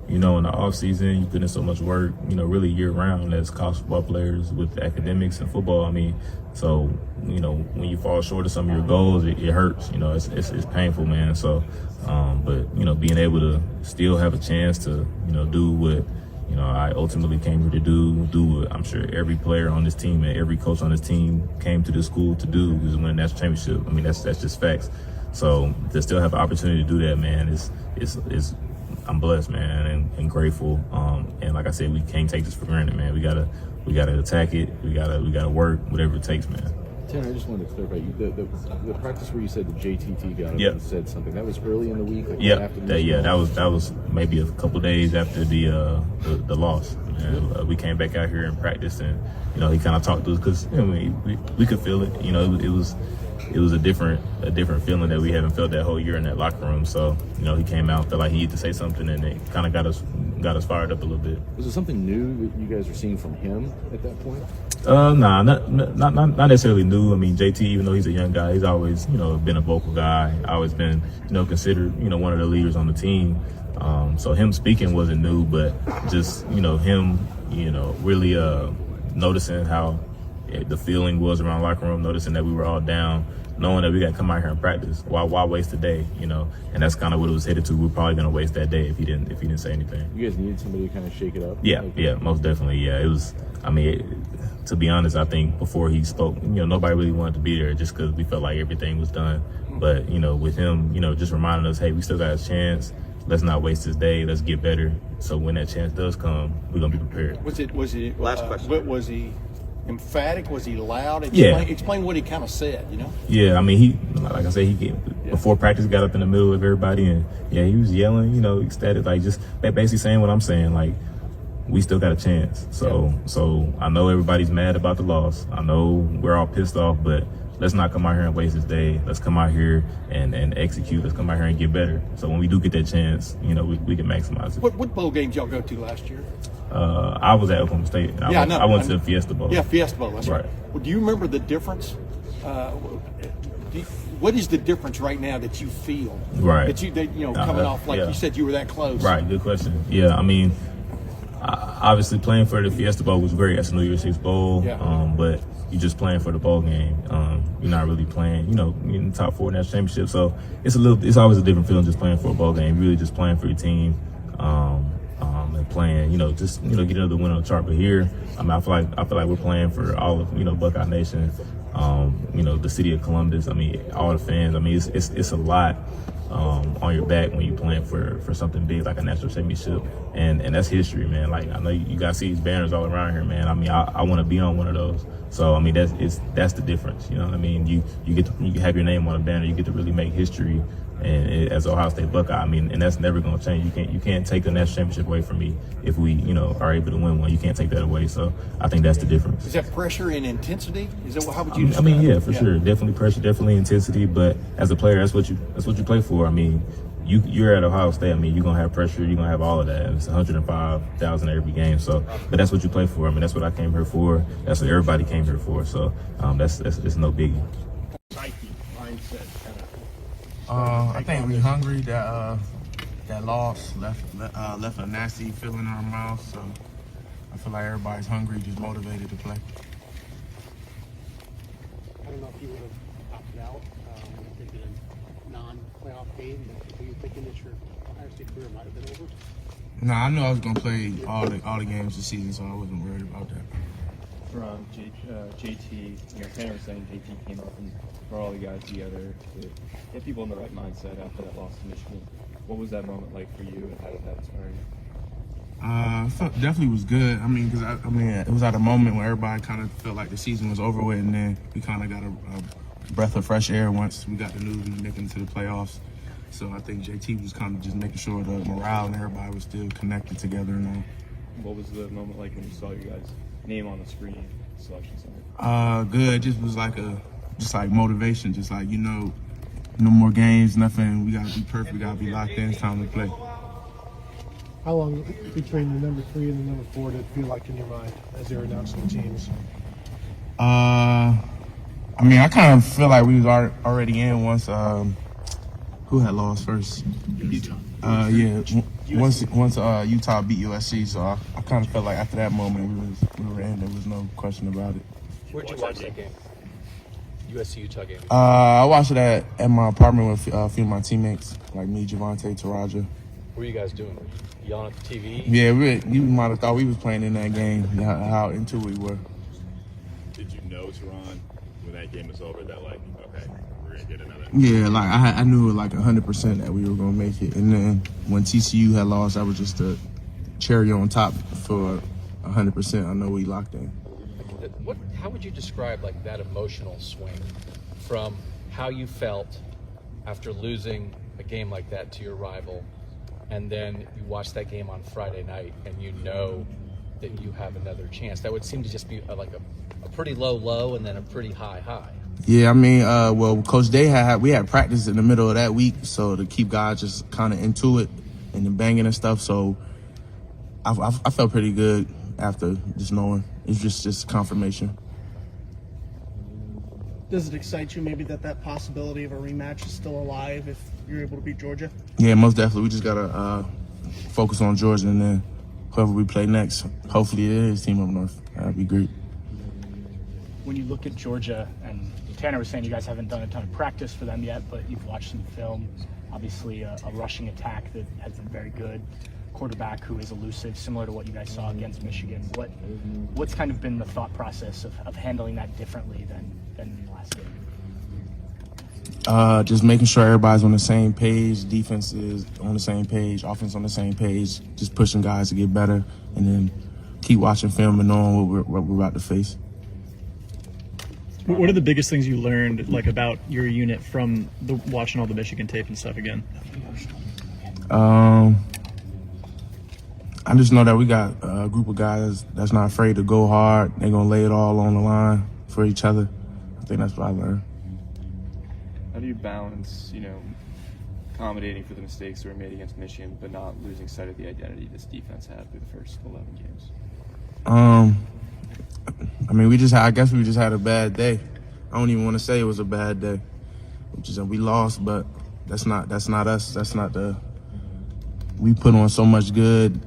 you know, in the off season. You put in so much work, you know, really year round as college football players with academics and football. I mean, so you know, when you fall short of some of your goals, it hurts. You know, it's painful, man. So, but you know, being able to still have a chance to, you know, do what, you know, I ultimately came here to do what I'm sure every player on this team and every coach on this team came to this school to do, is win a national championship. I mean, that's just facts. So to still have the opportunity to do that, man, is I'm blessed, man, and grateful. And like I said, we can't take this for granted, man. We gotta attack it. We gotta work, whatever it takes, man. Taron, I just wanted to clarify, the practice where you said the JTT got up and said something, that was early in the week? Like that was maybe a couple of days after the loss. And we came back out here and practiced, and you know, he kind of talked to us because, you know, we could feel it. You know, it was a different feeling that we haven't felt that whole year in that locker room. So, you know, he came out, felt like he needed to say something, and it kind of got us fired up a little bit. Was it something new that you guys were seeing from him at that point? Nah, not necessarily new. I mean, JT, even though he's a young guy, he's always, you know, been a vocal guy, always been, you know, considered, you know, one of the leaders on the team. So him speaking wasn't new, but just, you know, him, you know, really noticing how the feeling was around the locker room, noticing that we were all down, knowing that we got to come out here and practice. Why waste a day, you know? And that's kind of what it was headed to. We're probably going to waste that day if he didn't say anything. You guys needed somebody to kind of shake it up? Yeah, most definitely. Yeah, it was. I mean, to be honest, I think before he spoke, you know, nobody really wanted to be there just because we felt like everything was done. But you know, with him, you know, just reminding us, hey, we still got a chance. Let's not waste this day. Let's get better. So when that chance does come, we're gonna be prepared. Was he? Last question. Was he emphatic? Was he loud? Explain what he kind of said, you know? Yeah, I mean, like I said, before practice got up in the middle of everybody, and yeah, he was yelling, you know, ecstatic, like just basically saying what I'm saying, like, we still got a chance. So I know everybody's mad about the loss. I know we're all pissed off, but let's not come out here and waste this day. Let's come out here and execute. Let's come out here and get better. So when we do get that chance, you know, we can maximize it. What bowl games y'all go to last year? I was at Oklahoma State. I went to the Fiesta Bowl. Yeah, Fiesta Bowl. That's right. Well, do you remember the difference? What is the difference right now that you feel? Right. That you know, coming off, like you said, you were that close. Right. Good question. Yeah, I mean, obviously playing for the Fiesta Bowl was great. That's a New Year's Six Bowl. But you're just playing for the bowl game. You're not really playing, you know, in the top 4 national championship. So it's always a different feeling just playing for a bowl game. Really just playing for your team. And playing, you know, just, you know, getting another win on the chart. But here, I mean, I feel like we're playing for all of, you know, Buckeye Nation, you know, the city of Columbus. I mean, all the fans. I mean, it's a lot on your back when you're playing for something big like a national championship, and that's history, man. Like, I know you guys see these banners all around here, man. I mean, I want to be on one of those. So I mean, that's the difference. You know what I mean? You have your name on a banner. You get to really make history. And as Ohio State Buckeye, I mean, and that's never going to change. You can't take the national championship away from me if we, are able to win one. You can't take that away. So I think that's the difference. Is that pressure and intensity? Is that how would you? I mean, yeah, for sure, definitely pressure, definitely intensity. But as a player, that's what you play for. I mean, you're at Ohio State. I mean, you're gonna have pressure. You're gonna have all of that. It's 105,000 every game. So, but that's what you play for. I mean, that's what I came here for. That's what everybody came here for. So that's no biggie. I think we're hungry. That loss left a nasty feeling in our mouth. So I feel like everybody's hungry, just motivated to play. I don't know if you would have opted out thinking a non-playoff game, but were you thinking that your Ohio State career might have been over? No, I knew I was gonna play all the games this season, so I wasn't worried about that. From JT, Tanner was saying JT came up and brought all the guys together to get people in the right mindset after that loss to Michigan. What was that moment like for you, and how did that inspire you? Definitely was good. I mean, because it was at a moment where everybody kind of felt like the season was over with, and then we kind of got a breath of fresh air once we got the news we were making it to the playoffs. So I think JT was kind of just making sure the morale and everybody was still connected together and all. What was the moment like when you saw your guys' name on the screen, selection center? Good. Just was like motivation. Just like, no more games, nothing. We gotta be perfect. We gotta be locked in. It's time to play. How long between the number 3 and the number 4 did it feel like in your mind as they were announcing the teams? I mean, I kind of feel like we was already in once. Who had lost first? Utah. Once Utah beat USC, so I kind of felt like after that moment we were in. There was no question about it. Where'd you watch that game? USC-Utah game. I watched it at my apartment with a few of my teammates, like me, Javante, Taraja. What were you guys doing? Yelling at the TV? Yeah, you might have thought we was playing in that game, how into it we were. Did you know, Taron, when that game was over, that okay, we're going to get another? Yeah, like I knew it like 100% that we were going to make it. And then when TCU had lost, that was just a cherry on top for 100%. I know we locked in. How would you describe that emotional swing from how you felt after losing a game like that to your rival, and then you watch that game on Friday night and you know that you have another chance? That would seem to just be a pretty low and then a pretty high. Yeah, I mean, Coach Day we had practice in the middle of that week, so to keep guys just kind of into it and then banging and stuff. So I felt pretty good after just knowing. It's just confirmation. Does it excite you maybe that possibility of a rematch is still alive if you're able to beat Georgia? Yeah, most definitely. We just got to focus on Georgia, and then whoever we play next, hopefully it is Team Up North. That'd be great. When you look at Georgia, and Tanner was saying you guys haven't done a ton of practice for them yet, but you've watched some film. Obviously a rushing attack that has been very good. Quarterback who is elusive, similar to what you guys saw against Michigan. What's kind of been the thought process of handling that differently than in the last game? Just making sure everybody's on the same page, defense is on the same page, offense on the same page, just pushing guys to get better, and then keep watching film and knowing what we're about to face. What are the biggest things you learned about your unit from watching all the Michigan tape and stuff again? I just know that we got a group of guys that's not afraid to go hard. They're going to lay it all on the line for each other. I think that's what I learned. How do you balance, accommodating for the mistakes that were made against Michigan, but not losing sight of the identity this defense had through the first 11 games? I mean, I guess we just had a bad day. I don't even want to say it was a bad day. We lost, but that's not us. That's not we put on so much good,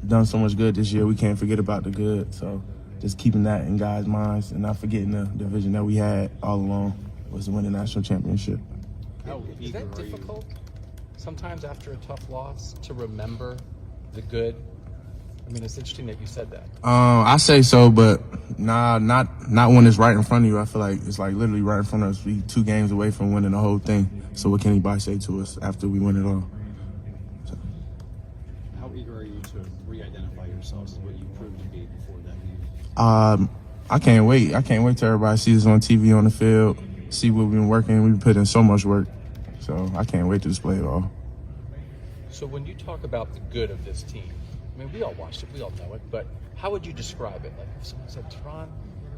done so much good this year. We can't forget about the good. So just keeping that in guys' minds and not forgetting the division that we had all along was to win the national championship. Is that difficult sometimes after a tough loss to remember the good? I mean, it's interesting that you said that. I say so, but Nah, not when it's right in front of you. I feel like it's like literally right in front of us. We 2 games away from winning the whole thing. So what can anybody say to us after we win it all? So. How eager are you to re-identify yourselves as what you proved to be before that game? I can't wait. I can't wait till everybody sees us on TV on the field, see what we've been working. We've put in so much work. So I can't wait to display it all. So when you talk about the good of this team, I mean, we all watched it, we all know it, but how would you describe it? Like if someone said, Taron,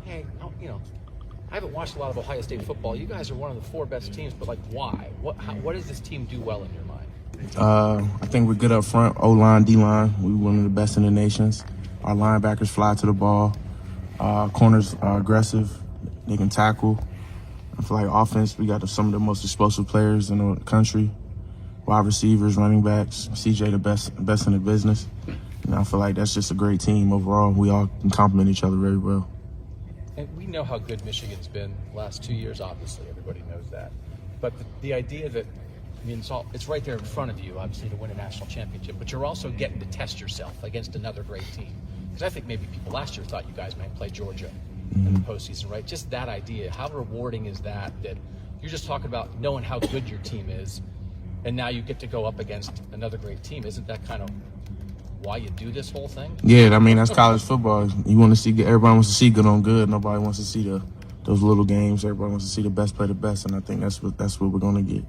hey, I haven't watched a lot of Ohio State football. You guys are one of the 4 best teams, but like why? What does this team do well in your mind? I think we're good up front, O-line, D-line. We're one of the best in the nations. Our linebackers fly to the ball. Corners are aggressive. They can tackle. I feel like offense, we got some of the most explosive players in the country. Wide receivers, running backs, CJ the best in the business. And I feel like that's just a great team overall. We all can complement each other very well. And we know how good Michigan's been the last 2 years, obviously. Everybody knows that. But the idea that, I mean, it's right there in front of you, obviously, to win a national championship. But you're also getting to test yourself against another great team. Because I think maybe people last year thought you guys might play Georgia in the postseason, right? Just that idea. How rewarding is that you're just talking about knowing how good your team is, and now you get to go up against another great team. Isn't that kind of why you do this whole thing? Yeah, I mean, that's college football. You want to see, everybody wants to see good on good. Nobody wants to see those little games. Everybody wants to see the best play the best, and I think that's what we're going to get.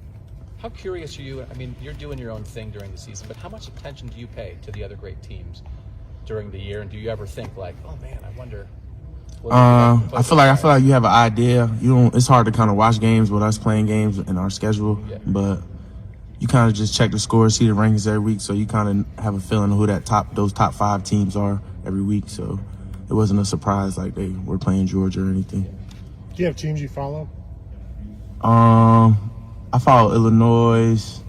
How curious are you? I mean, you're doing your own thing during the season, but how much attention do you pay to the other great teams during the year? And do you ever think like, oh man, I wonder? I feel like you have an idea. It's hard to kind of watch games with us playing games in our schedule, but you kind of just check the scores, see the rankings every week, so you kind of have a feeling of who those top 5 teams are every week. So it wasn't a surprise like they were playing Georgia or anything. Do you have teams you follow? I follow Illinois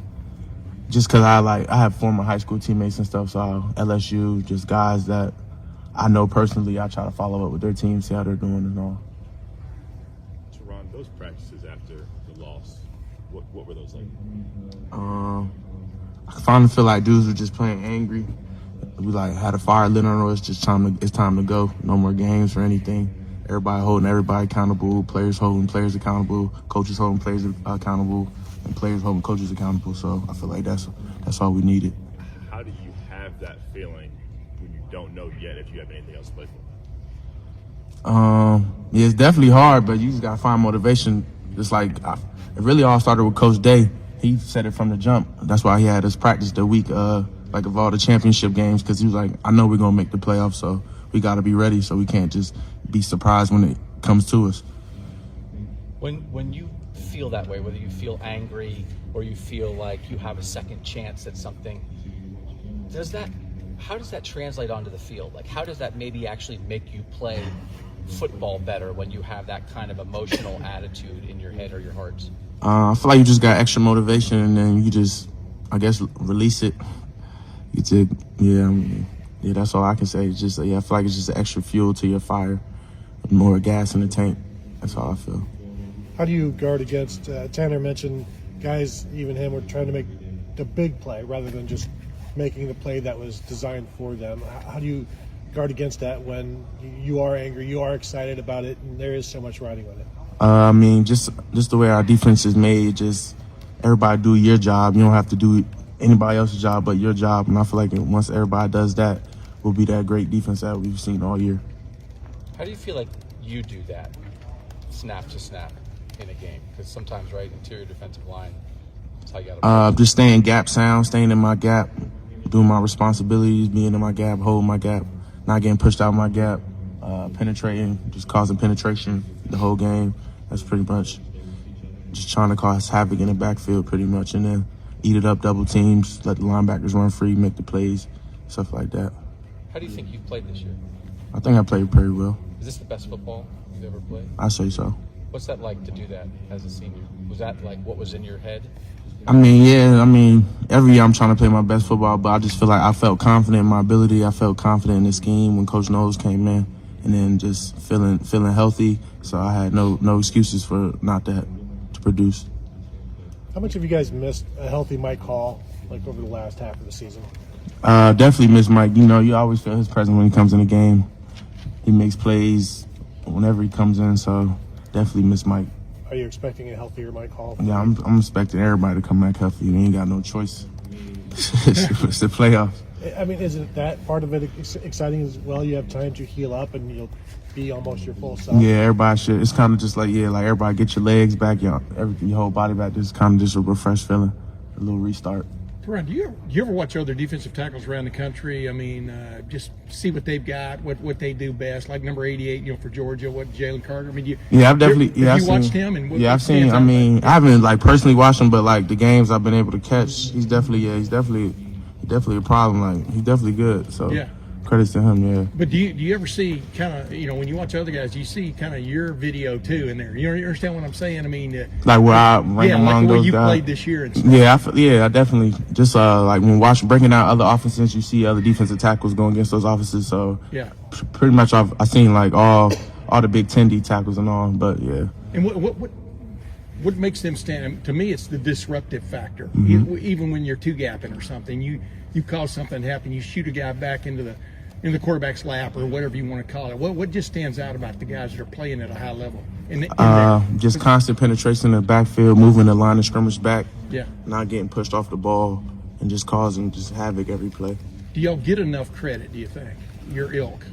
just because I have former high school teammates and stuff. So LSU, just guys that I know personally. I try to follow up with their team, see how they're doing and all. Taron, those practices after the loss, what were those like? I finally feel like dudes were just playing angry. We had a fire lit on us. It's time to go. No more games or anything. Everybody holding everybody accountable. Players holding players accountable. Coaches holding players accountable, and players holding coaches accountable. So I feel like that's all we needed. How do you have that feeling when you don't know yet if you have anything else to play for? Yeah, it's definitely hard, but you just gotta find motivation. It's like it really all started with Coach Day. He said it from the jump. That's why he had us practice the week of all the championship games, because he was like, I know we're gonna make the playoffs, so we gotta be ready. So we can't just be surprised when it comes to us. When you feel that way, whether you feel angry or you feel like you have a second chance at something, how does that translate onto the field? Like, how does that maybe actually make you play football better when you have that kind of emotional attitude in your head or your hearts? I feel like you just got extra motivation, and then you just, I guess, release it. Yeah, that's all I can say. It's just, I feel like it's just extra fuel to your fire, more gas in the tank. That's how I feel. How do you guard against, Tanner mentioned guys, even him, were trying to make the big play rather than just making the play that was designed for them. How do you guard against that when you are angry, you are excited about it, and there is so much riding on it? I mean, just the way our defense is made, just everybody do your job. You don't have to do anybody else's job but your job. And I feel like once everybody does that, we'll be that great defense that we've seen all year. How do you feel like you do that, snap to snap, in a game? Because sometimes, right, interior defensive line, that's how you got to just staying gap sound, staying in my gap, doing my responsibilities, being in my gap, holding my gap, not getting pushed out of my gap, penetrating, just causing penetration the whole game. That's pretty much just trying to cause havoc in the backfield pretty much, and then eat it up, double teams, let the linebackers run free, make the plays, stuff like that. How do you think you've played this year? I think I played pretty well. Is this the best football you've ever played? I say so. What's that like to do that as a senior? Was that like what was in your head? I mean, every year I'm trying to play my best football, but I just feel like I felt confident in my ability. I felt confident in the scheme when Coach Knowles came in, and then just feeling healthy. So I had no excuses for not to produce. How much have you guys missed a healthy Mike Hall, like over the last half of the season? Definitely miss Mike. You always feel his presence when he comes in the game. He makes plays whenever he comes in. So definitely miss Mike. Are you expecting a healthier Mike Hall? Yeah, I'm expecting everybody to come back healthy. We ain't got no choice. It's the playoffs. I mean, isn't that part of it exciting as well? You have time to heal up and you'll be almost your full self. Yeah, everybody should. It's kind of just like, like everybody get your legs back, your whole body back. Just kind of just a refreshed feeling, a little restart. Taron, do you ever watch other defensive tackles around the country? I mean, just see what they've got, what they do best. Like number 88, for Georgia, what Jalen Carter. I mean, I've definitely I've watched him and I've seen. I mean, I haven't like personally watched him, but like the games I've been able to catch, he's definitely a problem. Like he's definitely good. So credits to him. Yeah. But do you ever see kind of when you watch other guys, do you see kind of your video too in there? You understand what I'm saying? I mean, like where I rank among those you guys. Played this year and stuff. I definitely just like when breaking down other offenses, you see other defensive tackles going against those offenses. So pretty much I've seen like all the Big Ten D tackles and all. But yeah. And what makes them stand? To me, it's the disruptive factor. Even when you're two-gapping or something, you cause something to happen. You shoot a guy back in the quarterback's lap or whatever you want to call it. What just stands out about the guys that are playing at a high level? Just constant penetration in the backfield, moving the line of scrimmage back, Yeah. not getting pushed off the ball, and just causing just havoc every play. Do y'all get enough credit, do you think, your ilk?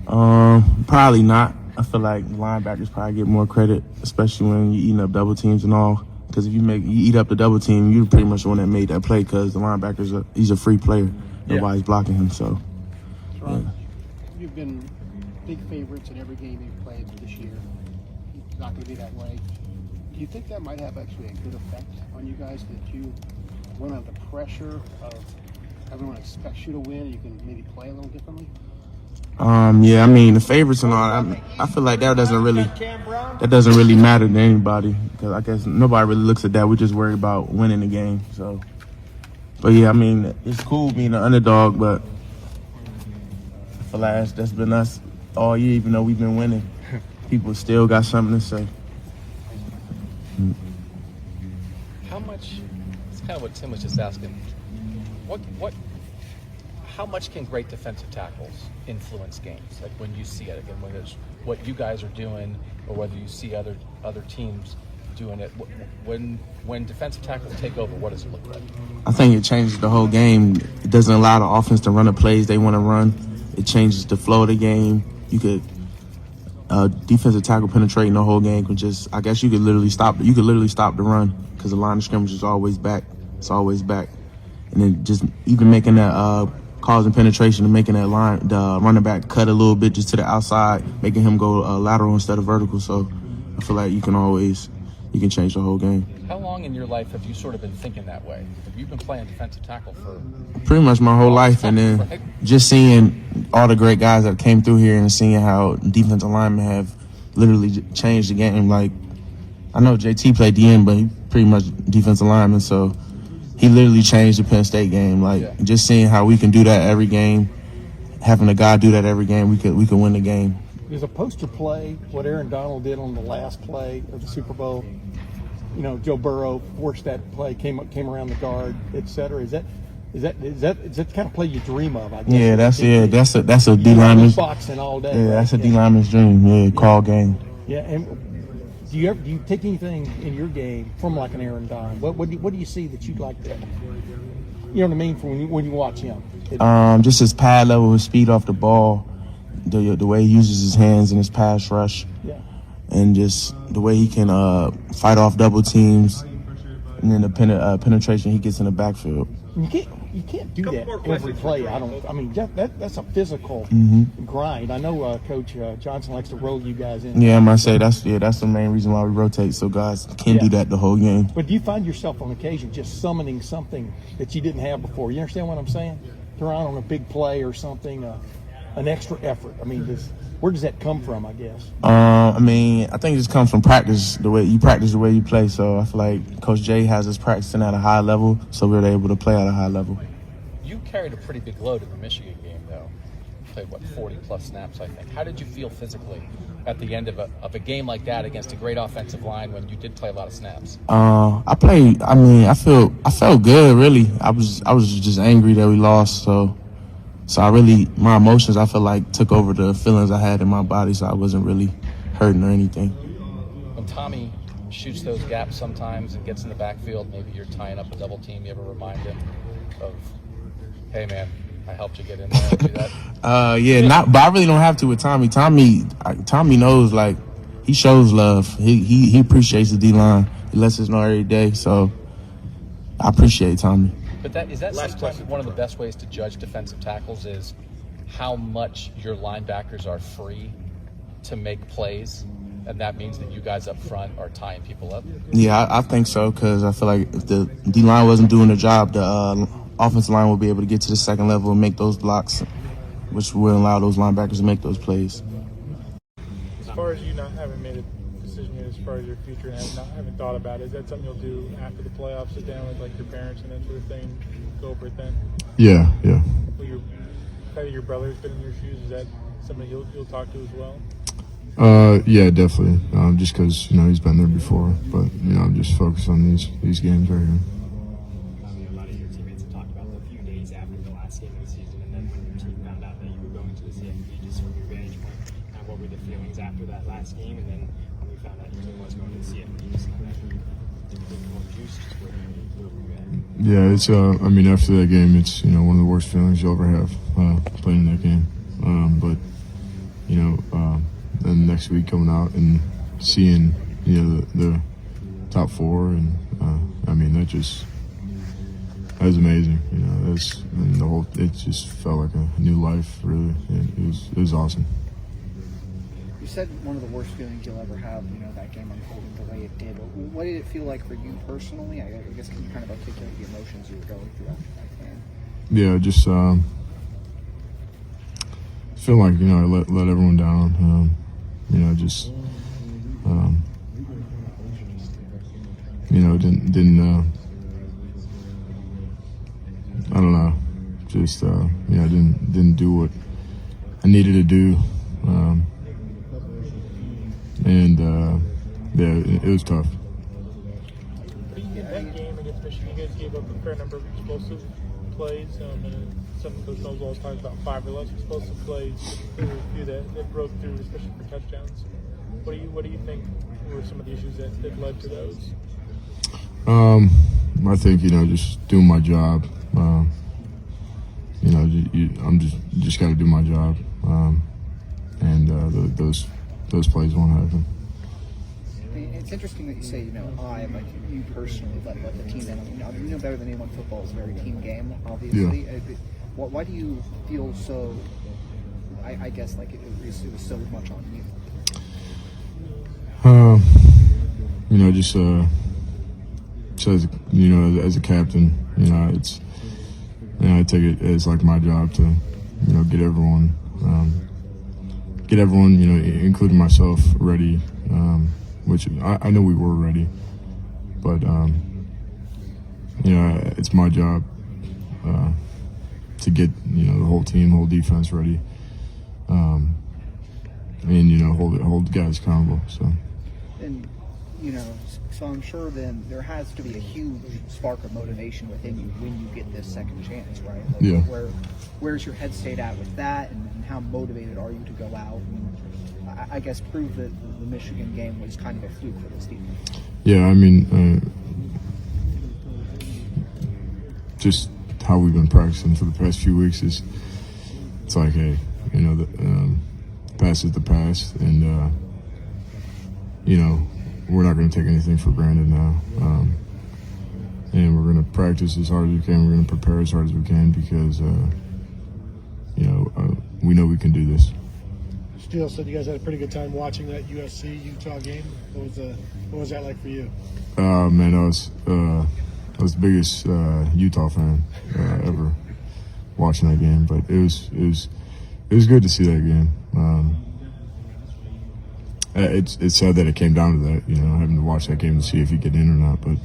Probably not. I feel like linebackers probably get more credit, especially when you're eating up double teams and all. Because if you eat up the double team, you're pretty much the one that made that play. Because the linebackers, he's a free player. Nobody's blocking him. So, You've been big favorites in every game you've played this year. It's not going to be that way. Do you think that might have actually a good effect on you guys, that you went under pressure of everyone expects you to win, and you can maybe play a little differently? I mean the favorites and all. I feel like that doesn't really matter to anybody, because I guess nobody really looks at that. We just worry about winning the game. So, but yeah, I mean it's cool being an underdog, but I feel like that's been us all year. Even though we've been winning, people still got something to say. How much? It's kind of what Tim was just asking. How much can great defensive tackles influence games? Like when you see it again, whether it's what you guys are doing or whether you see other teams doing it. When defensive tackles take over, what does it look like? I think it changes the whole game. It doesn't allow the offense to run the plays they want to run. It changes the flow of the game. You could defensive tackle penetrating the whole game could just, I guess you could literally stop the run, because the line of scrimmage is always back. It's always back. And then just even making that causing penetration and making that the running back cut a little bit just to the outside, making him go lateral instead of vertical. So I feel like you can change the whole game. How long in your life have you sort of been thinking that way? Have you been playing defensive tackle for pretty much my whole life? And then just seeing all the great guys that came through here and seeing how defensive linemen have literally changed the game. Like, I know JT played DN, but he pretty much defensive lineman, so he literally changed the Penn State game. Like, just seeing how we can do that every game, having a guy do that every game, we could win the game. There's a poster play, what Aaron Donald did on the last play of the Super Bowl. Joe Burrow forced that play, came around the guard, etc. Is that the kind of play you dream of? I guess. That's a D lineman's boxing all day. Yeah, that's a D lineman's dream. Yeah, call game. Yeah, and do you take anything in your game from like an Aaron Donald? What do you see that you'd like to? You know what I mean? From when you watch him. Just his pad level, his speed off the ball, the way he uses his hands in his pass rush, and just the way he can fight off double teams, and then the penetration he gets in the backfield. You can't do that every play. That's a physical grind. I know Coach Johnson likes to roll you guys in. Yeah, I might say that's the main reason why we rotate, so guys can do that the whole game. But do you find yourself on occasion just summoning something that you didn't have before? You understand what I'm saying? Taron, on a big play or something, an extra effort. Where does that come from, I guess? I think it just comes from practice, the way you play. So I feel like Coach Jay has us practicing at a high level, so we're able to play at a high level. You carried a pretty big load in the Michigan game, though. You played, 40-plus snaps, I think. How did you feel physically at the end of a game like that against a great offensive line when you did play a lot of snaps? I felt good, really. I was just angry that we lost, so my emotions, I feel like, took over the feelings I had in my body, so I wasn't really hurting or anything. When Tommy shoots those gaps sometimes and gets in the backfield, maybe you're tying up a double team, you ever remind him of, hey man, I helped you get in there? Do that? Yeah, but I really don't have to with Tommy. Tommy knows, like, he shows love. He appreciates the D-line. He lets us know every day, so I appreciate Tommy. But is that sometimes one of the best ways to judge defensive tackles is how much your linebackers are free to make plays, and that means that you guys up front are tying people up? Yeah, I think so, because I feel like if the D-line wasn't doing their job, the offensive line will be able to get to the second level and make those blocks, which will allow those linebackers to make those plays. As far as you not having made a decision yet as far as your future and not having thought about it, is that something you'll do after the playoffs, sit down with like your parents and that sort of thing, go over it then? Yeah. Will your brother's been in your shoes, is that somebody you'll talk to as well? Yeah, definitely. Just because he's been there before, but I'm just focused on these games right here. A lot of your teammates have talked about the few days after the last game of the season, and then when your team found out that you were going to the CFP, just from your vantage point, what were the feelings after that last game, and then when we found out your team was going to the CFP, just kind of more juice, just where were you at? Yeah, it's after that game, it's one of the worst feelings you'll ever have playing that game. But then next week coming out and seeing the top four, and that was amazing. It just felt like a new life. Really, it was awesome. You said one of the worst feelings you'll ever have, that game unfolding the way it did. What did it feel like for you personally? I guess can you kind of articulate the emotions you were going through after that game? Yeah, just feel like I let everyone down. Didn't I don't know, just didn't do what I needed to do, it was tough. In that game against Michigan, you guys gave up a fair number of explosive plays. Some Coach Knowles always talks about 5 or less explosive plays. There were a few that broke through, especially for touchdowns. What do you think were some of the issues that led to those? I think just doing my job. I'm just got to do my job, those plays won't happen. It's interesting that you say, you personally let the team in. You know better than anyone, football is a very team game, obviously. Yeah. Why do you feel so, I guess, like it was so much on you? As a captain, I take it as like my job to, get everyone, including myself, ready. Which I know we were ready, but it's my job to get the whole team, whole defense ready, and hold the guys accountable. So. And so I'm sure then there has to be a huge spark of motivation within you when you get this second chance, right? Like yeah. Where's your head state at with that, and how motivated are you to go out and I guess prove that the Michigan game was kind of a fluke for this team? Yeah, just how we've been practicing for the past few weeks it's like, hey, the past is the past, and we're not going to take anything for granted now, and we're going to practice as hard as we can. We're going to prepare as hard as we can because we know we can do this. Steele said you guys had a pretty good time watching that USC-Utah game. What was that like for you? Man, I was the biggest Utah fan ever watching that game. But it was good to see that game. It's sad that it came down to that, having to watch that game to see if you get in or not. But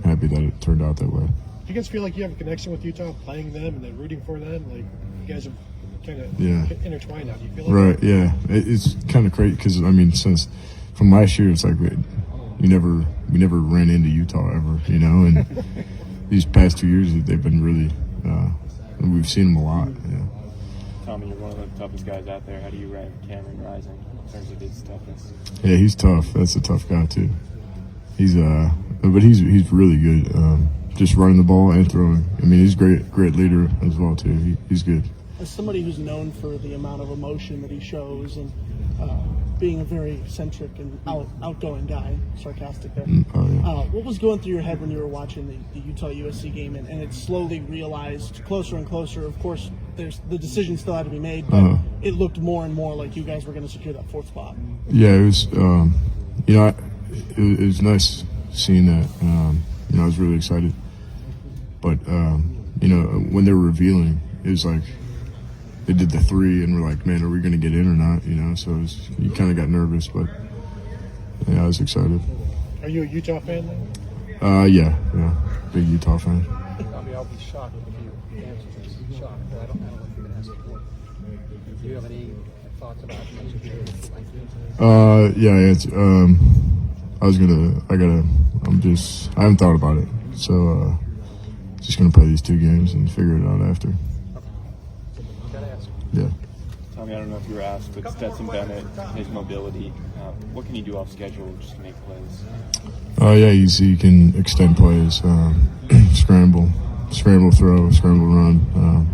happy that it turned out that way. Do you guys feel like you have a connection with Utah, playing them and then rooting for them? Like you guys are kind of intertwined now. Do you feel like right? That? Yeah, it's kind of crazy because since from last year, it's like we never ran into Utah ever, and these past 2 years they've been really we've seen them a lot. Yeah. Tommy, you're one of the toughest guys out there. How do you rank Cameron Rising in terms of his toughness? Yeah, he's tough. That's a tough guy too. But he's really good. Just running the ball and throwing. I mean, he's great leader as well too. He's good. As somebody who's known for the amount of emotion that he shows and being a very eccentric and outgoing guy, sarcastic there. What was going through your head when you were watching the Utah-USC game and it slowly realized closer and closer? Of course, the decision still had to be made, but it looked more and more like you guys were going to secure that 4th spot. Yeah, it was. It was nice seeing that. I was really excited. But when they were revealing, it was like they did the 3, and we're like, man, are we going to get in or not? So you kind of got nervous, but yeah, I was excited. Are you a Utah fan now? Yeah, big Utah fan. I'll be shocked if you answer this. Shocked, but I don't know if you're going to ask before. Do you have any thoughts about next year? I haven't thought about it, so just gonna play these 2 games and figure it out after. Yeah. Tommy, I don't know if you were asked, but Stetson Bennett, his mobility, what can he do off schedule just to make plays? He can extend plays, scramble, throw, scramble, run.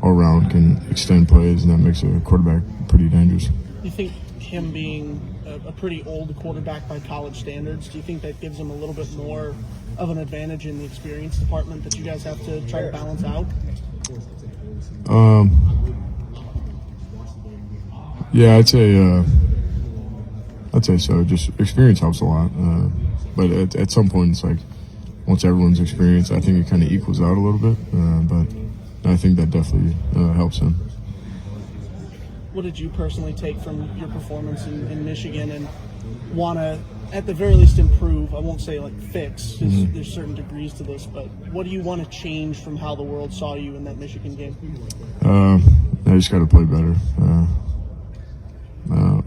All around can extend plays, and that makes a quarterback pretty dangerous. You think him being a pretty old quarterback by college standards, do you think that gives him a little bit more of an advantage in the experience department that you guys have to try to balance out? Yeah, I'd say so. Just experience helps a lot, but at some point, it's like once everyone's experienced, I think it kind of equals out a little bit. But I think that definitely helps him. What did you personally take from your performance in Michigan and want to, at the very least, improve? I won't say fix, because there's certain degrees to this, but what do you want to change from how the world saw you in that Michigan game? I just got to play better,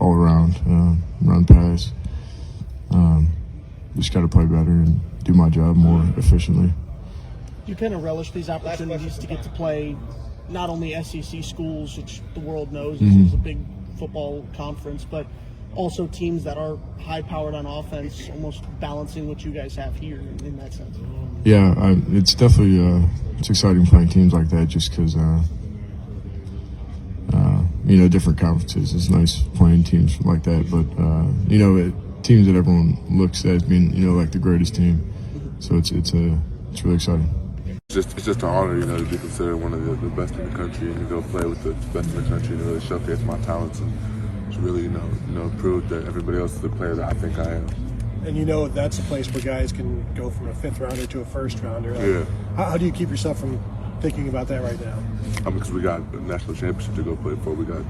all around, run, pass. Just got to play better and do my job more efficiently. You kind of relish these opportunities to get to play not only SEC schools, which the world knows is a big football conference, but also teams that are high-powered on offense, almost balancing what you guys have here in that sense. Yeah, it's definitely it's exciting playing teams like that just because, different conferences. It's nice playing teams like that, but, teams that everyone looks at as being, like the greatest team. So it's really exciting. It's just an honor, to be considered one of the best in the country and to go play with the best in the country and to really showcase my talents and to really, prove that everybody else is the player that I think I am. And that's a place where guys can go from a 5th rounder to a 1st rounder. Yeah. How do you keep yourself from thinking about that right now? Because we got a national championship to go play for. We got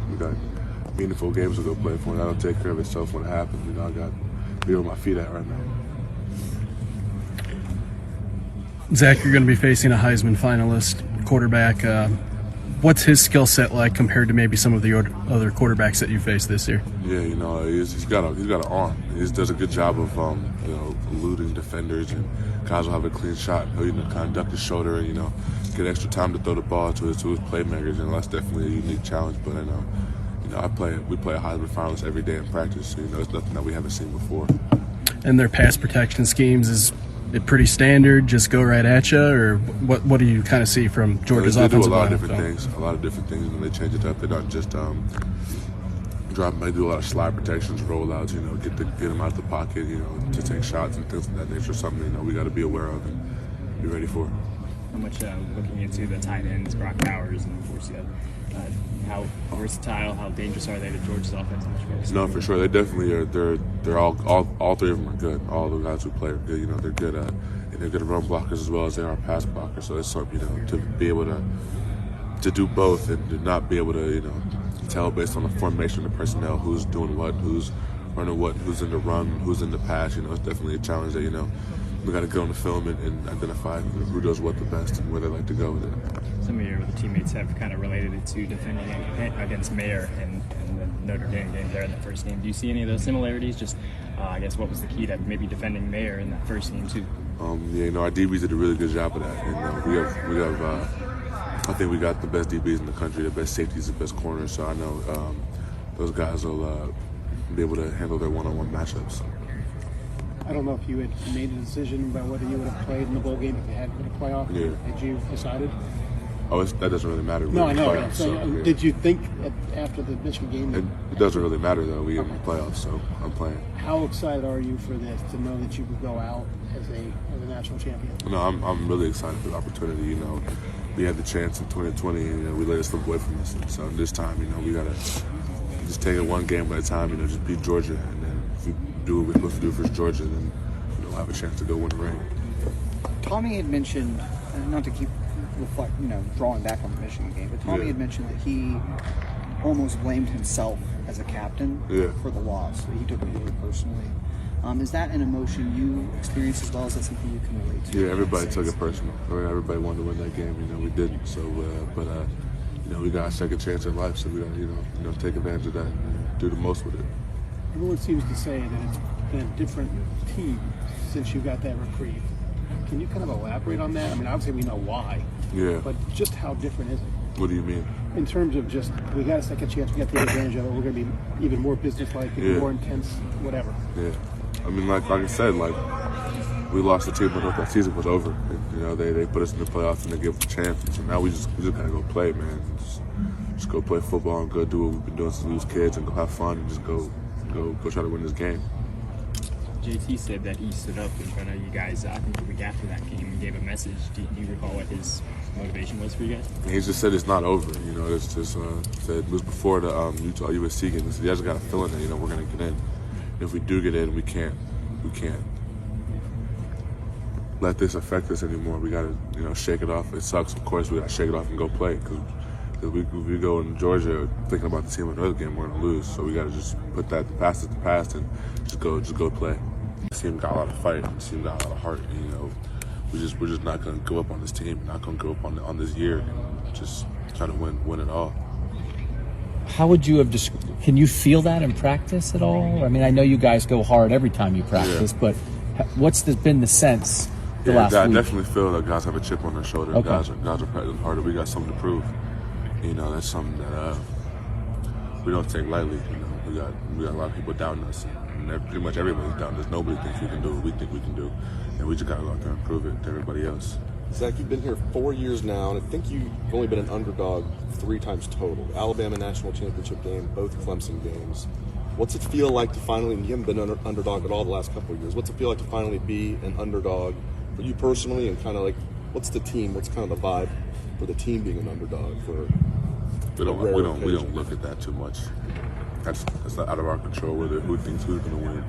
meaningful games to go play for, and that'll take care of itself when it happens. I got to be where my feet at right now. Zach, you're going to be facing a Heisman finalist quarterback. What's his skill set like compared to maybe some of the other quarterbacks that you faced this year? Yeah, he's got an arm. He does a good job of eluding defenders, and guys will have a clean shot. He'll kind of duck his shoulder and get extra time to throw the ball to his playmakers, and that's definitely a unique challenge. But we play a Heisman finalist every day in practice. So, it's nothing that we haven't seen before. And their pass protection schemes, is it pretty standard? Just go right at you, or what do you kind of see from Georgia's offensive line? They do a lot of different things, and they change it up. They don't just drop. They do a lot of slide protections, rollouts. Get them out of the pocket. To take shots and things of that nature. Something we got to be aware of and be ready for. How much looking into the tight ends, Brock Bowers, and of course, how versatile, how dangerous are they to Georgia's offense? No, for sure. They definitely are. They're all 3 of them are good. All the guys who play are good. They're good. And they're good run blockers as well as they are pass blockers. So it's something to be able to do both and to not be able to tell based on the formation of the personnel who's doing what, who's running what, who's in the run, who's in the pass. It's definitely a challenge that we got to go on the film and identify who does what the best and where they like to go with it. Some of your other teammates have kind of related it to defending against Mayer and the Notre Dame game there in the first game. Do you see any of those similarities? Just, I guess, what was the key to maybe defending Mayer in that first game too? Our DBs did a really good job of that. And we have I think we got the best DBs in the country, the best safeties, the best corners. So I know those guys will be able to handle their one-on-one matchups. I don't know if you had made a decision about whether you would have played in the bowl game if you had been a playoff. Yeah. Had you decided? Oh, that doesn't really matter. No, I know. Playoffs, So, yeah. did you think after the Michigan game? It doesn't really matter though. We in the playoffs, so I'm playing. How excited are you for this, to know that you could go out as a national champion? No, I'm really excited for the opportunity. You know, we had the chance in 2020, and we let it slip away from us. And so this time, you know, we gotta just take it one game at a time. You know, just beat Georgia, and then if we do what we're supposed to do versus Georgia, then we'll have a chance to go win the ring. Tommy had mentioned, not to keep drawing back on the Michigan game, but Tommy had mentioned that he almost blamed himself as a captain for the loss. He took it really personally. Is that an emotion you experienced as well? Is that something you can relate to? Yeah, everybody took it personal. Everybody wanted to win that game. You know, we didn't. So, but you know, we got a second chance in life, so we got to you know take advantage of that and do the most with it. Everyone seems to say that it's been a different team since you got that reprieve. Can you kind of elaborate on that? I mean, obviously we know why. Yeah. But just how different is it? What do you mean? In terms of just, we got a second chance, we got the advantage of it, we're going to be even more businesslike, even more intense, whatever. Yeah. I mean, like I said, like we lost the team, but that season was over. And, you know, they put us in the playoffs and they gave us a chance. And so now we just gotta go play, man. Just go play football and go do what we've been doing since we was kids and go have fun and just go try to win this game. JT said that he stood up in front of you guys, I think the week after that game, and gave a message. Do you recall what his motivation was for you guys? He just said it's not over. You know, it's just said it was before the Utah USC game. He said, "You guys got a feeling that we're gonna get in. And if we do get in, we can't let this affect us anymore. We gotta shake it off. It sucks, of course. We gotta shake it off and go play because if we go in Georgia thinking about the team in another game, we're gonna lose. So we gotta just put that the past is the past and just go play." The team got a lot of fight. The team got a lot of heart. We're just not gonna give up on this team. Not gonna give up on this year. And just try to win it all. How would you have can you feel that in practice at all? I mean, I know you guys go hard every time you practice, but what's been the sense the last I week? definitely feel that guys have a chip on their shoulder. Okay. Guys are practicing harder. We got something to prove. That's something that we don't take lightly. We got a lot of people doubting us, and pretty much everybody's doubting us. Nobody thinks we can do what we think we can do, and we just got to go out there and prove it to everybody else. Zach, you've been here 4 years now, and I think you've only been an underdog 3 times total. Alabama National Championship game, both Clemson games. What's it feel like to finally, and you haven't been an underdog at all the last couple of years, what's it feel like to finally be an underdog for you personally, and kind of like, what's the team, what's kind of the vibe for the team being an underdog for We don't look at that too much. That's not out of our control. Who thinks who's going to win?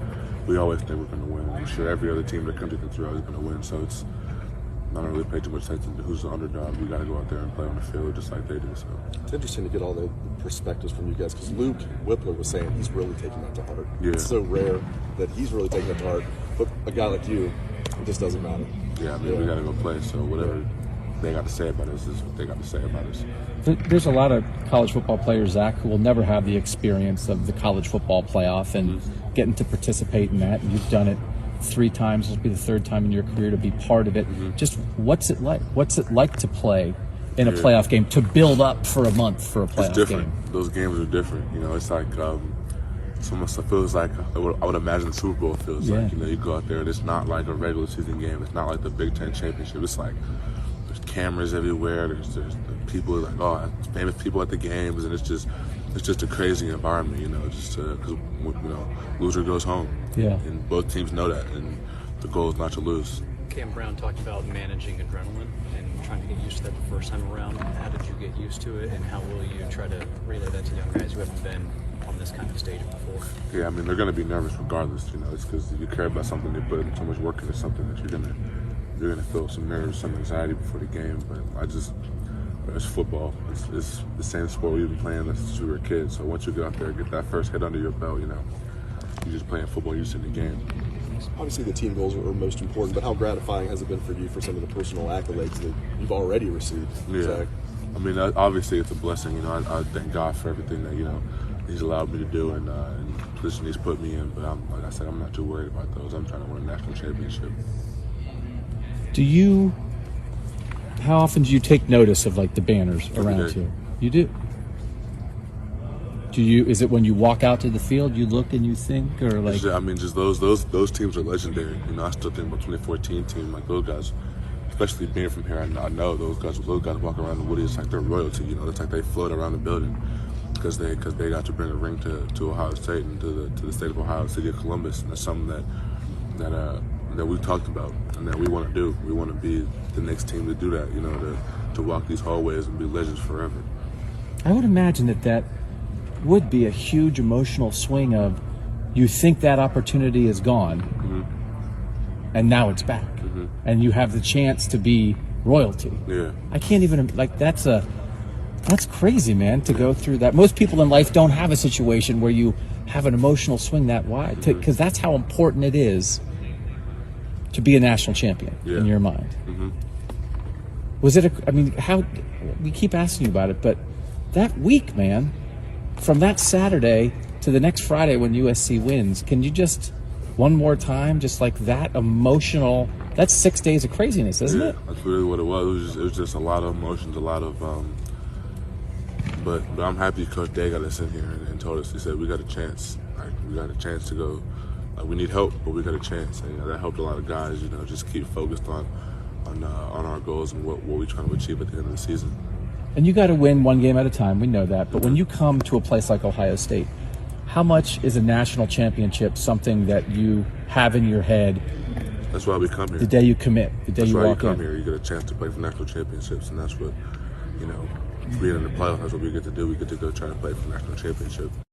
We always think we're going to win. I'm sure every other team in the country thinks they're always going to win. So I don't really pay too much attention to who's the underdog. We got to go out there and play on the field just like they do. So it's interesting to get all the perspectives from you guys, because Luke Wypler was saying he's really taking that to heart. Yeah. It's so rare that he's really taking that to heart. But a guy like you, it just doesn't matter. Yeah, I mean, we got to go play. So whatever they got to say about us is what they got to say about us. There's a lot of college football players, Zach, who will never have the experience of the college football playoff and getting to participate in that. You've done it 3 times. This will be the 3rd time in your career to be part of it. Just what's it like? What's it like to play in a playoff game, to build up for a month for a playoff It's different. game? Those games are different. It's like it's almost, it feels like I would imagine the Super Bowl feels like. You go out there and it's not like a regular season game. It's not like the Big Ten championship. It's like there's cameras everywhere. There's people like famous people at the games, and it's just a crazy environment. Just because loser goes home. Yeah. And both teams know that, and the goal is not to lose. Cam Brown talked about managing adrenaline and trying to get used to that the first time around. How did you get used to it, and how will you try to relay that to young guys who haven't been on this kind of stage before? Yeah, I mean, they're going to be nervous regardless. It's because you care about something, they put so much work into something that you're going to feel some nerves, some anxiety before the game. But it's football. It's the same sport we've been playing since we were kids. So once you get out there and get that first hit under your belt, you're just playing football, you're just in the game. Obviously, the team goals are most important, but how gratifying has it been for you for some of the personal accolades that you've already received? Yeah. Zach? I mean, obviously, it's a blessing. I thank God for everything that, He's allowed me to do and the position He's put me in. But like I said, I'm not too worried about those. I'm trying to win a national championship. How often do you take notice of like the banners around day. here? You do. Do you? Is it when you walk out to the field you look and you think, or like? Just those teams are legendary. You know, I still think about 2014 team, like those guys, especially being from here. I know those guys walk around the Woody. It's like they're royalty. You know, it's like they float around the building because they got to bring a ring to Ohio State and to the state of Ohio, city of Columbus, and that's something that we've talked about and that we want to do. We want to be the next team to do that. You know, to walk these hallways and be legends forever. I would imagine that would be a huge emotional swing of you think that opportunity is gone and now it's back and you have the chance to be royalty. Yeah. I can't even, like, that's crazy, man, to go through that. Most people in life don't have a situation where you have an emotional swing that wide, because that's how important it is to be a national champion in your mind. Was it how, we keep asking you about it, but that week, man, from that Saturday to the next Friday when USC wins, can you just one more time, just like that emotional? That's 6 days of craziness, isn't it? That's really what it was. It was just a lot of emotions, a lot of. But I'm happy Coach Day got us in here and told us. He said we got a chance. Like, we got a chance to go. Like, we need help, but we got a chance. And, that helped a lot of guys. Just keep focused on our goals and what we're trying to achieve at the end of the season. And you got to win one game at a time. We know that. But when you come to a place like Ohio State, how much is a national championship something that you have in your head? That's why we come here. The day you commit, the day you walk in. That's why you come here. You get a chance to play for national championships, and that's what, being in the playoffs, that's what we get to do. We get to go try to play for national championship.